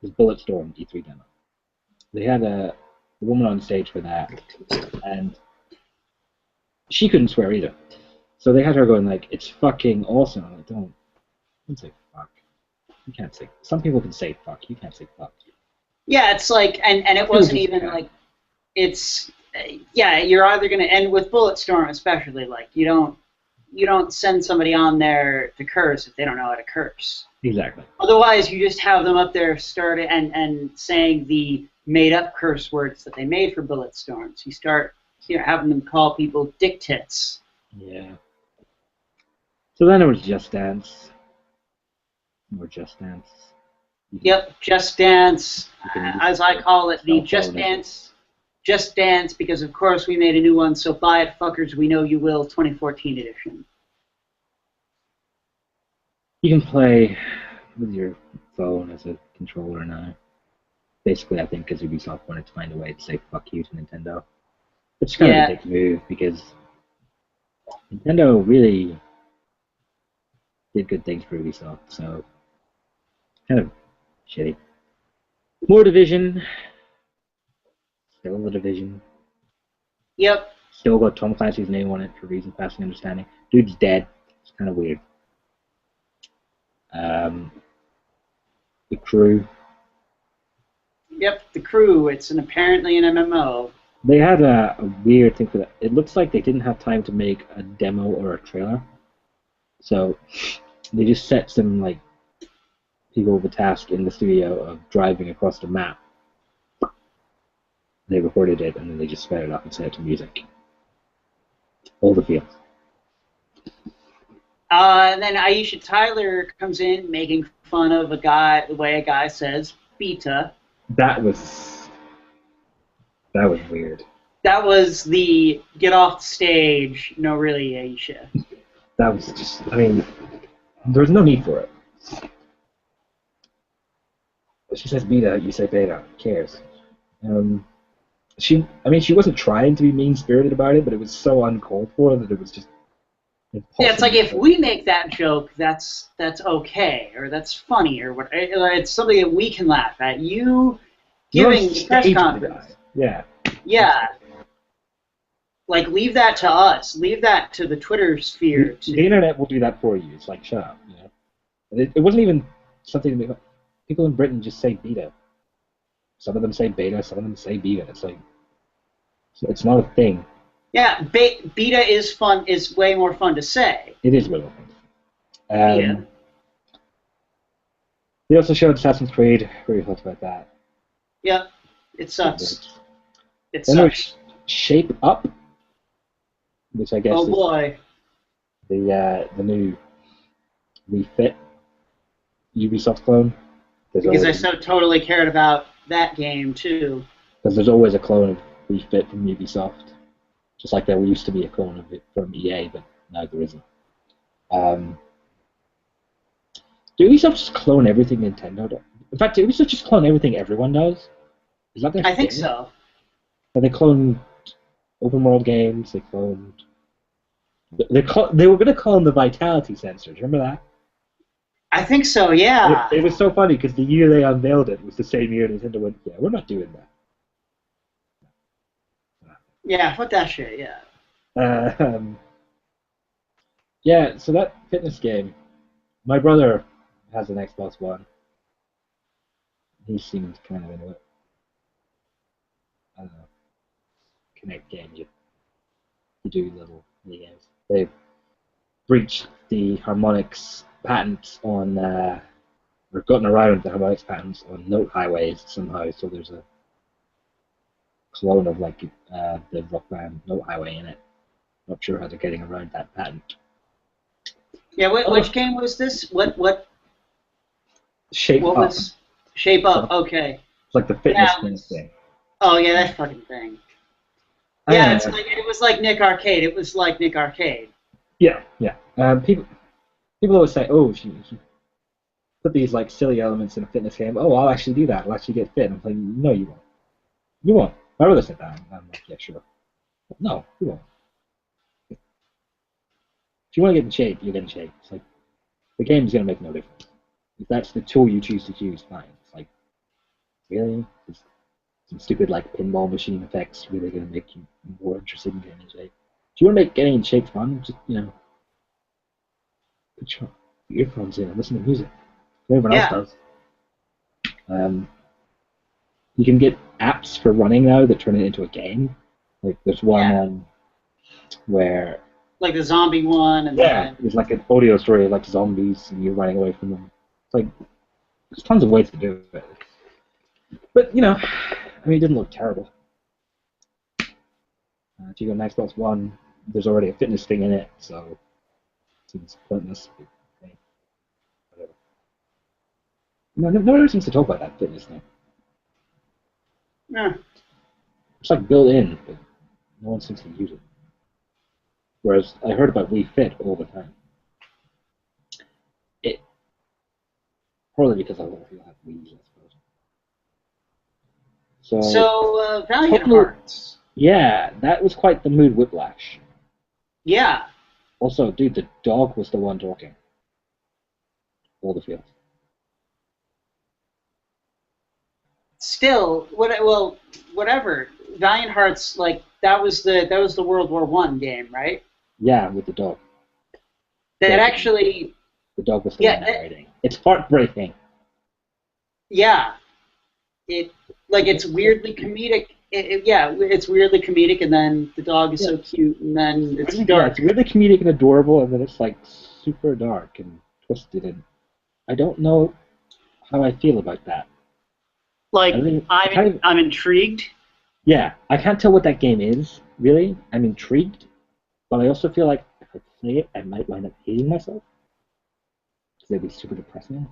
this Bulletstorm E3 demo. They had a woman on stage for that, and she couldn't swear either. So they had her going like, "It's fucking awesome." I'm like, don't say fuck. You can't say. Some people can say fuck. You can't say fuck. Yeah, it's like, and it wasn't even like, it's, yeah, you're either going to end with Bulletstorm, especially, like, you don't send somebody on there to curse if they don't know how to curse. Exactly. Otherwise, you just have them up there starting and saying the made-up curse words that they made for Bulletstorms. You start having them call people dick tits. Yeah. So then it was Just Dance. More Just Dance. Yep, Just Dance, as I call it, the Just Dance, because of course we made a new one, so buy it, fuckers, we know you will, 2014 edition. You can play with your phone as a controller now. Basically, I think because Ubisoft wanted to find a way to say fuck you to Nintendo. It's kind of a big move because Nintendo really did good things for Ubisoft, so kind of shitty. More Division. Still the Division. Yep. Still got Tom Clancy's name on it for reasons past my understanding. Dude's dead. It's kind of weird. The Crew. Yep, The Crew. It's apparently an MMO. They had a weird thing for that. It looks like they didn't have time to make a demo or a trailer. So they just set some like people with a task in the studio of driving across the map. They recorded it and then they just sped it up and set it to music. All the fields. And then Aisha Tyler comes in making fun of the way a guy says beta. That was weird. That was the get off the stage, no really, Aisha. That was just, I mean, there was no need for it. She says beta, you say beta. Who cares? She wasn't trying to be mean-spirited about it, but it was so uncalled for that it was just impossible. Yeah, it's like if we make that joke, that's okay, or that's funny, or what? It's something that we can laugh at. You giving the press conference. Yeah. Yeah. Like, leave that to us. Leave that to the Twitter sphere. The internet will do that for you. It's like, shut up. You know? It wasn't even something that people in Britain just say beta. Some of them say beta, some of them say beta. It's like, it's not a thing. Yeah, beta is fun. Is way more fun to say. It is way more fun. Yeah. They also showed Assassin's Creed. What do you thought about that? Yeah, it sucks. It then sucks. Shape Up, which I guess oh boy, is the new refit Ubisoft clone. Because I so totally cared about that game too. Because there's always a clone of refit from Ubisoft, just like there used to be a clone of it from EA, but now there isn't. Do Ubisoft just clone everything Nintendo does? In fact, do Ubisoft just clone everything everyone does? Is that their thing? I think so. And they cloned open world games. They cloned. They were going to clone the Vitality sensor. Do you remember that? I think so. Yeah. It was so funny because the year they unveiled it was the same year Nintendo went, "Yeah, we're not doing that." Yeah, fuck that shit. Yeah. Yeah. So that fitness game, my brother has an Xbox One. He seems kind of into it. I don't know. Connect game, you do little mini games. They've breached the harmonics patent on, or gotten around the harmonics patents on note highways somehow. So there's a clone of like the Rock Band note highway in it. Not sure how they're getting around that patent. Yeah. Which game was this? What? Shape what Up. Was Shape Up? Okay. It's like the fitness thing. Oh yeah, that fucking thing. Yeah, it was like Nick Arcade. It was like Nick Arcade. Yeah. People always say, "Oh, she put these like silly elements in a fitness game. Oh, I'll actually do that. I'll actually get fit." I'm like, "No, you won't. You won't." My brother said that. I'm like, "Yeah, sure." No, you won't. you want to get in shape, you get in shape. It's like the game's gonna make no difference. If that's the tool you choose to use, fine. It's like really, is some stupid like pinball machine effects really gonna make you more interested in getting in shape? If you want to make getting in shape fun, just put your earphones in and listen to music. Everyone else Yeah. does. You can get apps for running now that turn it into a game. Like there's one Yeah. where Like the zombie one, and then there's like an audio story of like zombies and you're running away from them. It's like there's tons of ways to do it. But I mean, it didn't look terrible. If you go on Xbox One, there's already a fitness thing in it, so it seems pointless. Okay, whatever. Nobody seems to talk about that fitness thing. yeah. It's like built in, but no one seems to use it. Whereas I heard about Wii Fit all the time. It probably because a lot of people have Wii's, I suppose. So Valiant total, Hearts. yeah, that was quite the mood whiplash. Yeah. Also, dude, the dog was the one talking. All the fields. Still, whatever. Valiant Hearts, like that was the World War One game, right? Yeah, with the dog. That Yeah, actually. the dog was the one narrating. It's heartbreaking. Yeah. It's weirdly comedic. It's weirdly comedic, and then the dog is so cute, and then it's dark. Yeah, it's really comedic and adorable, and then it's like super dark and twisted, and I don't know how I feel about that. Like I'm intrigued. Yeah, I can't tell what that game is, really. I'm intrigued, but I also feel like if I play it, I might wind up hating myself because it'd be super depressing.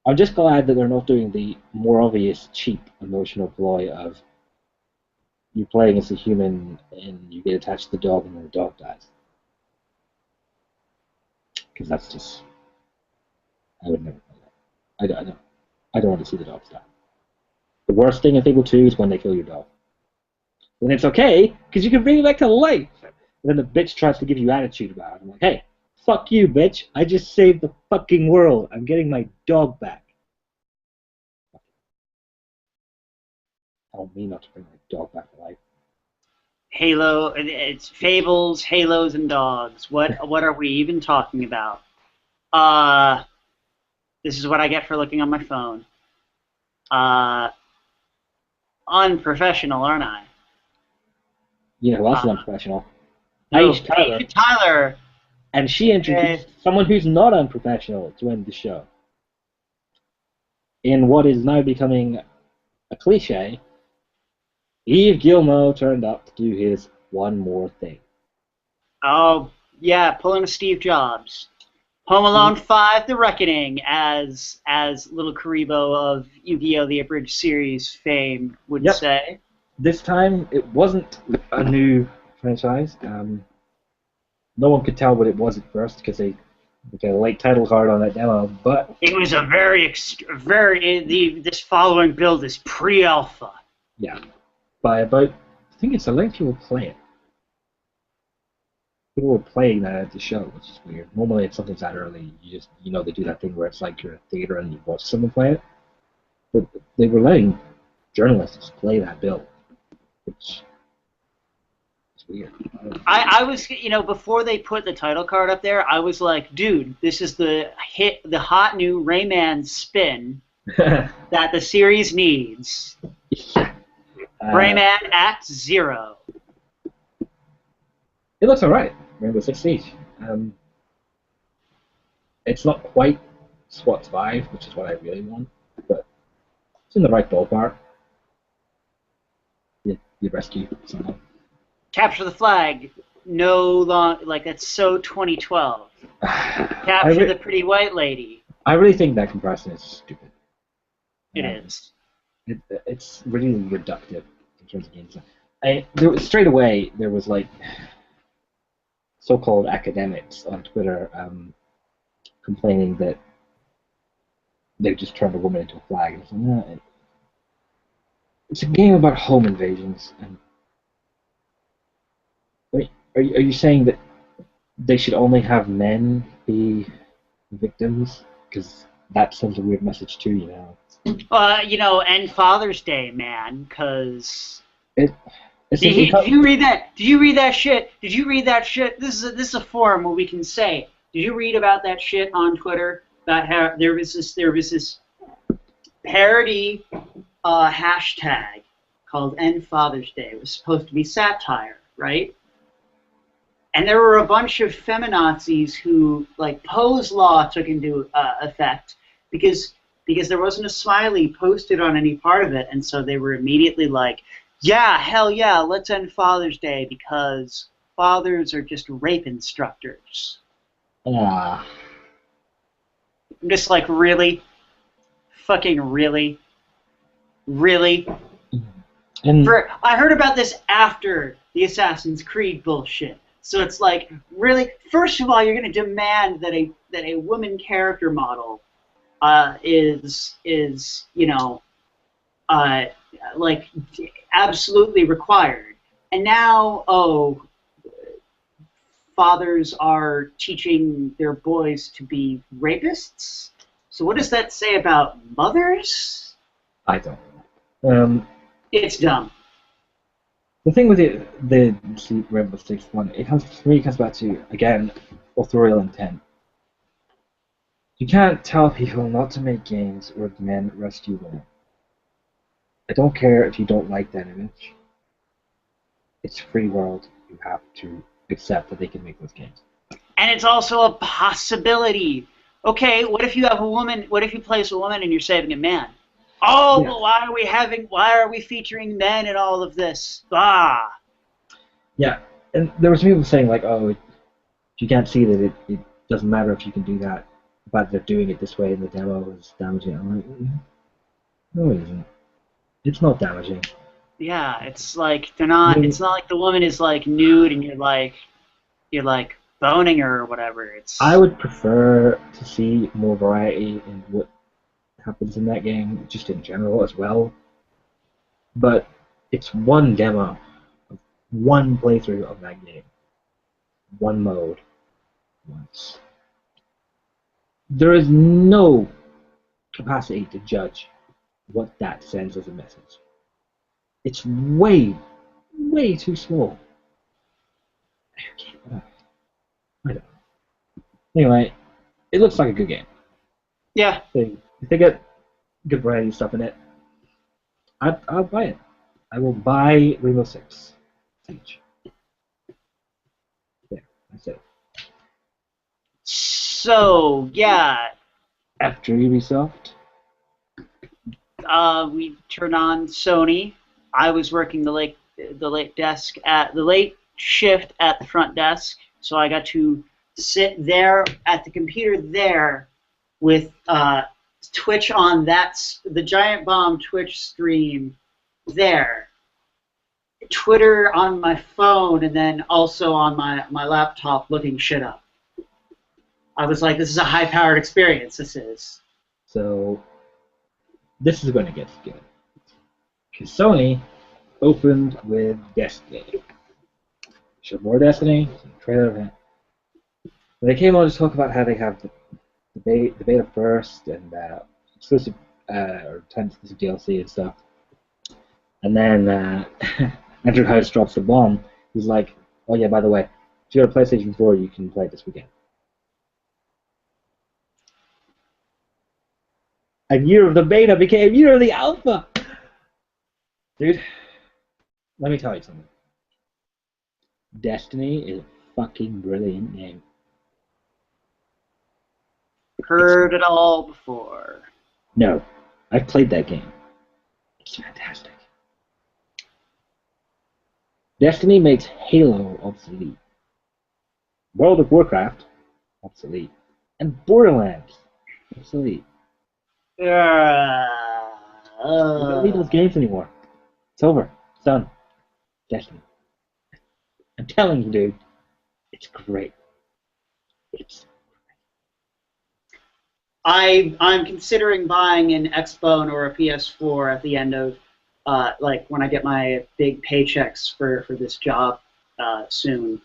I'm just glad that they're not doing the more obvious, cheap, emotional ploy of you playing as a human and you get attached to the dog and then the dog dies. Because that's just... I would never play that. I don't want to see the dogs die. The worst thing in Fable 2 is when they kill your dog. And it's okay, because you can bring it back to life. And then the bitch tries to give you attitude about it. I'm like, hey, fuck you, bitch. I just saved the fucking world. I'm getting my dog back. Tell me not to bring my dog back to life. Halo, it's Fables, Halos, and dogs. What are we even talking about? This is what I get for looking on my phone. Unprofessional, aren't I? You know who else is unprofessional? Aisha Tyler. And she introduced someone who's not unprofessional to end the show. In what is now becoming a cliche, Yves Guillemot turned up to do his one more thing. Oh, yeah, pulling a Steve Jobs. Home Alone 5: The Reckoning, as Little Karibo of Yu-Gi-Oh! The Abridged Series fame would say. This time, it wasn't a new franchise. No one could tell what it was at first because they got a late title card on that demo, but... It was a this following build is pre-alpha. Yeah. By about, I think it's the length people play it. People were playing that at the show, which is weird. Normally, if something's that early, they do that thing where it's like you're in a theater and you watch someone play it. But they were letting journalists play that build, which is weird. I was, before they put the title card up there, I was like, dude, this is the hot new Rayman spin that the series needs. Rayman Act 0. It looks alright. Rainbow Six Siege. It's not quite SWAT 5, which is what I really want, but it's in the right ballpark. You rescue someone. Capture the flag. That's so 2012. Capture the pretty white lady. I really think that comparison is stupid. It is. It's really reductive in terms of games. Straight away, there was like so-called academics on Twitter complaining that they just turned a woman into a flag. And it's a game about home invasions. And are you saying that they should only have men be victims, because that sends a weird message too, you know. And Father's Day, man, because It essentially did you read that? Did you read that shit? Did you read that shit? This is a forum where we can say. Did you read about that shit on Twitter? About how there was this parody hashtag called End Father's Day. It was supposed to be satire, right? And there were a bunch of feminazis who, like, Poe's law took into effect because there wasn't a smiley posted on any part of it, and so they were immediately like, yeah, hell yeah, let's end Father's Day because fathers are just rape instructors. ah, I'm just like, really? Fucking really? Really? and I heard about this after the Assassin's Creed bullshit. So it's like, really? First of all, you're going to demand that a woman character model is like absolutely required. And now, fathers are teaching their boys to be rapists? So what does that say about mothers? I don't know. It's dumb. The thing with the Rainbow Six one, for me, it comes back to, again, authorial intent. You can't tell people not to make games where men rescue women. I don't care if you don't like that image. It's a free world. You have to accept that they can make those games. And it's also a possibility. Okay, what if you have a woman? What if you place a woman and you're saving a man? Oh, Yeah. but why are we featuring men in all of this? Ah. Yeah, and there was people saying like, oh, you can't see that it doesn't matter if you can do that, but they're doing it this way in the demo is damaging. I'm like, no, it isn't. It's not damaging. Yeah, it's like they're not. It's not like the woman is like nude and you're like boning her or whatever. It's. I would prefer to see more variety in what happens in that game, just in general as well. But it's one demo, one playthrough of that game, one mode, once. There is no capacity to judge what that sends as a message. It's way, way too small. I don't know. Anyway, it looks like a good game. Yeah. If they get good variety stuff in it, I'll buy it. I will buy Rainbow Six Siege. There, that's it. So yeah. After Ubisoft, we turned on Sony. I was working the late shift at the front desk, so I got to sit there at the computer there with Twitch on the Giant Bomb Twitch stream there, Twitter on my phone, and then also on my laptop looking shit up. I was like, this is a high-powered experience, this is. So, this is going to get good. Because Sony opened with Destiny. Showed more Destiny, trailer of it. They came on to talk about how they have the beta first, and exclusive or exclusive DLC and stuff. And then Andrew House drops the bomb. He's like, oh yeah, by the way, if you got a PlayStation 4, you can play it this weekend. A year of the beta became a year of the alpha! Dude, let me tell you something. Destiny is a fucking brilliant game. Heard it all before. No, I've played that game. It's fantastic. Destiny makes Halo obsolete. World of Warcraft, obsolete. And Borderlands, obsolete. We don't need those games anymore. It's over. It's done. Destiny. I'm telling you, dude, it's great. It's I'm considering buying an Xbone or a PS4 at the end of, like, when I get my big paychecks for this job soon.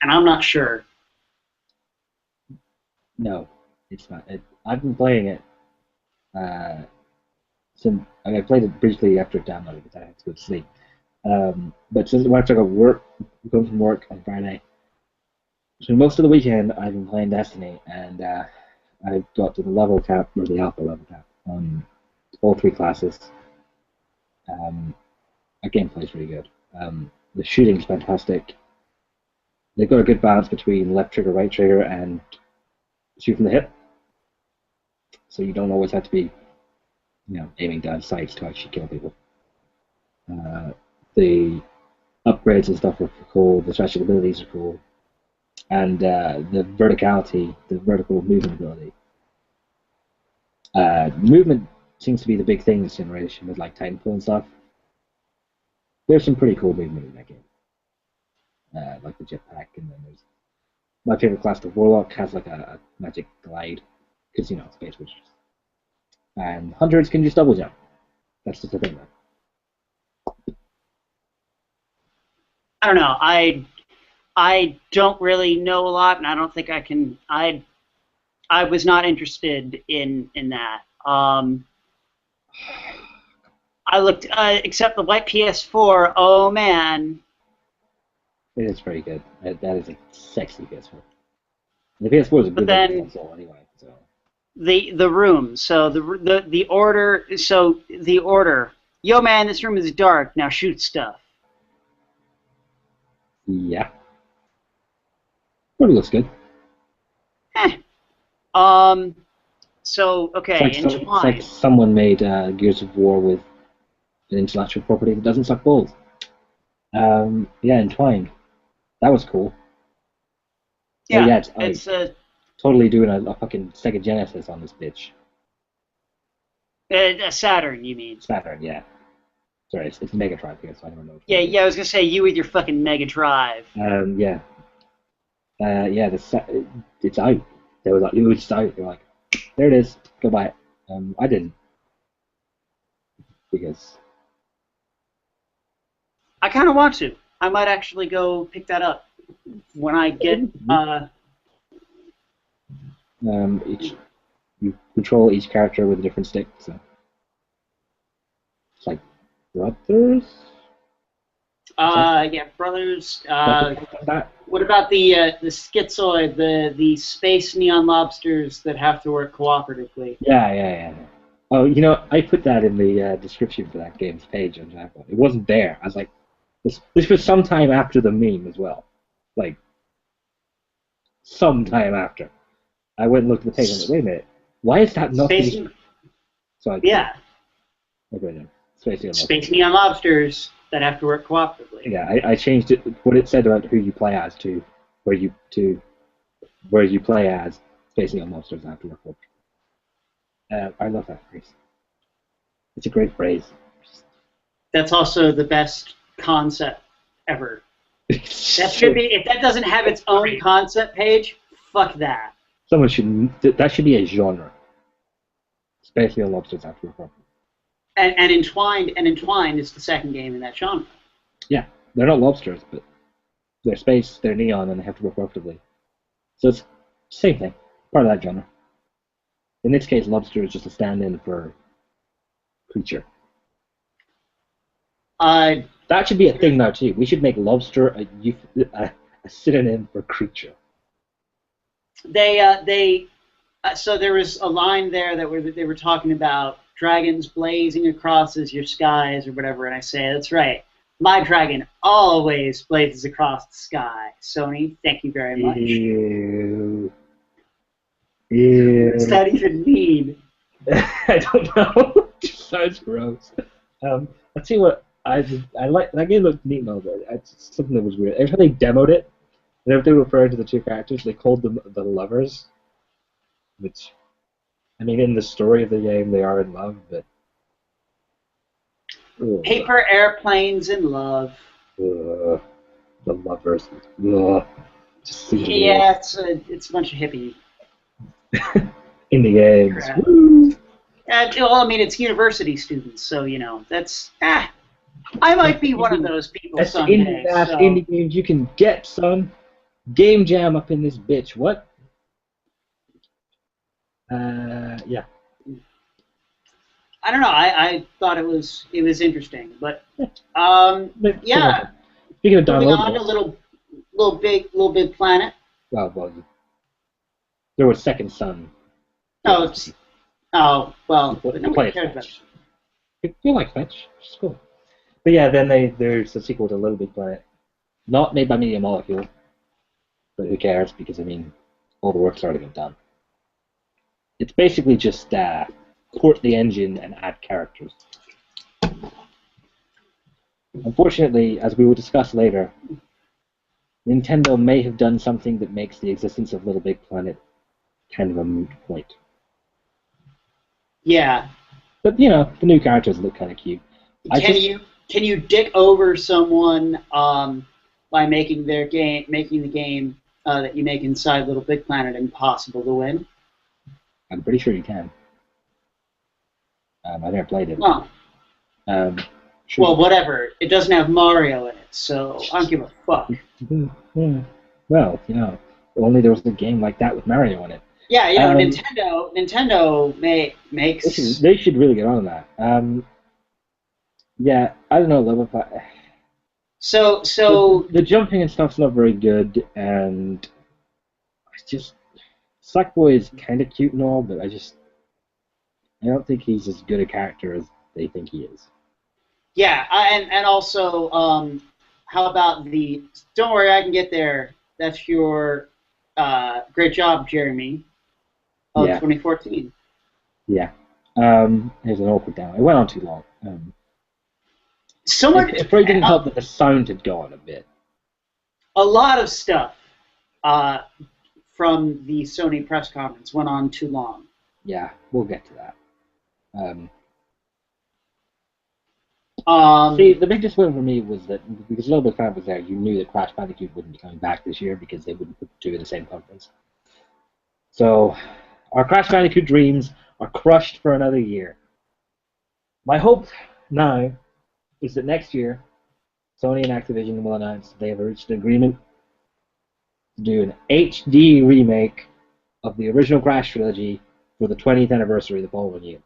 and I'm not sure. No, it's not. I've been playing it. Since I played it briefly after it downloaded because I had to go to sleep. But since when I took work, going from work on Friday, so most of the weekend I've been playing Destiny, and I got to the level cap or the alpha level cap on all 3 classes. The gameplay is really good. The shooting's fantastic. They've got a good balance between left trigger, right trigger, and shoot from the hip. So you don't always have to be, aiming down sights to actually kill people. The upgrades and stuff are cool. The special abilities are cool, and the verticality, the vertical movement ability. Movement seems to be the big thing this generation with like Titanfall and stuff. There's some pretty cool movement in that game, like the jetpack, and then there's my favorite class, the Warlock, has like a magic glide, because space witches, and hunters can just double jump. That's just the thing, though. I don't know. I don't really know a lot, and I don't think I can. I was not interested in that. I looked, except the white PS4. Oh man, it is very good. That is a sexy PS4. The PS4 is a good console anyway. So the room. So the order. So the order. Yo man, this room is dark. Now shoot stuff. Yeah. Probably looks good. So okay, it's like someone made Gears of War with an intellectual property that doesn't suck balls. Yeah, Entwined. That was cool. Yeah, yeah it's totally doing a fucking Sega Genesis on this bitch. A Saturn, you mean? Saturn, yeah. Sorry, it's Mega Drive here, so I don't know. Yeah, I was gonna say you with your fucking Mega Drive. Yeah. It's out. It was just out. They were like, there it is. Go buy it. I didn't, because I kind of want to. I might actually go pick that up when I get. You control each character with a different stick, so it's like Brothers. Yeah, Brothers. What about the schizoid, the space neon lobsters that have to work cooperatively? Yeah. Oh, I put that in the description for that game's page on Jackpot. It wasn't there. I was like, this was sometime after the meme as well. Like, sometime after. I went and looked at the page and I was like, wait a minute. Why is that not... Yeah. Okay, Space neon lobsters that have to work cooperatively. Yeah, I changed it, what it said about who you play as to where you play as Space neon lobsters have to work cooperatively. I love that phrase. It's a great phrase. That's also the best concept ever. That should be, if that doesn't have its own concept page, fuck that. That should be a genre. Space neon lobsters have to work cooperatively. And Entwined is the second game in that genre. Yeah, they're not lobsters, but they're space, they're neon, and they have to work cooperatively. So it's the same thing, part of that genre. In this case, lobster is just a stand-in for creature. That should be a thing now too. We should make lobster a synonym for creature. So there was a line there that they were talking about dragons blazing across as your skies or whatever, and I say, that's right. My dragon always blazes across the sky. Sony, thank you very much. Ew. What does that even mean? I don't know. It just sounds gross. Let's see what I like. That game looked neat and all, but it's something that was weird. Every time they demoed it, whenever they referred to the two characters, they called them the lovers. Which, I mean, in the story of the game, they are in love, but... Paper airplanes in love. The lovers. Yeah, it's a bunch of hippie. In the games. Well, I mean, it's university students, so, that's... I might be one of those people someday. That's indie games you can get, son. Game jam up in this bitch. What? Yeah. I don't know. I thought it was interesting, but yeah. Speaking of Moving on downloadable, to little big planet. well, there was Second Son. Oh, it's well, but You play nobody it cares about Fetch. You like Fetch? It's cool. But yeah, then there's a sequel to Little Big Planet, not made by Media Molecule, but who cares? Because I mean, all the work's already been done. It's basically just port the engine and add characters. Unfortunately, as we will discuss later, Nintendo may have done something that makes the existence of Little Big Planet kind of a moot point. Yeah. But you know, the new characters look kind of cute. Can you dick over someone by making the game that you make inside Little Big Planet impossible to win? I'm pretty sure you can. I never played it. Well, Sure. well, whatever. It doesn't have Mario in it, so I don't give a fuck. Well, you know, only there was a game like that with Mario in it. Yeah, you know, Nintendo makes. They should really get on that. Yeah, I don't know, Love. So the jumping and stuff's not very good, and I just Sackboy is kind of cute and all, but I don't think he's as good a character as they think he is. yeah, and also, how about the? Don't worry, I can get there. That's your great job, Jeremy, of 2014. Yeah. Here's an awkward down. It went on too long. So much. It probably didn't help that the sound had gone a bit. A lot of stuff from the Sony press conference went on too long. Yeah, we'll get to that. See, the biggest win for me was that because Little Big Planet was there, you knew that Crash Bandicoot wouldn't be coming back this year because they wouldn't put the two in the same conference. So, our Crash Bandicoot dreams are crushed for another year. My hope now is that next year, Sony and Activision will announce that they have reached an agreement to do an HD remake of the original Crash trilogy for the 20th anniversary the following year.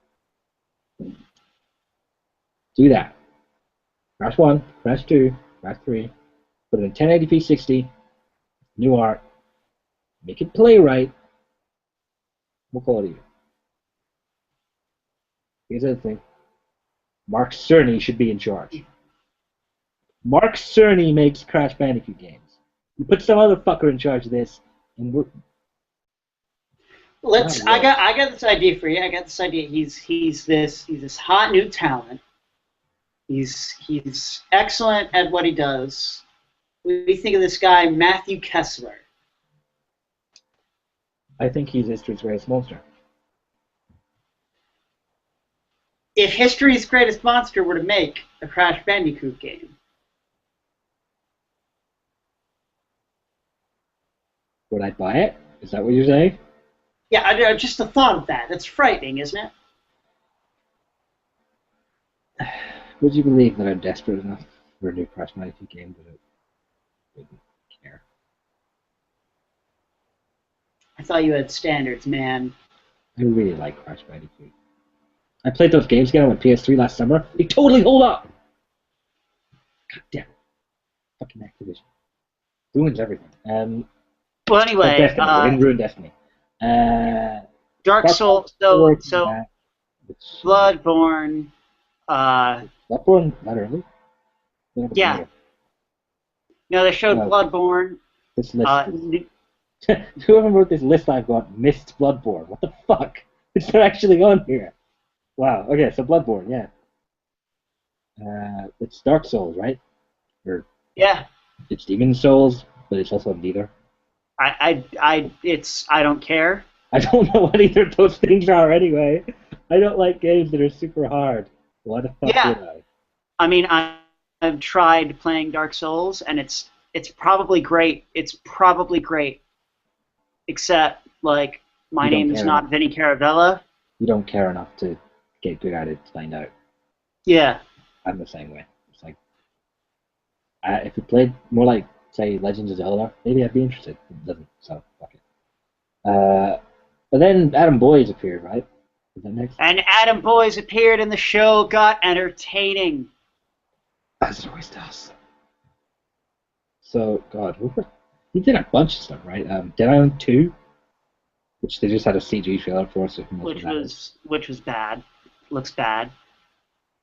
Do that. Crash 1, Crash 2, Crash 3, put it in 1080p 60, new art, make it play right, we'll call it even. Here's the other thing. Mark Cerny should be in charge. Mark Cerny makes Crash Bandicoot games. You put some other fucker in charge of this, and we're... I got this idea for you. I got this idea. He's this hot new talent. He's excellent at what he does. What do you think of this guy, Matthew Kessler? I think he's history's greatest monster. If history's greatest monster were to make a Crash Bandicoot game, would I buy it? Is that what you're saying? yeah, just the thought of that. That's frightening, isn't it? Would you believe that I'm desperate enough for a new Crash Bandicoot game that I wouldn't care? I thought you had standards, man. I really like Crash Bandicoot. I played those games again on my PS3 last summer. They totally hold up! God damn it. Fucking Activision. Ruins everything. Well, anyway, Destiny. They didn't ruin Destiny. Dark Souls, so Bloodborne, Bloodborne, not early? yeah. No, they showed Bloodborne. This list whoever wrote this list I've got missed Bloodborne. What the fuck? It's not actually on here. Wow, okay, so Bloodborne, yeah. It's Dark Souls, right? Or yeah. It's Demon Souls, but it's also neither. I don't care. I don't know what either of those things are anyway. I don't like games that are super hard. Why the fuck would I? I mean, I've tried playing Dark Souls, and it's probably great. It's probably great. Except, like, my name is not Vinny Caravella. You don't care enough to get good at it to find out. Yeah. I'm the same way. It's like, if you played more like say Legends of Zelda, maybe I'd be interested. It doesn't, so fuck it. But then Adam Boyes appeared, right? Is that next? And Adam Boyes appeared and the show got entertaining. As it always does. So, God, he did a bunch of stuff, right? Dead Island 2, which they just had a CG trailer for, so who knows what that is. Which was bad. Looks bad.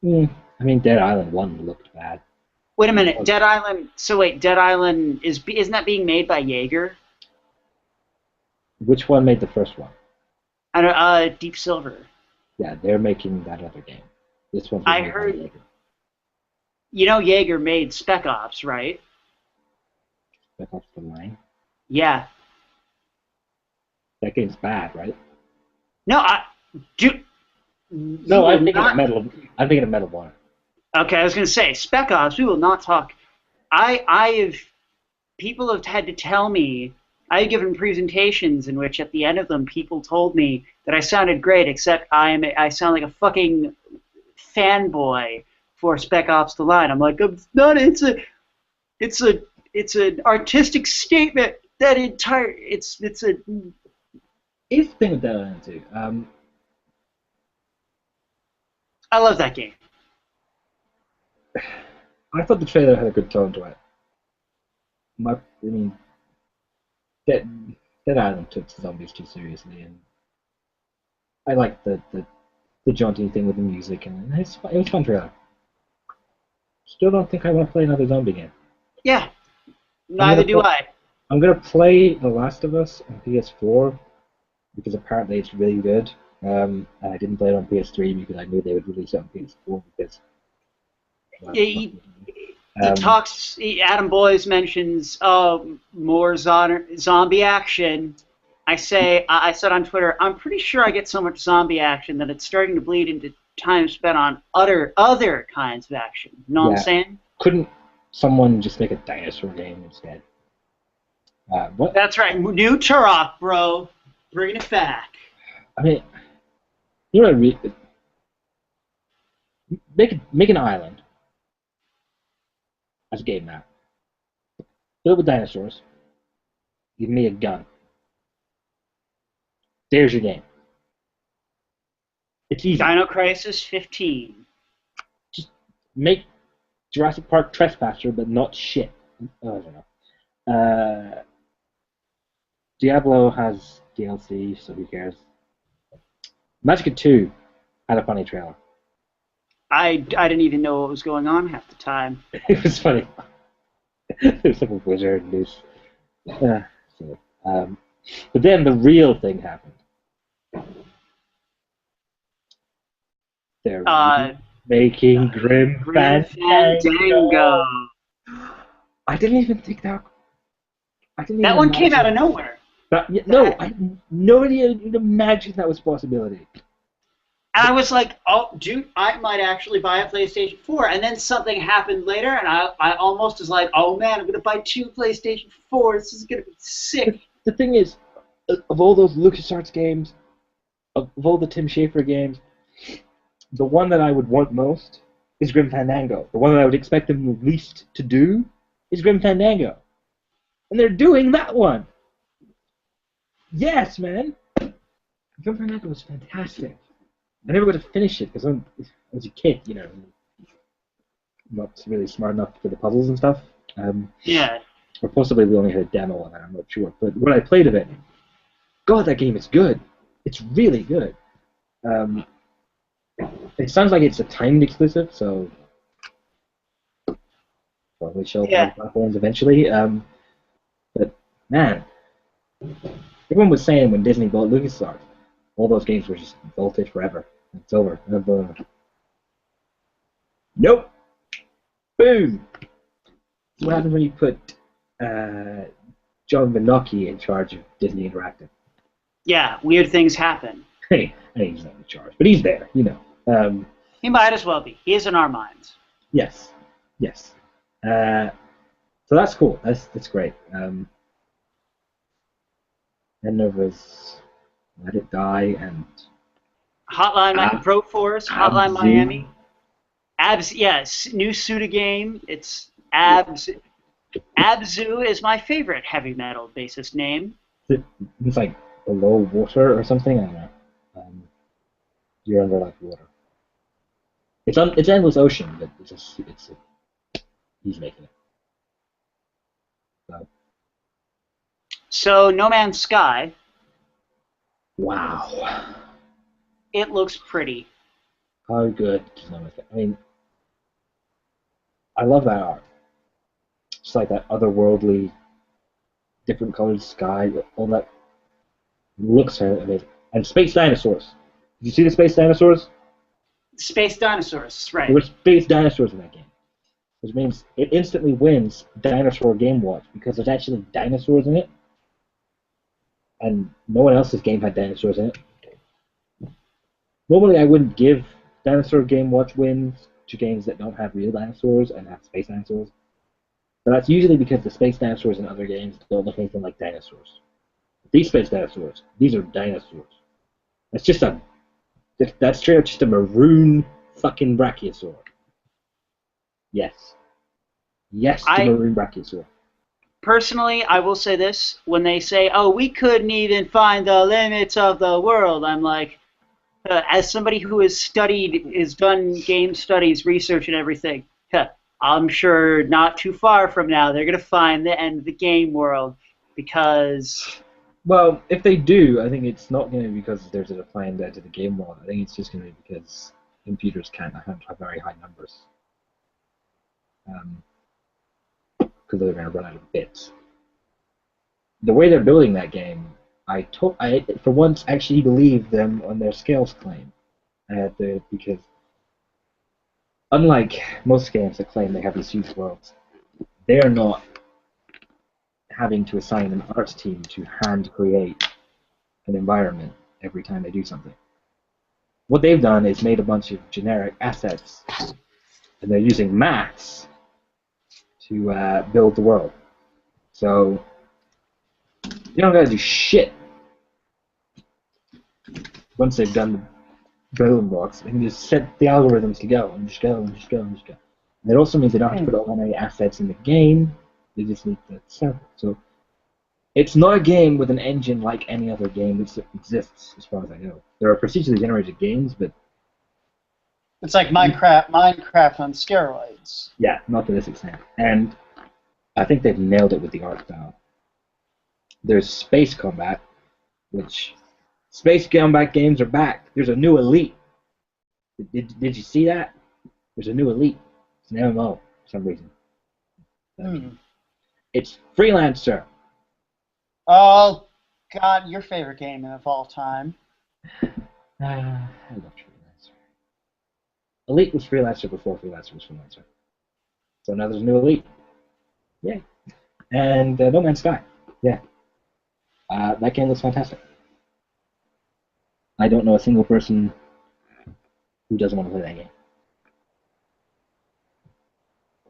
I mean, Dead Island 1 looked bad. Wait a minute, Dead Island. So wait, Dead Island isn't that being made by Jaeger? Which one made the first one? I don't. Deep Silver. Yeah, they're making that other game. This one's I made heard. by Jaeger. You know, Jaeger made Spec Ops, right? Spec Ops the Line. Yeah. That game's bad, right? No, dude. No, I'm thinking of Medal of Honor. Okay, I was gonna say Spec Ops. We will not talk. People have had to tell me. I have given presentations in which, at the end of them, people told me that I sounded great, except I sound like a fucking fanboy for Spec Ops: The Line. I'm like, it's not. It's an artistic statement. It's a. Here's the thing with Dead Island 2. I love that game. I thought the trailer had a good tone to it. Dead Island took zombies too seriously, and I liked the jaunty thing with the music, and it was fun trailer. Still don't think I want to play another zombie game. Yeah, neither do I. I'm gonna play The Last of Us on PS4 because apparently it's really good. And I didn't play it on PS3 because I knew they would release it on PS4 because. Adam Boyes mentions more zombie action. I said on Twitter, I'm pretty sure I get so much zombie action that it's starting to bleed into time spent on other kinds of action. You know what I'm saying? Couldn't someone just make a dinosaur game instead? What? That's right. New Turok, bro. Bringing it back. I mean, you know what make an island as a game map. Filled with dinosaurs. Give me a gun. There's your game. It's easy. Dino Crisis 15. Just make Jurassic Park Trespasser, but not shit. Oh, I don't know. Diablo has DLC, so who cares? Magic 2 had a funny trailer. I didn't even know what was going on half the time. It was funny. There's some wizard news. But then the real thing happened. They're making Grim Fandango. I didn't even think that. That one came out of nowhere. No, I had no idea. You'd imagine that was a possibility. And I was like, oh, dude, I might actually buy a PlayStation 4. And then something happened later, and I almost was like, oh, man, I'm going to buy 2 PlayStation 4s. This is going to be sick. The thing is, of all those LucasArts games, of all the Tim Schafer games, the one that I would want most is Grim Fandango. The one that I would expect them least to do is Grim Fandango. And they're doing that one. Yes, man. Grim Fandango was fantastic. I never got to finish it because I was a kid, you know. I'm not really smart enough for the puzzles and stuff. Yeah. Or possibly we only had a demo on it, I'm not sure. But when I played of it, God, that game is good. It's really good. It sounds like it's a timed exclusive, so probably show up on platforms eventually. But man, everyone was saying when Disney bought LucasArts, all those games were just vaulted forever. It's over. Nope. Boom. What happens when you put John Menocchi in charge of Disney Interactive? Yeah, weird things happen. Hey, he's not in charge, but he's there, you know. He might as well be. He is in our minds. Yes. So that's cool. That's great. Then there was Let It Die and Hotline Pro Force, Hotline Miami. Abs, yes, new Suda game. It's Abs. Abzu is my favorite heavy metal bassist name. It's like below water or something. I don't know. You're under like water. It's endless ocean, but he's making it. So, So No Man's Sky, wow, it looks pretty. how good does No Man's Sky? I mean, I love that art. Just like that otherworldly, different colored sky, all that looks amazing. And space dinosaurs. Did you see the space dinosaurs? Space dinosaurs, There right. were space dinosaurs in that game, which means it instantly wins Dinosaur Game Watch because there's actually dinosaurs in it, and no one else's game had dinosaurs in it. Normally, I wouldn't give Dinosaur Game Watch wins to games that don't have real dinosaurs and have space dinosaurs, but that's usually because the space dinosaurs in other games don't look anything like dinosaurs. These space dinosaurs, these are dinosaurs. That's just a that's straight up just a maroon fucking brachiosaur. Yes. Yes to I maroon brachiosaur. personally, I will say this: when they say, "Oh, we couldn't even find the limits of the world," I'm like, as somebody who has done game studies, research, and everything, I'm sure not too far from now they're gonna find the end of the game world because Well, if they do, I think it's not going to be because there's a planned end to the game world. I think it's just going to be because computers can't have very high numbers. Because they're going to run out of bits. The way they're building that game, I for once actually believe them on their scales claim. Because unlike most games that claim they have these huge worlds, they are not having to assign an art team to hand create an environment every time they do something. What they've done is made a bunch of generic assets, and they're using maths to build the world. So you don't gotta do shit once they've done the building blocks. They can just set the algorithms to go and just go and just go and just go. And it also means they don't have to put all that many assets in the game. They just need to set it. So it's not a game with an engine like any other game that exists, as far as I know. There are procedurally generated games, but it's like Minecraft on steroids. yeah, not to this extent. And I think they've nailed it with the art style. There's space combat, which space combat games are back. There's a new elite. Did you see that? There's a new elite. It's an MMO for some reason. It's Freelancer. Oh, God, your favorite game of all time. I love Freelancer. Elite was Freelancer before Freelancer was Freelancer. So now there's a new elite. Yay. And No Man's Sky. Yeah. That game looks fantastic. I don't know a single person who doesn't want to play that game.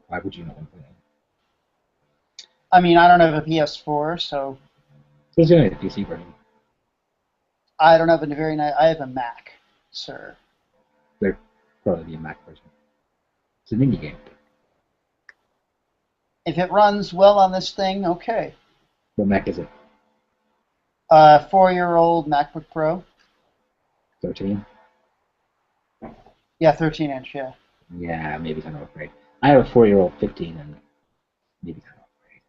Why would you not want to play that game? I mean, I don't have a PS4, so There's going to be a PC version. I don't have a very nice. I have a Mac, sir. There'll probably be a Mac version. It's an indie game. If it runs well on this thing, okay. What Mac is it? 4-year-old MacBook Pro. 13? Yeah, 13-inch. Yeah. Yeah, maybe kind of upgrade. I have a 4-year-old 15 and maybe kind of upgrade.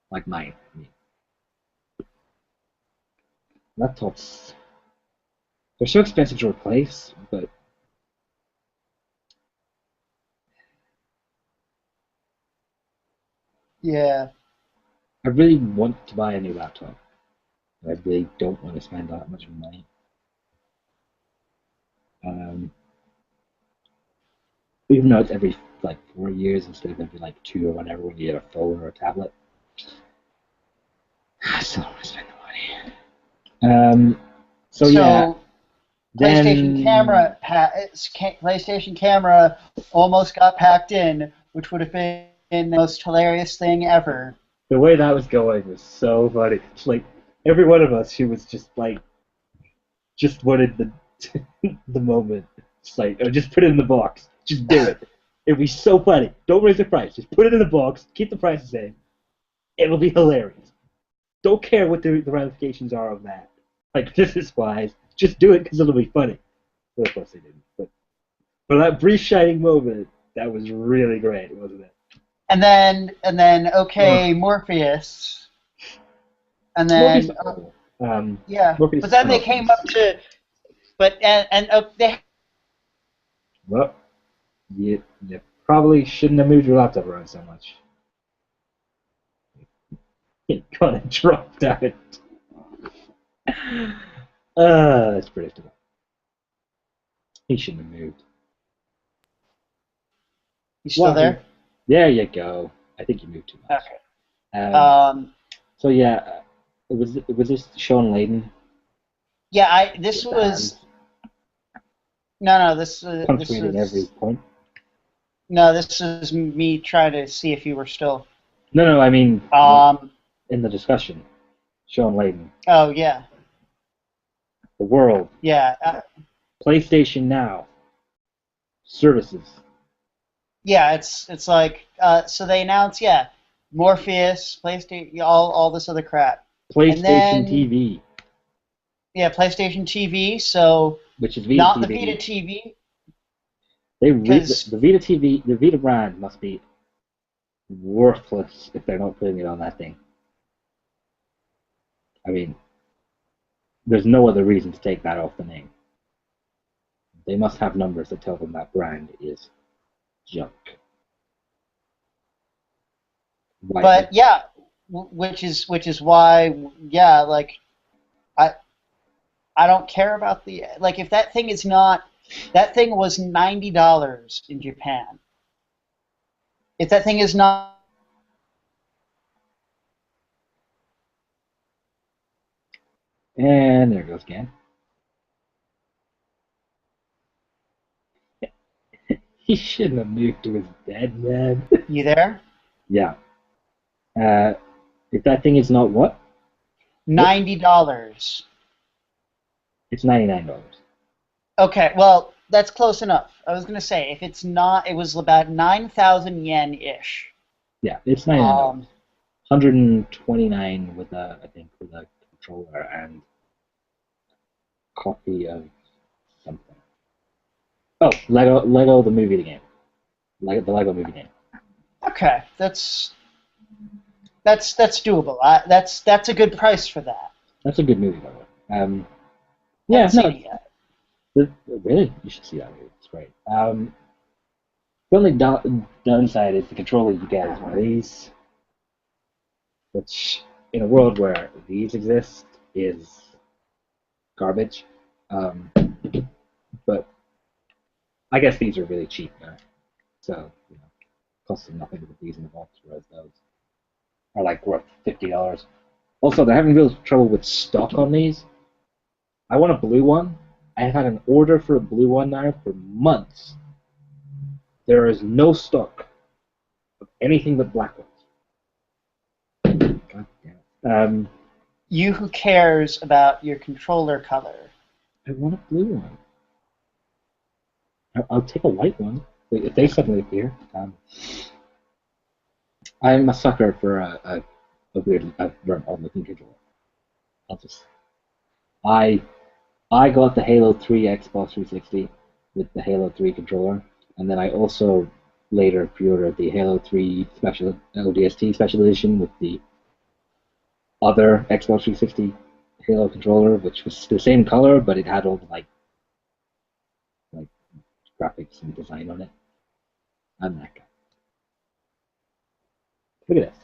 Like mine. I mean. Laptops, they're so expensive to replace, but Yeah. I really want to buy a new laptop. I really don't want to spend that much money. Um, Even though it's every like 4 years instead of every like 2 or whatever when you get a phone or a tablet, I still don't want to spend the money. So yeah, PlayStation then PlayStation camera almost got packed in, which would have been the most hilarious thing ever. the way that was going was so funny. It's like every one of us who was just like just wanted the the moment. It's like, oh, just put it in the box. Just do it. It'll be so funny. Don't raise the price. Just put it in the box. Keep the price the same. It'll be hilarious. Don't care what the ramifications are of that. Like, business-wise, just do it because it'll be funny. Well, of course they didn't. But for that brief shining moment, that was really great, wasn't it? And then okay, Morpheus. And then yeah, Morpheus but then they came up to, they. Well, you probably shouldn't have moved your laptop around so much. It kind of dropped out. That's predictable. He shouldn't have moved. You still there? There you go. I think you moved too much. Okay. So yeah, was this Sean Layden? Yeah, this was. No, this punctuating every point. No, this is me trying to see if you were still. No, I mean in the discussion, Sean Layden. Oh yeah. The world. Yeah. PlayStation Now. Services. Yeah, it's like so they announced Morpheus, PlayStation, all this other crap. PlayStation TV. Yeah, PlayStation TV. So which is Vita not TV. The Vita TV. The Vita TV, the Vita brand must be worthless if they're not putting it on that thing. I mean, there's no other reason to take that off the name. They must have numbers that tell them that brand is junk. But yeah, which is why like I don't care about like if that thing is not. That thing was $90 in Japan. If that thing is not. And there goes again. He shouldn't have moved to his bed, man. You there? Yeah. If that thing is not what? $90. It's $99. Okay, well, that's close enough. I was going to say, if it's not, it was about 9,000 yen-ish. Yeah, it's $99. 129 with a controller and copy of something. Oh, Lego the movie, the game. The Lego movie game. Okay, that's doable. That's a good price for that. That's a good movie, by the way. Yeah, really, you should see that movie. It's great. The only downside is the controller you get is one of these, which in a world where these exist is garbage. But I guess these are really cheap now, so costing nothing to put these in the box, whereas those are like worth $50. Also, they're having real trouble with stock on these. I want a blue one. I have had an order for a blue one now for months. There is no stock of anything but black ones. God damn it. You who cares about your controller color? I want a blue one. I'll take a white one if they suddenly appear. I'm a sucker for a weird, odd-looking controller. I got the Halo 3 Xbox 360 with the Halo 3 controller, and then I also later pre-ordered the Halo 3 special ODST special edition with the other Xbox 360 Halo controller, which was the same color, but it had all the like graphics and design on it. I'm that guy. Look at this.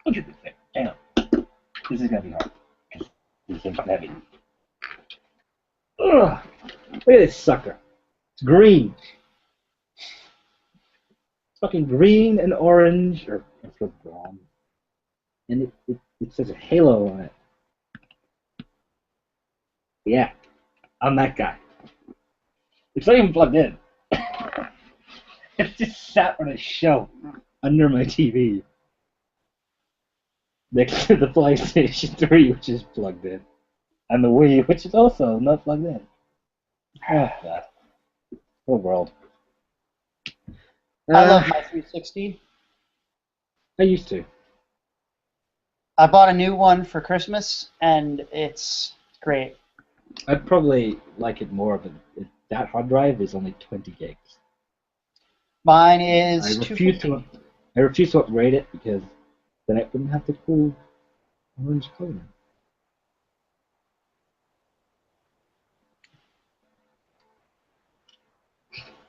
Look at this thing. Hang on. This is gonna be hard because this thing's heavy. Ugh. Look at this sucker. It's green. It's fucking green and orange, or it's like brown. And it says a Halo on it. Yeah, I'm that guy. It's not even plugged in. It's just sat on a shelf under my TV. Next to the PlayStation 3, which is plugged in. And the Wii, which is also not plugged in. Oh, God. What a world. I love Uh, my 360. I used to. I bought a new one for Christmas, and it's great. I'd probably like it more, but that hard drive is only 20 gigs. Mine I is refuse to. 250. I refuse to upgrade it because then it wouldn't have the cool orange color.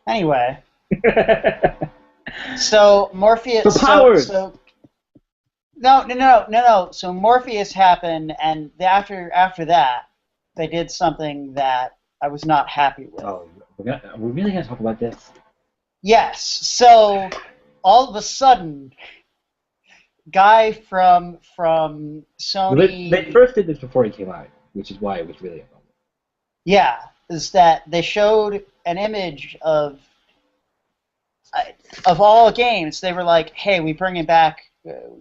Anyway, so So Morpheus, powers. no. So Morpheus happened, and after that, they did something that I was not happy with. Oh, we're really gonna talk about this? Yes. So all of a sudden, guy from Well, they Sony, first did this before he came out, which is why it was really annoying. yeah, is that they showed an image of all games. They were like, "Hey, we bringing back."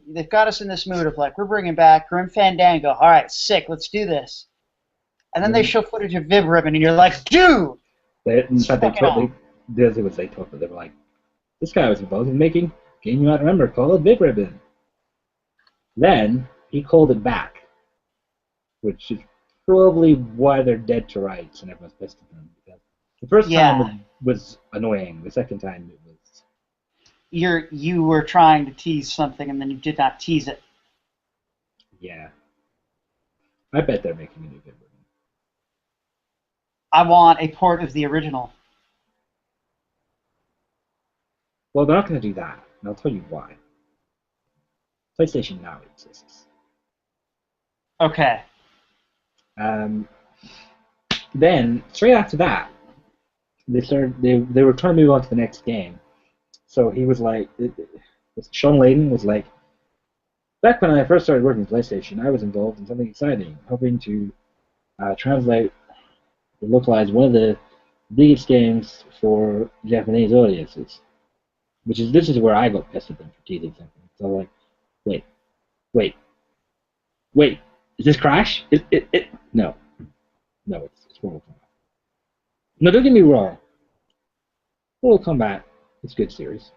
They've got us in this mood of like, we're bringing back Grim Fandango. All right, sick. Let's do this. And then they show footage of Viv Ribbon, and you're like, dude, In it's fact, fucking on. this is what they told me. They were like, this guy was involved in making a game you might remember called Big Ribbon. Then he called it back, which is probably why they're dead to rights and everyone's pissed at them. Because the first time Yeah, was annoying. The second time it was. you were trying to tease something, and then you did not tease it. Yeah. I bet they're making a new Big Ribbon. I want a port of the original. Well, they're not going to do that, and I'll tell you why. PlayStation Now exists. Okay. Um, then, straight after that, they were trying to move on to the next game. So he was like, Sean Layden was like, back when I first started working at PlayStation, I was involved in something exciting, helping to translate or localize one of the biggest games for Japanese audiences. This is where I got pissed at them for teasing something. So I'm like, wait, wait, wait, is this Crash? No, it's Mortal Kombat. No, don't get me wrong. Mortal Kombat, it's a good series.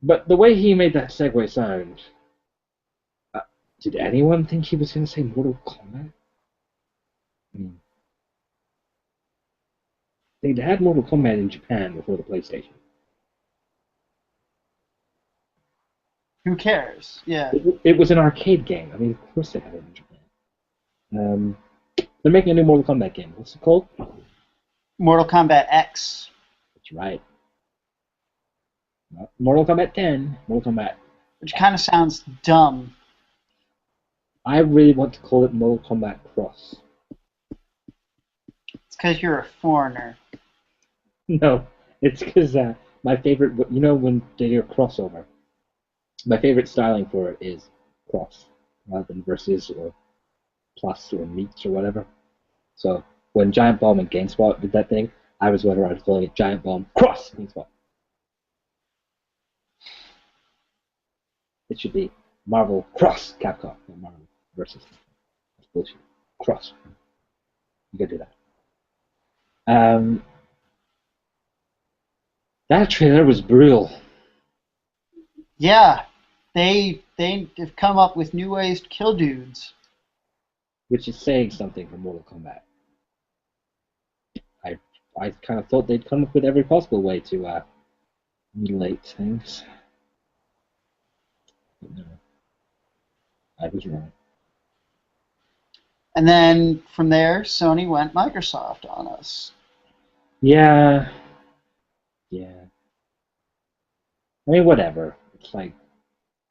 But the way he made that segue sound, did anyone think he was going to say Mortal Kombat? I mean, they'd had Mortal Kombat in Japan before the PlayStation. Who cares? Yeah. It was an arcade game. I mean, of course they had it in Japan. They're making a new Mortal Kombat game. What's it called? Mortal Kombat X. That's right. Not Mortal Kombat 10. Mortal Kombat. Which kind of sounds dumb. I really want to call it Mortal Kombat Cross. It's because you're a foreigner. No, it's because my favorite. You know when they do a crossover. My favorite styling for it is cross rather than versus or plus or meets or whatever. So when Giant Bomb and GameSpot did that thing, I was going around calling it Giant Bomb Cross GameSpot. It should be Marvel Cross Capcom, not Marvel versus. That's bullshit. Cross. You gotta do that. That trailer was brutal. Yeah, they have come up with new ways to kill dudes. Which is saying something for Mortal Kombat. I kind of thought they'd come up with every possible way to mutilate things. But no, I was wrong. And then from there, Sony went Microsoft on us. Yeah. I mean, whatever. It's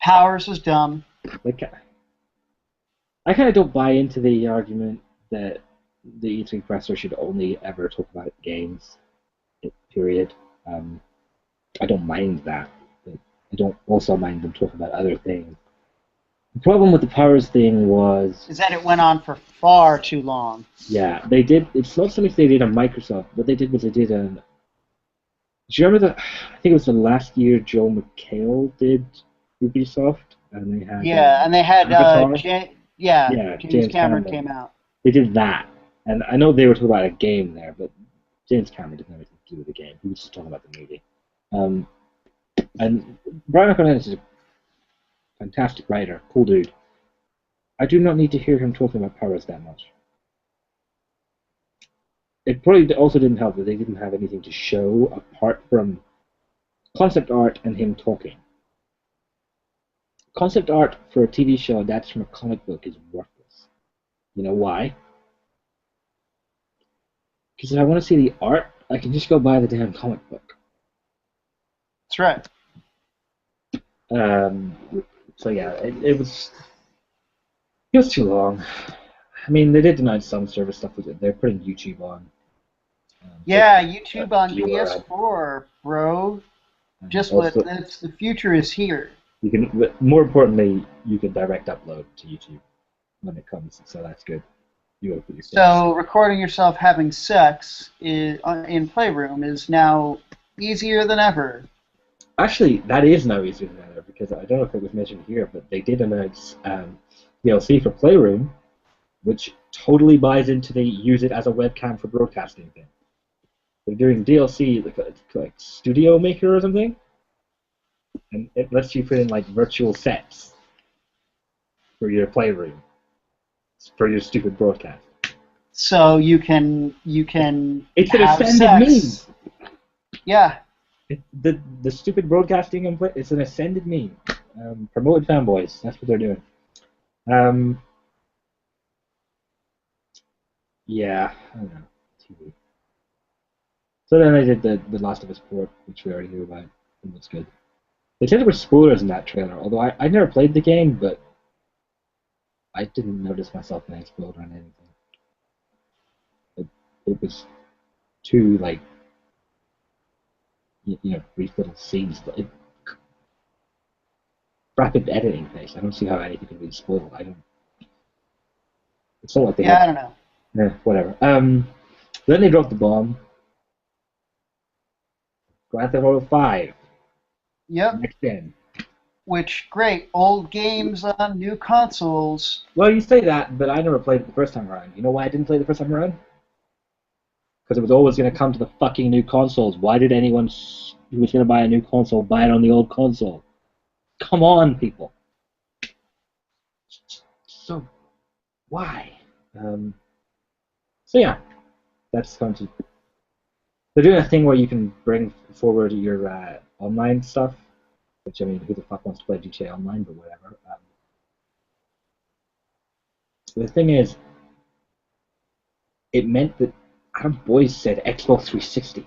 Powers was dumb. like I kind of don't buy into the argument that the E3 presser should only ever talk about games. Period. I don't mind that, but I don't also mind them talking about other things. The problem with the Powers thing was Is that it went on for far too long. yeah, they did. It's not so much they did on Microsoft. What they did was they did on. Do you remember the? I think it was the last year Joe McHale did Ubisoft, and they had Yeah, and they had Avatar. James James Cameron Cameron. came out. They did that, and I know they were talking about a game there, but James Cameron didn't have anything to to do with the game. He was just talking about the movie. And Brian O'Connor is a fantastic writer, cool dude. I do not need to hear him talking about powers that much. It probably also didn't help that they didn't have anything to show apart from concept art and him talking. Concept art for a TV show that's from a comic book is worthless. You know why? Because if I want to see the art, I can just go buy the damn comic book. That's right. So yeah, it was too long. I mean, they did deny some service stuff with it. They're putting YouTube on. Yeah, YouTube on PS4, bro. Just what the future is here. You can, but more importantly, you can direct upload to YouTube when it comes, so that's good. So recording yourself having sex in Playroom is now easier than ever. Actually, that is now easier than ever, because I don't know if it was mentioned here, but they did announce DLC for Playroom, which totally buys into the use it as a webcam for broadcasting thing. They're doing DLC like Studio Maker or something, and it lets you put in like virtual sets for your Playroom, for your stupid broadcast. So you can It's an have ascended sex. meme. Yeah. The stupid broadcasting it's an ascended meme. Promoted fanboys. That's what they're doing. Yeah, I don't know. TV. So then I did the Last of Us port, which we already knew about. It looks good. They said there were spoilers in that trailer, although I never played the game, but I didn't notice myself getting spoiled on anything. It was too, like, brief little scenes. Rapid editing pace. I don't see how anything can be spoiled. It's not like they I don't know. Whatever. Then they dropped the bomb. Grand Theft Auto 5. Yep. Next gen. Which, great. Old games on new consoles. Well, you say that, but I never played it the first time around. You know why I didn't play it the first time around? Because it was always going to come to the fucking new consoles. Why did anyone who was going to buy a new console buy it on the old console? Come on, people. So, why? So yeah, that's going to... They're doing a thing where you can bring forward your online stuff, which, I mean, who the fuck wants to play GTA Online, but whatever. The thing is, it meant that Adam Boyce said Xbox 360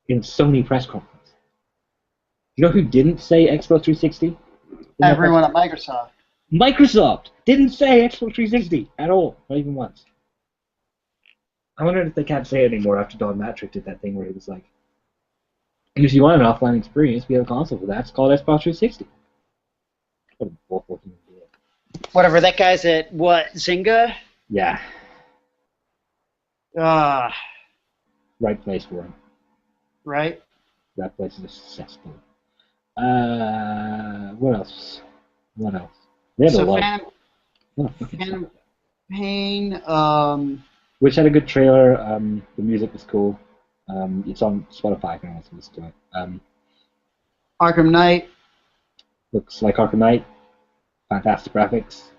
in Sony press conference. You know who didn't say Xbox 360? Everyone at Microsoft. Microsoft didn't say Xbox 360 at all, not even once. I wonder if they can't say it anymore after Don Matrick did that thing where he was like, if you want an offline experience, we have a console for that. It's called Xbox 360. What a awful human being. Whatever, that guy's at, what, Zynga? Yeah. Right place for him. Right? That place is a cesspool. What else? They had a lot. Phantom Pain, which had a good trailer. The music was cool. It's on Spotify if anyone wants to listen to it. Arkham Knight. Looks like Arkham Knight. Fantastic graphics.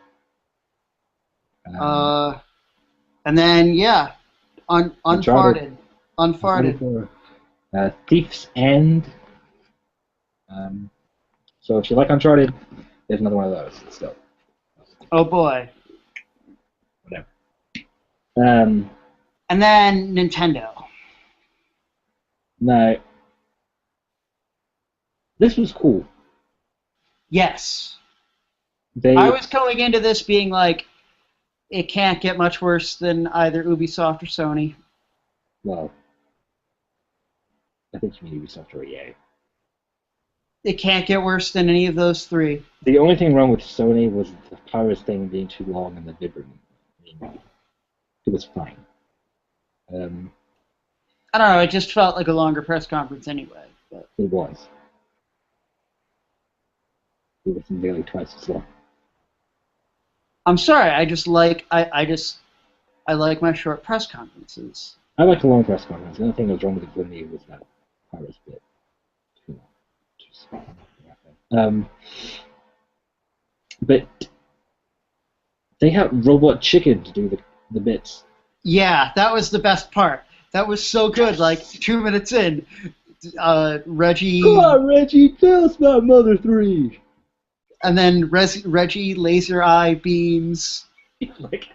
And then, yeah, Unfarted. Thief's End. So if you like Uncharted, there's another one of those still. Oh boy. Whatever. And then Nintendo. No. This was cool. Yes. I was going into this being like, it can't get much worse than either Ubisoft or Sony. Well, I think you mean Ubisoft or EA. It can't get worse than any of those three. The only thing wrong with Sony was the Powers thing being too long and the vibrant. I mean, it was fine. I don't know, it just felt like a longer press conference anyway. But. It was. It was nearly twice as long. I'm sorry, I just I like my short press conferences. I like a long press conference. The only thing that was wrong with it for me was that Paris bit. Too long. But they had Robot Chicken to do the bits. Yeah, that was the best part. That was so good. Like 2 minutes in, Reggie. Come on, Reggie, tell us about Mother 3. And then Reggie laser eye beams,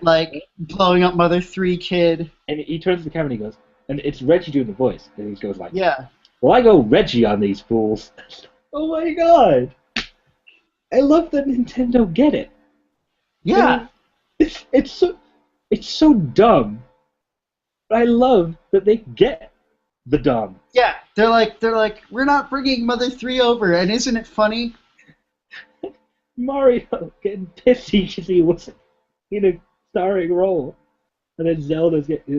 like blowing up Mother 3 kid. And he turns to the camera and he goes, and it's Reggie doing the voice, and he goes like, yeah. Well, I go Reggie on these fools. Oh my god! I love that Nintendo get it. Yeah. I mean, it's so dumb. But I love that they get the dumb. Yeah, they're like, we're not bringing Mother 3 over, and isn't it funny? Mario getting pissy because he wasn't in a starring role, and then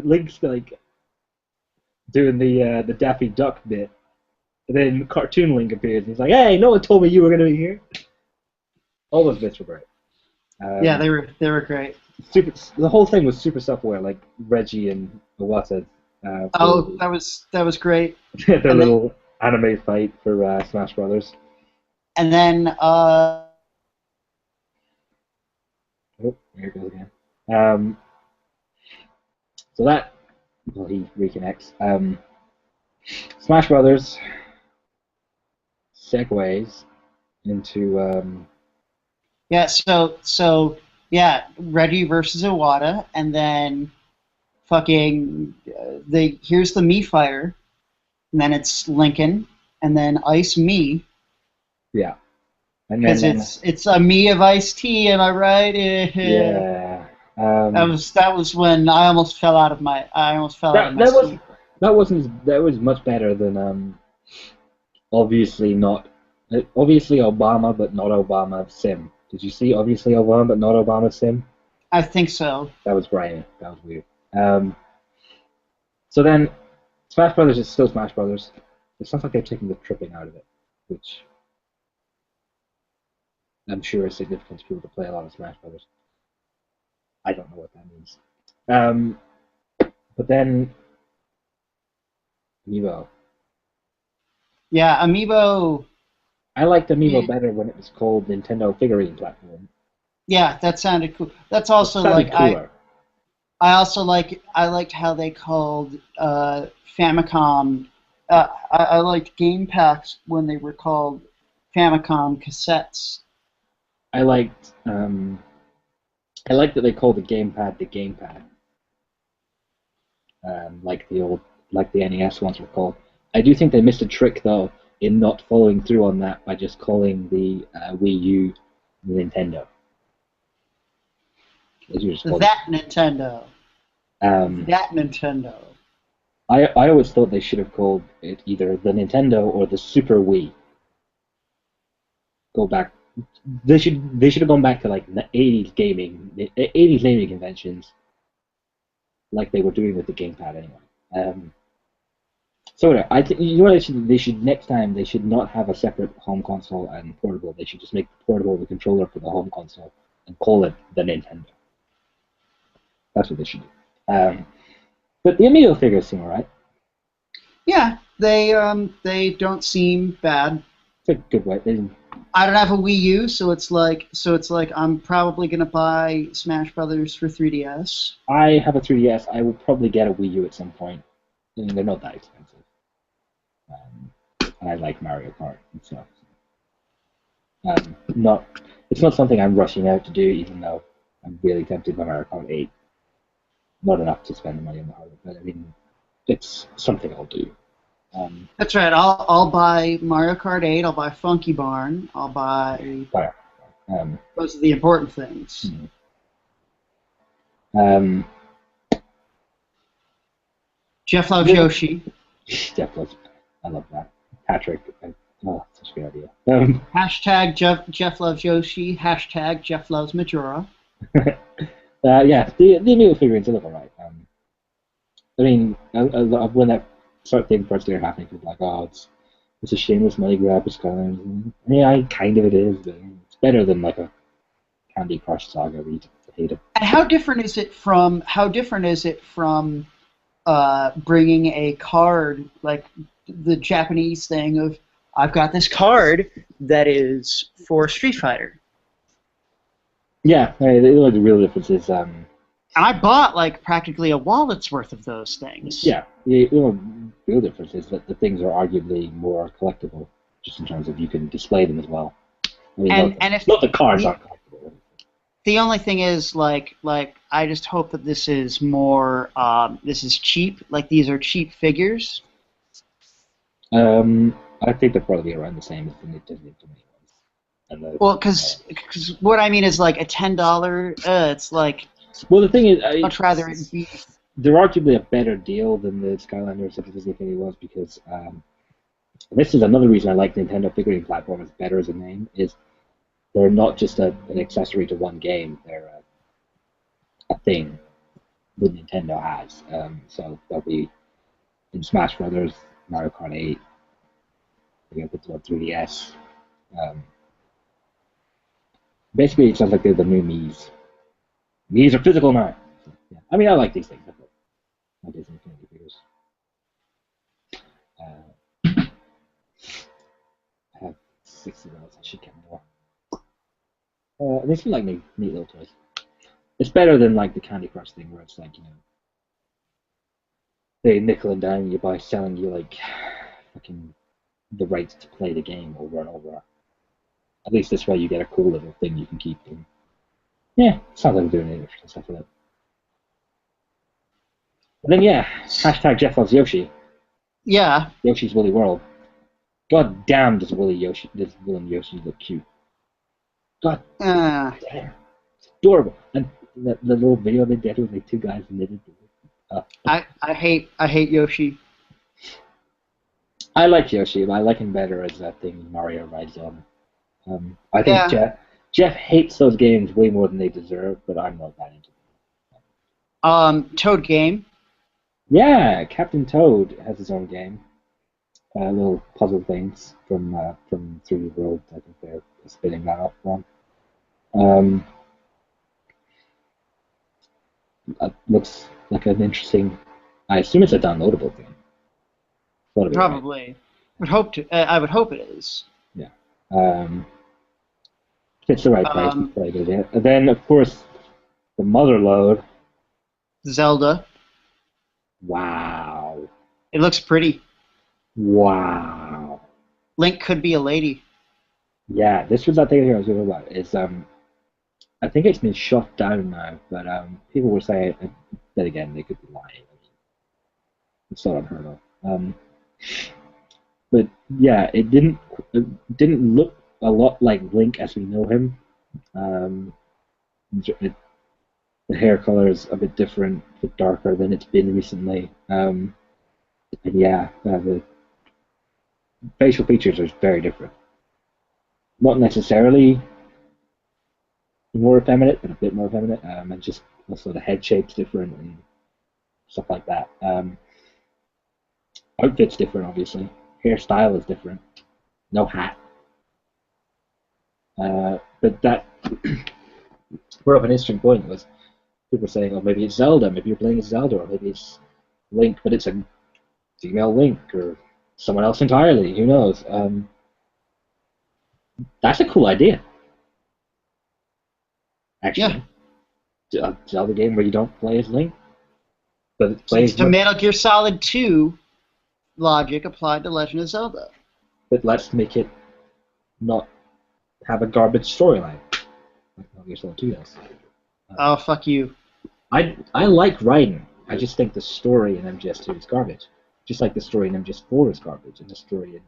Link's like doing the Daffy Duck bit, and then Cartoon Link appears, and he's like, "Hey, no one told me you were gonna be here." All those bits were great. Yeah, they were great. The whole thing was super self-aware, like Reggie and Iwata. That was great. Their little anime fight for Smash Brothers. And then oh, there it goes again. So that he reconnects. Smash Brothers segues into yeah. So yeah, Reggie versus Iwata, and then fucking here's the Mii Fire, and then it's Lincoln, and then Ice Mii. Yeah. Because it's a Mii of Ice Tea, am I right? Yeah. That was when I almost fell out of my seat. That was much better than obviously Obama but not Obama Sim. Did you see obviously Obama but not Obama Sim? I think so. That was grimy. That was weird. So then Smash Brothers is still Smash Brothers. It sounds like they're taking the tripping out of it, which I'm sure is significant to people to play a lot of Smash Brothers. I don't know what that means. But then Amiibo. Yeah, Amiibo. I liked Amiibo better when it was called Nintendo Figurine Platform. Yeah, that sounded cool. That's also like cooler. I liked how they called Famicom. I liked game packs when they were called Famicom cassettes. I liked that they called the gamepad the gamepad. Like the NES ones were called. I do think they missed a trick though in not following through on that by just calling the Wii U the Nintendo. Nintendo. That Nintendo. I always thought they should have called it either the Nintendo or the Super Wii. Go back. They should have gone back to like the 80s naming conventions, like they were doing with the gamepad anyway. So anyway, I think you know what they should next time. They should not have a separate home console and portable. They should just make portable the controller for the home console and call it the Nintendo. That's what they should do. But the Amiibo figures seem alright. Yeah, they don't seem bad. It's a good way. I don't have a Wii U, so it's like I'm probably gonna buy Smash Brothers for 3DS. I have a 3DS. I will probably get a Wii U at some point. I mean, they're not that expensive. And I like Mario Kart and stuff. It's not something I'm rushing out to do, even though I'm really tempted by Mario Kart 8. Not enough to spend the money on the hardware, but I mean, it's something I'll do. That's right. I'll buy Mario Kart 8. I'll buy Funky Barn. I'll buy. Those are the important things. Jeff loves Yoshi. Jeff loves. I love that. Patrick. Such a good idea. Hashtag Jeff loves Yoshi. Hashtag Jeff loves Majora. Yeah, the Amiibo figurines look alright. I mean, when that sort of thing first started happening, people were like, oh, it's a shameless money grab. It's kind of, yeah, kind of it is, but it's better than like a Candy Crush Saga where you hate them. And how different is it from bringing a card, like the Japanese thing of, I've got this card that is for Street Fighter. Yeah, the real difference is And I bought like practically a wallet's worth of those things. yeah, the real difference is that the things are arguably more collectible, just in terms of you can display them as well. I mean, And if not the cards aren't collectible. the only thing is like I just hope that this is more this is cheap, like these are cheap figures. I think they're probably around the same as the Disney ones. And Well, because what I mean is like a $10. It's like, well, the thing is, much rather it be. they're arguably a better deal than the Skylanders of the Disney Infinity was, because this is another reason I like Nintendo figurine platform as better as a name, is they're not just an accessory to one game, they're a thing that Nintendo has. So they'll be in Smash Brothers, Mario Kart 8, they're going to put them on 3DS. Basically, it sounds like they're the new Mii's. Mii's are physical now. So, yeah. I mean, I like these things. My Disney Infinity figures. I have 60 of those. I should get more. They seem like neat little toys. It's better than like the Candy Crush thing, where it's like, you know, they nickel and dime you by selling you like fucking the rights to play the game over and over. At least this way you get a cool little thing you can keep. And yeah, sounds like I'm doing interesting stuff with it. And then yeah, hashtag Jeff loves Yoshi. Yeah. Yoshi's Woolly World. God damn, does William Yoshi look cute? God damn, it's adorable. And the little video they did with like two guys knitted. I hate Yoshi. I like Yoshi, but I like him better as that thing Mario rides on. I think Jeff hates those games way more than they deserve, but I'm not that into them. Toad game. Yeah, Captain Toad has his own game. Little puzzle things from 3D World. I think they're spinning that up from. Looks like an interesting. I assume it's a downloadable thing. Probably. Right. I would hope it is. Yeah. It's the right price to play it in. And then, of course, the mother load. Zelda. Wow. It looks pretty. Wow. Link could be a lady. Yeah, this was that thing here I was talking about. Is I think it's been shut down now, but people were saying that again they could be lying. I mean, it's not unheard of. But yeah, it didn't look a lot like Link as we know him. The hair color is a bit different, a bit darker than it's been recently. And yeah, the facial features are very different. Not necessarily more effeminate, but a bit more effeminate. And just also the head shape's different and stuff like that. Outfit's different, obviously. Hairstyle is different. No hat. But that brought up an interesting point. Was people were saying, oh, maybe it's Zelda, maybe you're playing as Zelda, or maybe it's Link, but it's a female Link, or someone else entirely. Who knows? That's a cool idea. Actually, yeah. A Zelda game where you don't play as Link, but it plays. It's the Metal Gear Solid 2 logic applied to Legend of Zelda. But let's make it not have a garbage storyline, like Metal Gear Solid 2 does. Oh, fuck you. I like Raiden. I just think the story in MGS2 is garbage. Just like the story in MGS4 is garbage, and the story in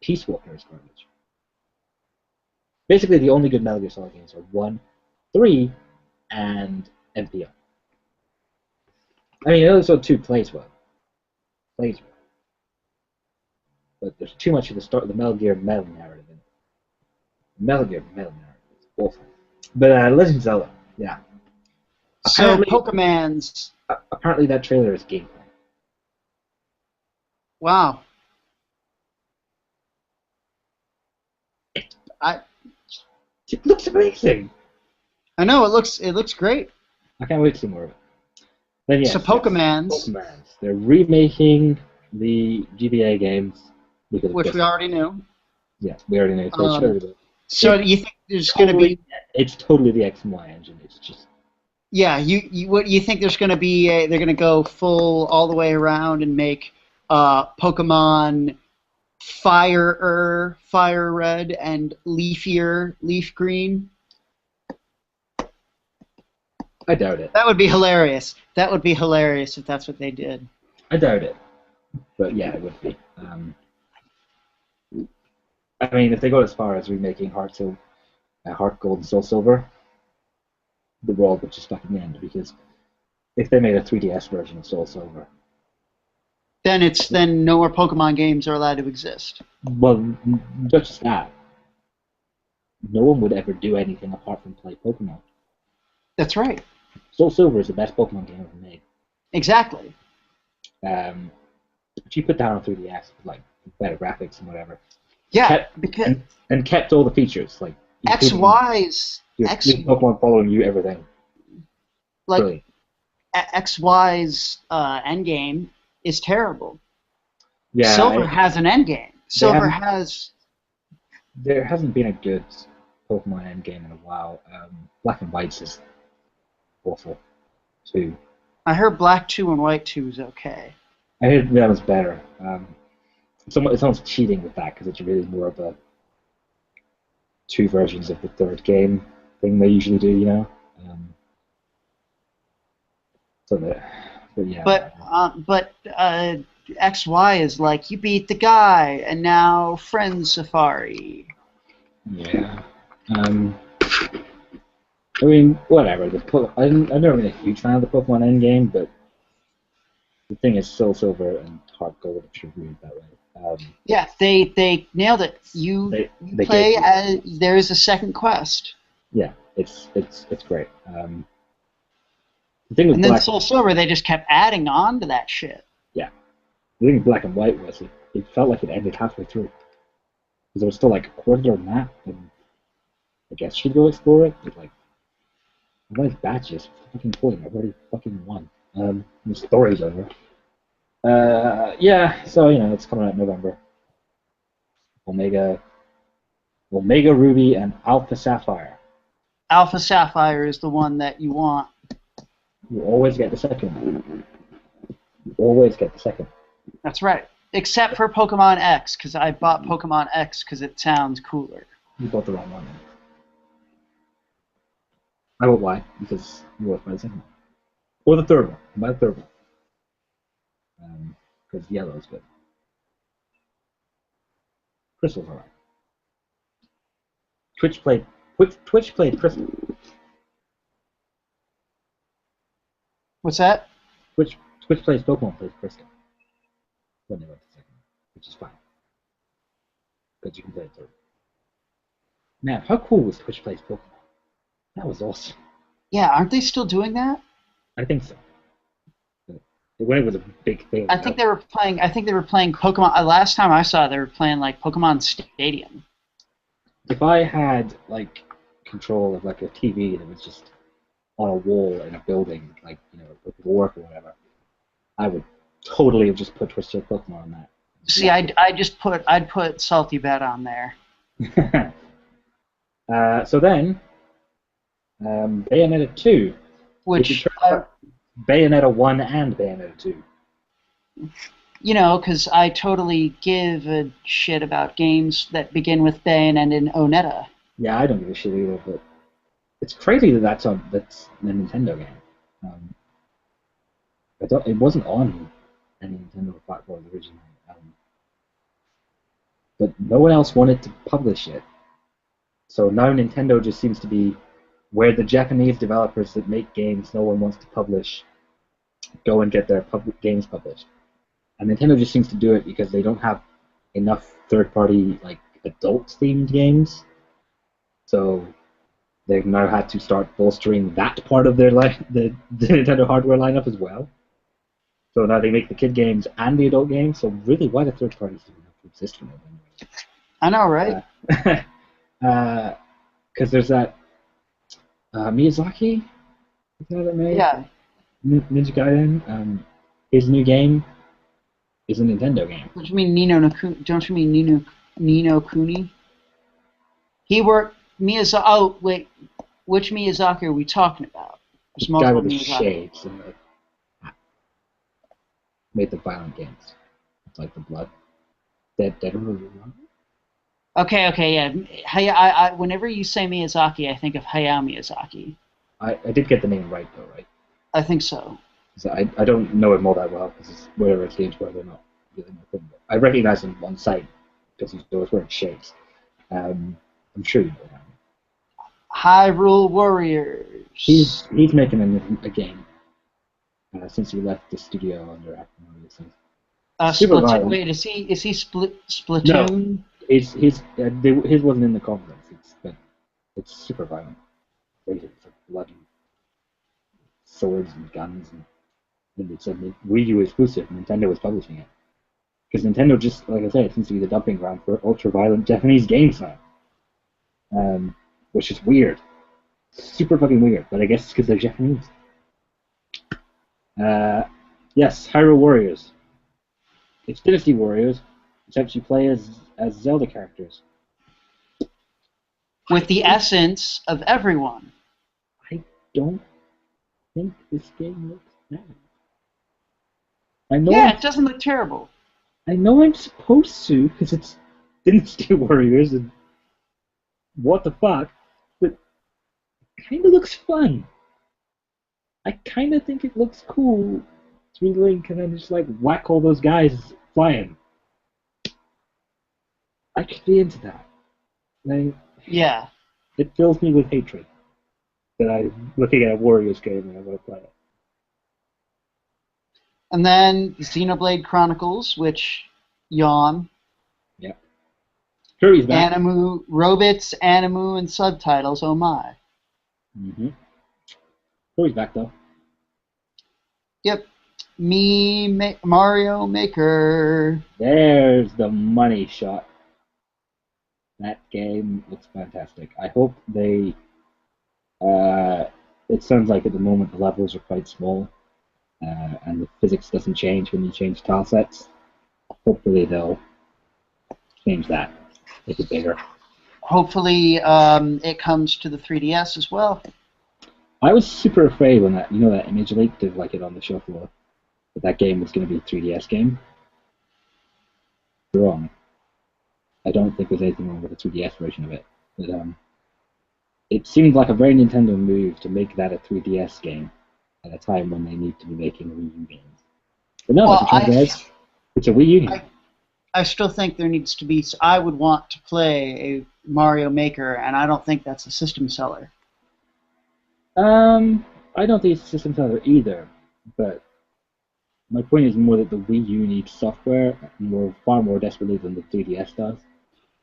Peace Walker is garbage. Basically, the only good Metal Gear Solid games are 1, 3, and MPO. I mean, episode 2 plays well. But there's too much of the Metal Gear Metal narrative in it. Metal Gear Metal narrative is awful. But Legend of Zelda, yeah. So Pokemon's. Apparently, that trailer is gameplay. Wow. It looks amazing. I know it looks great. I can't wait to see more of it. Then So yes, Pokemans, Pokemans. They're remaking the GBA games because of which we course. already knew. Yeah, we already know. So Um, sure, so it's you think there's going to be? it's totally the X and Y engine. It's just Yeah, what you think there's going to be? They're going to go full all the way around and make Pokemon Fire Red and Leaf Green. I doubt it. That would be hilarious. That would be hilarious if that's what they did. I doubt it. But yeah, it would be. I mean, if they go as far as remaking Heart Gold and Soul Silver, the world would just fucking end because if they made a 3DS version of Soul Silver, Then no more Pokemon games are allowed to exist. well, not just that, no one would ever do anything apart from play Pokemon. That's right. Soul Silver is the best Pokemon game ever made. Exactly. But you put down on 3DS with like better graphics and whatever. Yeah, because and kept all the features like XY's your X Pokemon following you, everything. like Brilliant. XY's endgame is terrible. Yeah, Silver has an endgame. Silver has. There hasn't been a good Pokemon endgame in a while. Black and White's is awful too. I heard Black 2 and White 2 is okay. I heard that was better. It's almost cheating with that because it's really more of a two versions of the third game thing they usually do, you know. But yeah. But XY is like you beat the guy and now friend Safari. Yeah. I mean, whatever. I've never been a huge fan of the Pokemon endgame, but the thing is, Soul Silver and Heart Gold should read that way. Yeah, they nailed it. You play as there is a second quest. Yeah, it's great. The thing with and then Soul Silver, they just kept adding on to that shit. Yeah, the thing with Black and White was it felt like it ended halfway through because there was still like a quarter of the map, and I guess you should go explore it. But like, all these batches, fucking point. I've already fucking won. The story's over. Yeah, so it's coming out in November. Omega Ruby and Alpha Sapphire. Alpha Sapphire is the one that you want. You always get the second. You always get the second. That's right. Except for Pokemon X, because I bought Pokemon X because it sounds cooler. You bought the wrong one. I won't lie, because you always buy the second one. Or the third one. Buy the third one. Because yellow is good. Crystal's alright. Twitch played Crystal. What's that? Twitch plays Pokemon plays Crystal. When they went to second, which is fine. Because you can play it third. Man, how cool was Twitch plays Pokemon? That was awesome. Yeah, aren't they still doing that? I think so. When it was a big thing. I think they were playing Pokemon. Last time I saw, they were playing like Pokemon Stadium. If I had like control of like a TV that was just on a wall in a building, like with work or whatever, I would totally have just put Twisted Pokemon on that. See, I'd put Salty Bet on there. So then, Bayonetta 2, which Bayonetta 1 and Bayonetta 2. Because I totally give a shit about games that begin with Bay and end in Onetta. Yeah, I don't give a shit either, but it's crazy that's a Nintendo game. It wasn't on any Nintendo platforms originally, but no one else wanted to publish it. So now Nintendo just seems to be where the Japanese developers that make games no one wants to publish go and get their games published. And Nintendo just seems to do it because they don't have enough third-party like adult-themed games. So they've now had to start bolstering that part of their the Nintendo hardware lineup as well. So now they make the kid games and the adult games. So really, why do third parties even have to exist for them? I know, right? Because there's that Miyazaki, the guy that made Yeah. Ninja Gaiden. His new game is a Nintendo game. Don't you mean Don't you mean Nino Kuni? He worked Miyazaki. Oh wait, which Miyazaki are we talking about? The There's guy multiple with the Miyazaki. shades and made the violent games. It's like the blood. Dead. Okay, yeah. Whenever you say Miyazaki, I think of Hayao Miyazaki. I did get the name right though, right? I think so. So I don't know him all that well because it's whatever his games were, they're not really my thing. But I recognize him on sight because he's always wearing shades. I'm sure you know him. Hyrule Warriors. He's making a game since he left the studio under Acme. Super violent. Wait, is he No, Splatoon? his wasn't in the conference. It's super violent. It's like blood and swords and guns and it's a Wii U exclusive. Nintendo was publishing it because Nintendo just like I said seems to be the dumping ground for ultra violent Japanese games now, which is weird, super fucking weird. But I guess it's because they're Japanese. Yes, Hyrule Warriors. It's Dynasty Warriors, except you play as Zelda characters. With the essence of everyone. I don't think this game looks bad. I know. Yeah, it doesn't look terrible. I know I'm supposed to because it's Dynasty Warriors and what the fuck, but it kind of looks fun. I kind of think it looks cool. It's really Link and then just like whack all those guys flying. I could be into that. Yeah. It fills me with hatred that I'm looking at a Warriors game and I want to play it. And then Xenoblade Chronicles, which yawn. Yeah. Kirby's back. Animu, Robits, Animu, and subtitles. Oh my. Mm-hmm. Kirby's back though. Yep. Mario Maker. There's the money shot. That game looks fantastic. I hope they. It sounds like at the moment the levels are quite small, and the physics doesn't change when you change tile sets. Hopefully they'll change that, make it bigger. Hopefully, it comes to the 3DS as well. I was super afraid when that image leaked of like it on the show floor that game was going to be a 3DS game. Wrong. I don't think there's anything wrong with the 3DS version of it. But it seemed like a very Nintendo move to make that a 3DS game at a time when they need to be making Wii U games. But no, Well, it's a Wii U game. I still think there needs to be. I would want to play a Mario Maker, and I don't think that's a system seller. I don't think it's a system seller either, but my point is more that the Wii U needs software far more desperately than the 3DS does.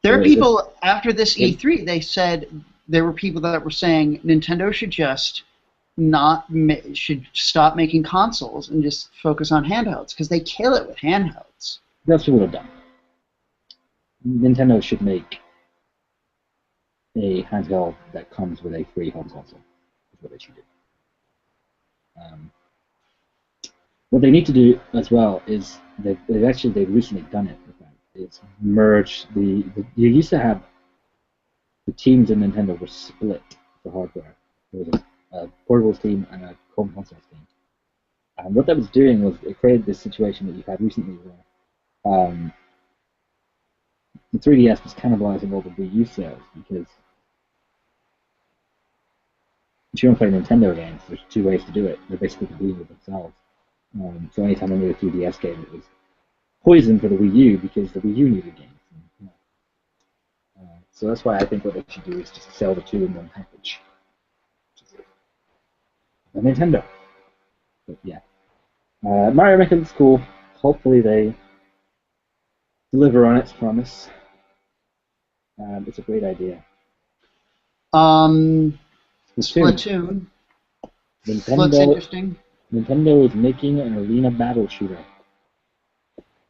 There are people, after this E3, they said there were people that were saying Nintendo should just should stop making consoles and just focus on handhelds, because they kill it with handhelds. That's what they've done. Nintendo should make a handheld that comes with a free home console. That's what they should do. What they need to do as well is they've recently done it. Is merge you used to have the teams in Nintendo were split for hardware. There was a portables team and a home consoles team. And what that was doing was it created this situation that you've had recently where the 3DS was cannibalizing all the Wii U sales because if you want to play Nintendo games, there's two ways to do it. They're basically competing with themselves. So anytime I made a 3DS game, it was poison for the Wii U because the Wii U needed games. So that's why I think what they should do is just sell the two in one package. A Nintendo. But yeah. Mario Maker looks cool. Hopefully they deliver on its promise. It's a great idea. Splatoon. Looks interesting. Nintendo is making an arena battle shooter.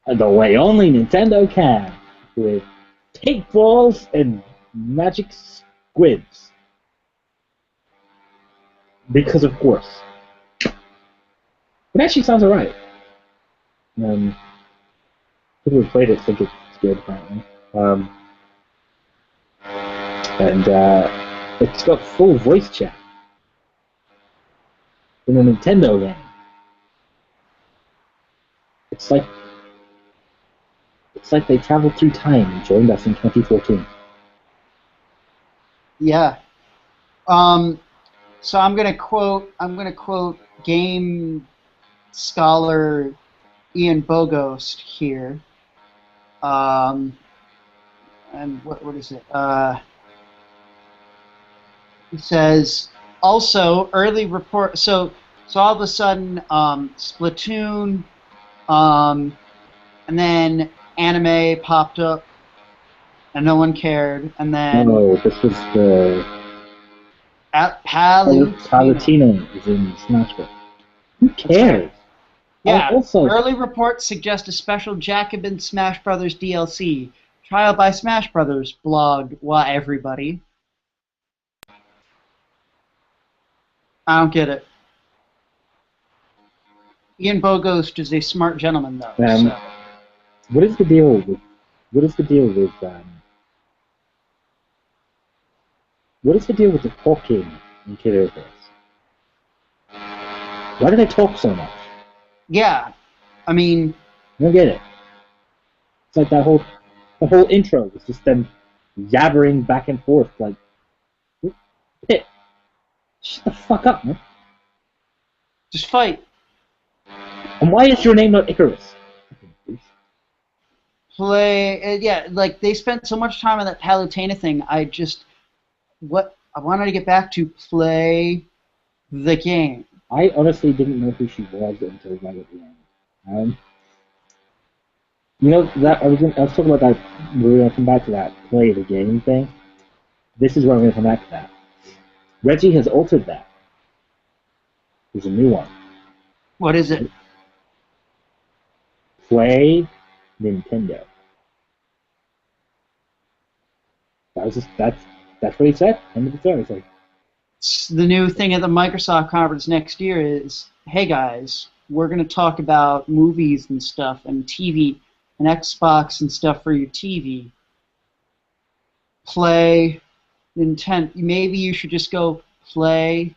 The way only Nintendo can, with paintballs and magic squids. because of course. It actually sounds alright. People who played it think it's good, apparently. And it's got full voice chat in a Nintendo game. It's like they traveled through time and joined us in 2014. Yeah. So I'm gonna quote game scholar Ian Bogost here. And what is it? He says also early report. So all of a sudden, Splatoon, and then anime popped up, and no one cared. And then No, this was the at Palutena. Palutena is in Smash Bros. Who cares? Yeah. Also, early reports suggest a special Jacobin Smash Brothers DLC. Trial by Smash Brothers blog. Why everybody? I don't get it. Ian Bogost is a smart gentleman, though. So. What is the deal with the talking in Kid Icarus? Why do they talk so much? Yeah, I mean, I don't get it. It's like the whole intro was just them yabbering back and forth like, Pit, shut the fuck up, man. just fight. And why is your name not Icarus? Play, yeah, like they spent so much time on that Palutena thing. I wanted to get back to play the game. I honestly didn't know who she was until right at the end. You know that I was talking about that. We're gonna come back to that play the game thing. This is where I'm gonna come back to that. Reggie has altered that. There's a new one. What is it? Play Nintendo. That's what he said. End of the story. It's like, The new thing at the Microsoft conference next year is, hey guys, we're going to talk about movies and stuff and TV and Xbox and stuff for your TV. Play Nintendo. Maybe you should just go play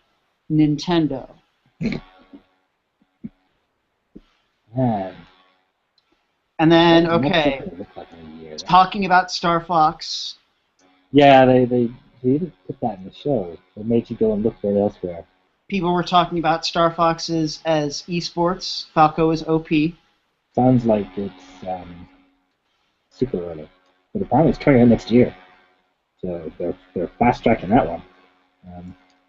Nintendo. man. And then, What's okay, it gonna look like in a year? talking about Star Fox. Yeah, they didn't put that in the show. It made you go and look for it elsewhere. People were talking about Star Foxes as esports. Falco is OP. Sounds like it's super early, but apparently it's coming out next year. So they're fast tracking that one.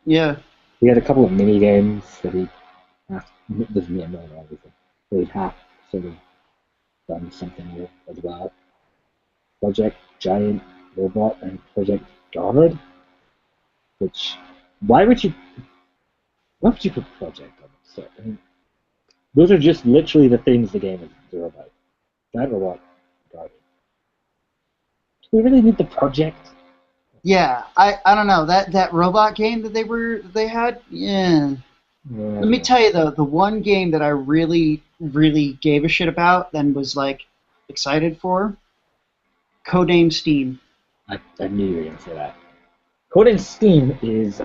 Yeah. He had a couple of mini games that he doesn't mean no, obviously. But he half sort of done something with as well. Project Giant Robot and Project Guard. Which why would you put Project on it? So, I mean, those are just literally the things the game is about. Giant Robot, Guard. Do we really need the project? Yeah, I don't know. That robot game that they had, yeah. Let me tell you though, the one game that I really, really gave a shit about and was like excited for, Codename Steam. I knew you were gonna say that. Codename Steam is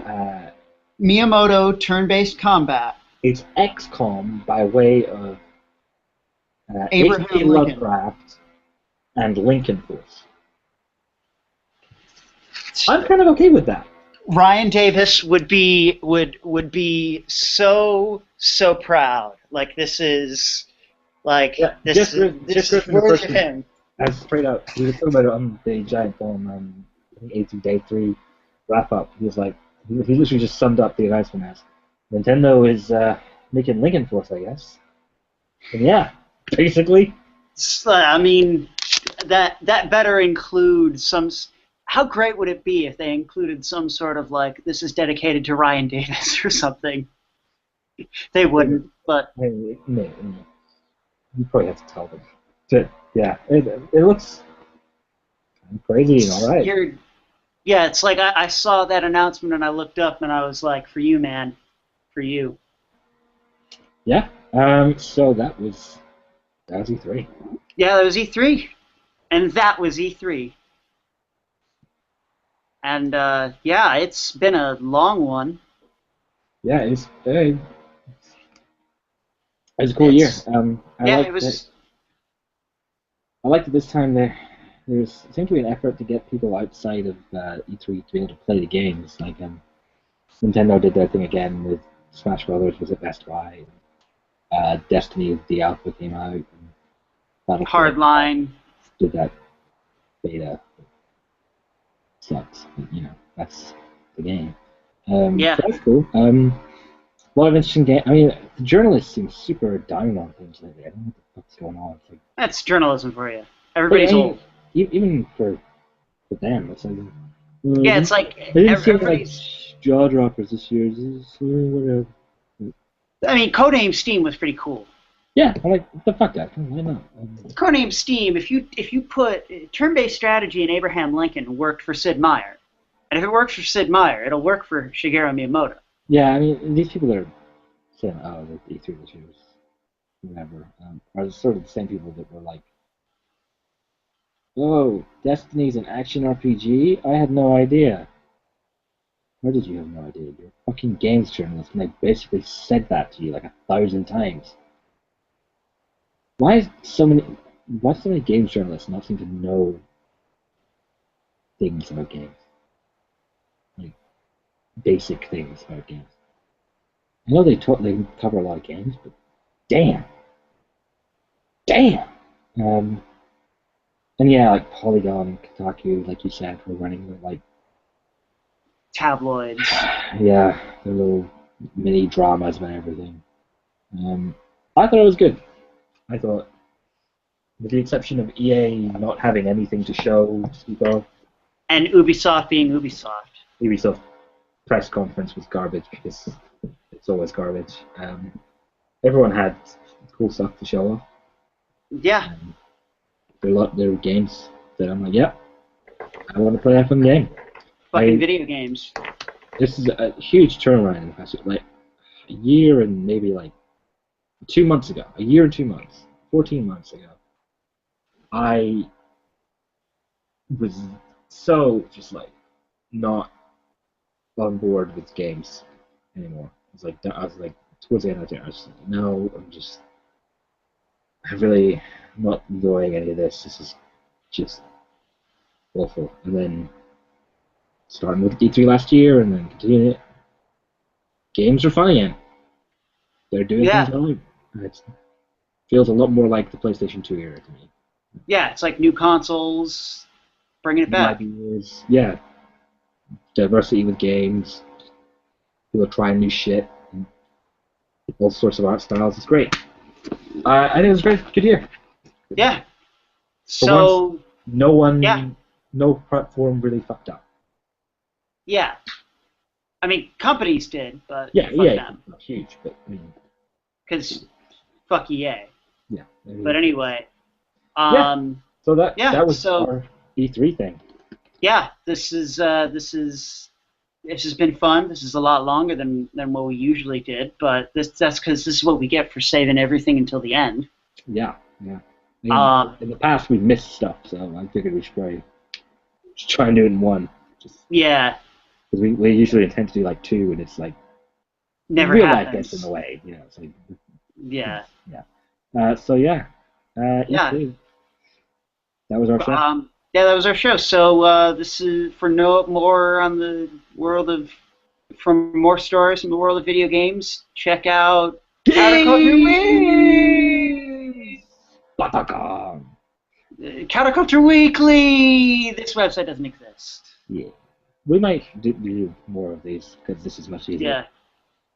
Miyamoto turn-based combat. it's XCOM by way of Abraham H.P. Lincoln. Lovecraft and Lincoln Force. I'm kind of okay with that. Ryan Davis would be so proud. Like this is like Yeah, this Jeff is Griffin worthy of him. As straight up, we were talking about it on the Giant Bomb, I think 18 Day 3 wrap up. He was like, he literally just summed up the announcement as Nintendo is making Lincoln Force, I guess. And yeah, basically. I mean, that better include some. How great would it be if they included some sort of like this is dedicated to Ryan Davis or something? They wouldn't, but You probably have to tell them. But, yeah, it looks crazy and all right. yeah, it's like I saw that announcement and I looked up and I was like, for you, man, for you? Yeah. So that was E3. Yeah, that was E3, and that was E3, and yeah, it's been a long one. Yeah, it was a cool year. It's I yeah, it liked that. was I liked that this time there seemed to be an effort to get people outside of E3 to be able to play the games. Like Nintendo did their thing again with Smash Brothers was at Best Buy. Destiny the Alpha came out. And Battlefield hardline. did that beta. Sucks, but, that's the game. Yeah, So that's cool. A lot of interesting game. I mean, the journalists seem super down on things lately. I don't know what the fuck's going on. It's like, that's journalism for you. but I Everybody's mean, old. even for them, it's like, Yeah, it's like they didn't seem like everybody's. jaw droppers this year. Whatever. I mean, Codename Steam was pretty cool. Yeah, I'm like, what the fuck, guys? Why not? Codename Steam, if you put turn-based strategy in Abraham Lincoln worked for Sid Meier, and if it works for Sid Meier, it'll work for Shigeru Miyamoto. Yeah, I mean, these people are saying, oh, the E3 this year was whatever, are sort of the same people that were like, oh, Destiny's an action RPG? I had no idea. Where did you have no idea? You're a fucking games journalist, and I basically said that to you like 1,000 times. Why is so many games journalists not seem to know things about games? Like basic things about games. I know they cover a lot of games, but damn. Damn. And yeah, like Polygon and Kotaku, like you said, were running the like Tabloids. yeah, their little mini dramas about everything. I thought it was good. I thought, with the exception of EA not having anything to show to speak of, And Ubisoft being Ubisoft. Ubisoft press conference was garbage because it's always garbage. Everyone had cool stuff to show off. Yeah. There were games that I'm like, yep, I want to play that fun game. Fucking video games. This is a huge turnaround in the past, like a year and maybe like 2 months ago, a year and 2 months, 14 months ago, I was so just like not on board with games anymore. I was like towards the end of the day, I was just like, no, I'm really not enjoying any of this. This is just awful. And then starting with D3 last year, and then continuing it, games are fun again. They're doing things right. It feels a lot more like the PlayStation 2 era to me. Yeah, it's like new consoles, bringing it back. Ideas, yeah. Diversity with games. People trying new shit. All sorts of art styles. It's great. I think it was a great, good year. Yeah. So once, yeah. No platform really fucked up. Yeah. I mean, companies did, but yeah, fuck them. Not huge, but I mean, because fuck EA. Yeah. But anyway, So that was our E3 thing. Yeah, this has been fun. This is a lot longer than what we usually did, but that's because this is what we get for saving everything until the end. Yeah. I mean, in the past we've missed stuff, so I figured we should probably just try and do it in one. Yeah. Because we usually intend to do like two, and it's like never real happens. Life gets in the way, It's like yeah. E3. That was our show. Yeah, that was our show. So this is for more on the world of from more stories from the world of video games. Check out Counterculture Weekly. Counterculture Weekly. This website doesn't exist. Yeah, we might do more of these because this is much easier.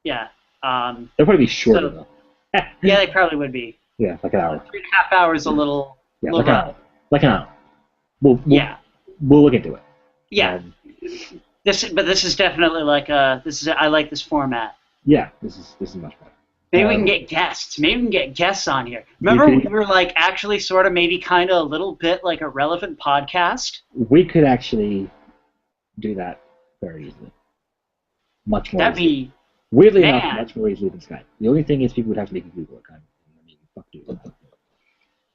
Yeah. They'll probably be shorter though. Yeah, they probably would be. Yeah, like an hour. 3.5 hours, a little. Yeah, like an hour. Like an hour. We'll look into it. Yeah. This is definitely like I like this format. Yeah, this is much better. Maybe we can get guests. Maybe we can get guests on here. Remember we were like actually sort of maybe kind of a little bit like a relevant podcast? We could actually do that very easily. Much more. Weirdly enough, Man. much more easily than Skype. The only thing is people would have to make a Google account. I mean, fuck you.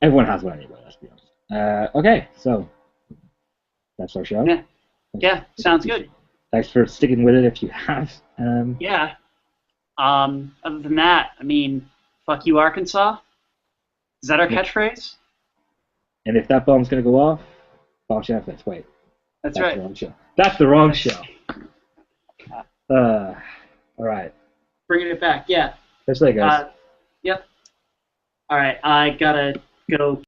Everyone has one anyway, let's be honest. Okay, so that's our show. Yeah. Yeah. Sounds good. Thanks for sticking with it if you have. Yeah. Other than that, I mean, fuck you, Arkansas. Is that our catchphrase? And if that bomb's going to go off, bomb Netflix. Wait. That's The right. wrong show. That's the wrong show. All right. Bringing it back. Yeah. That's like guys. Yep. All right. I gotta go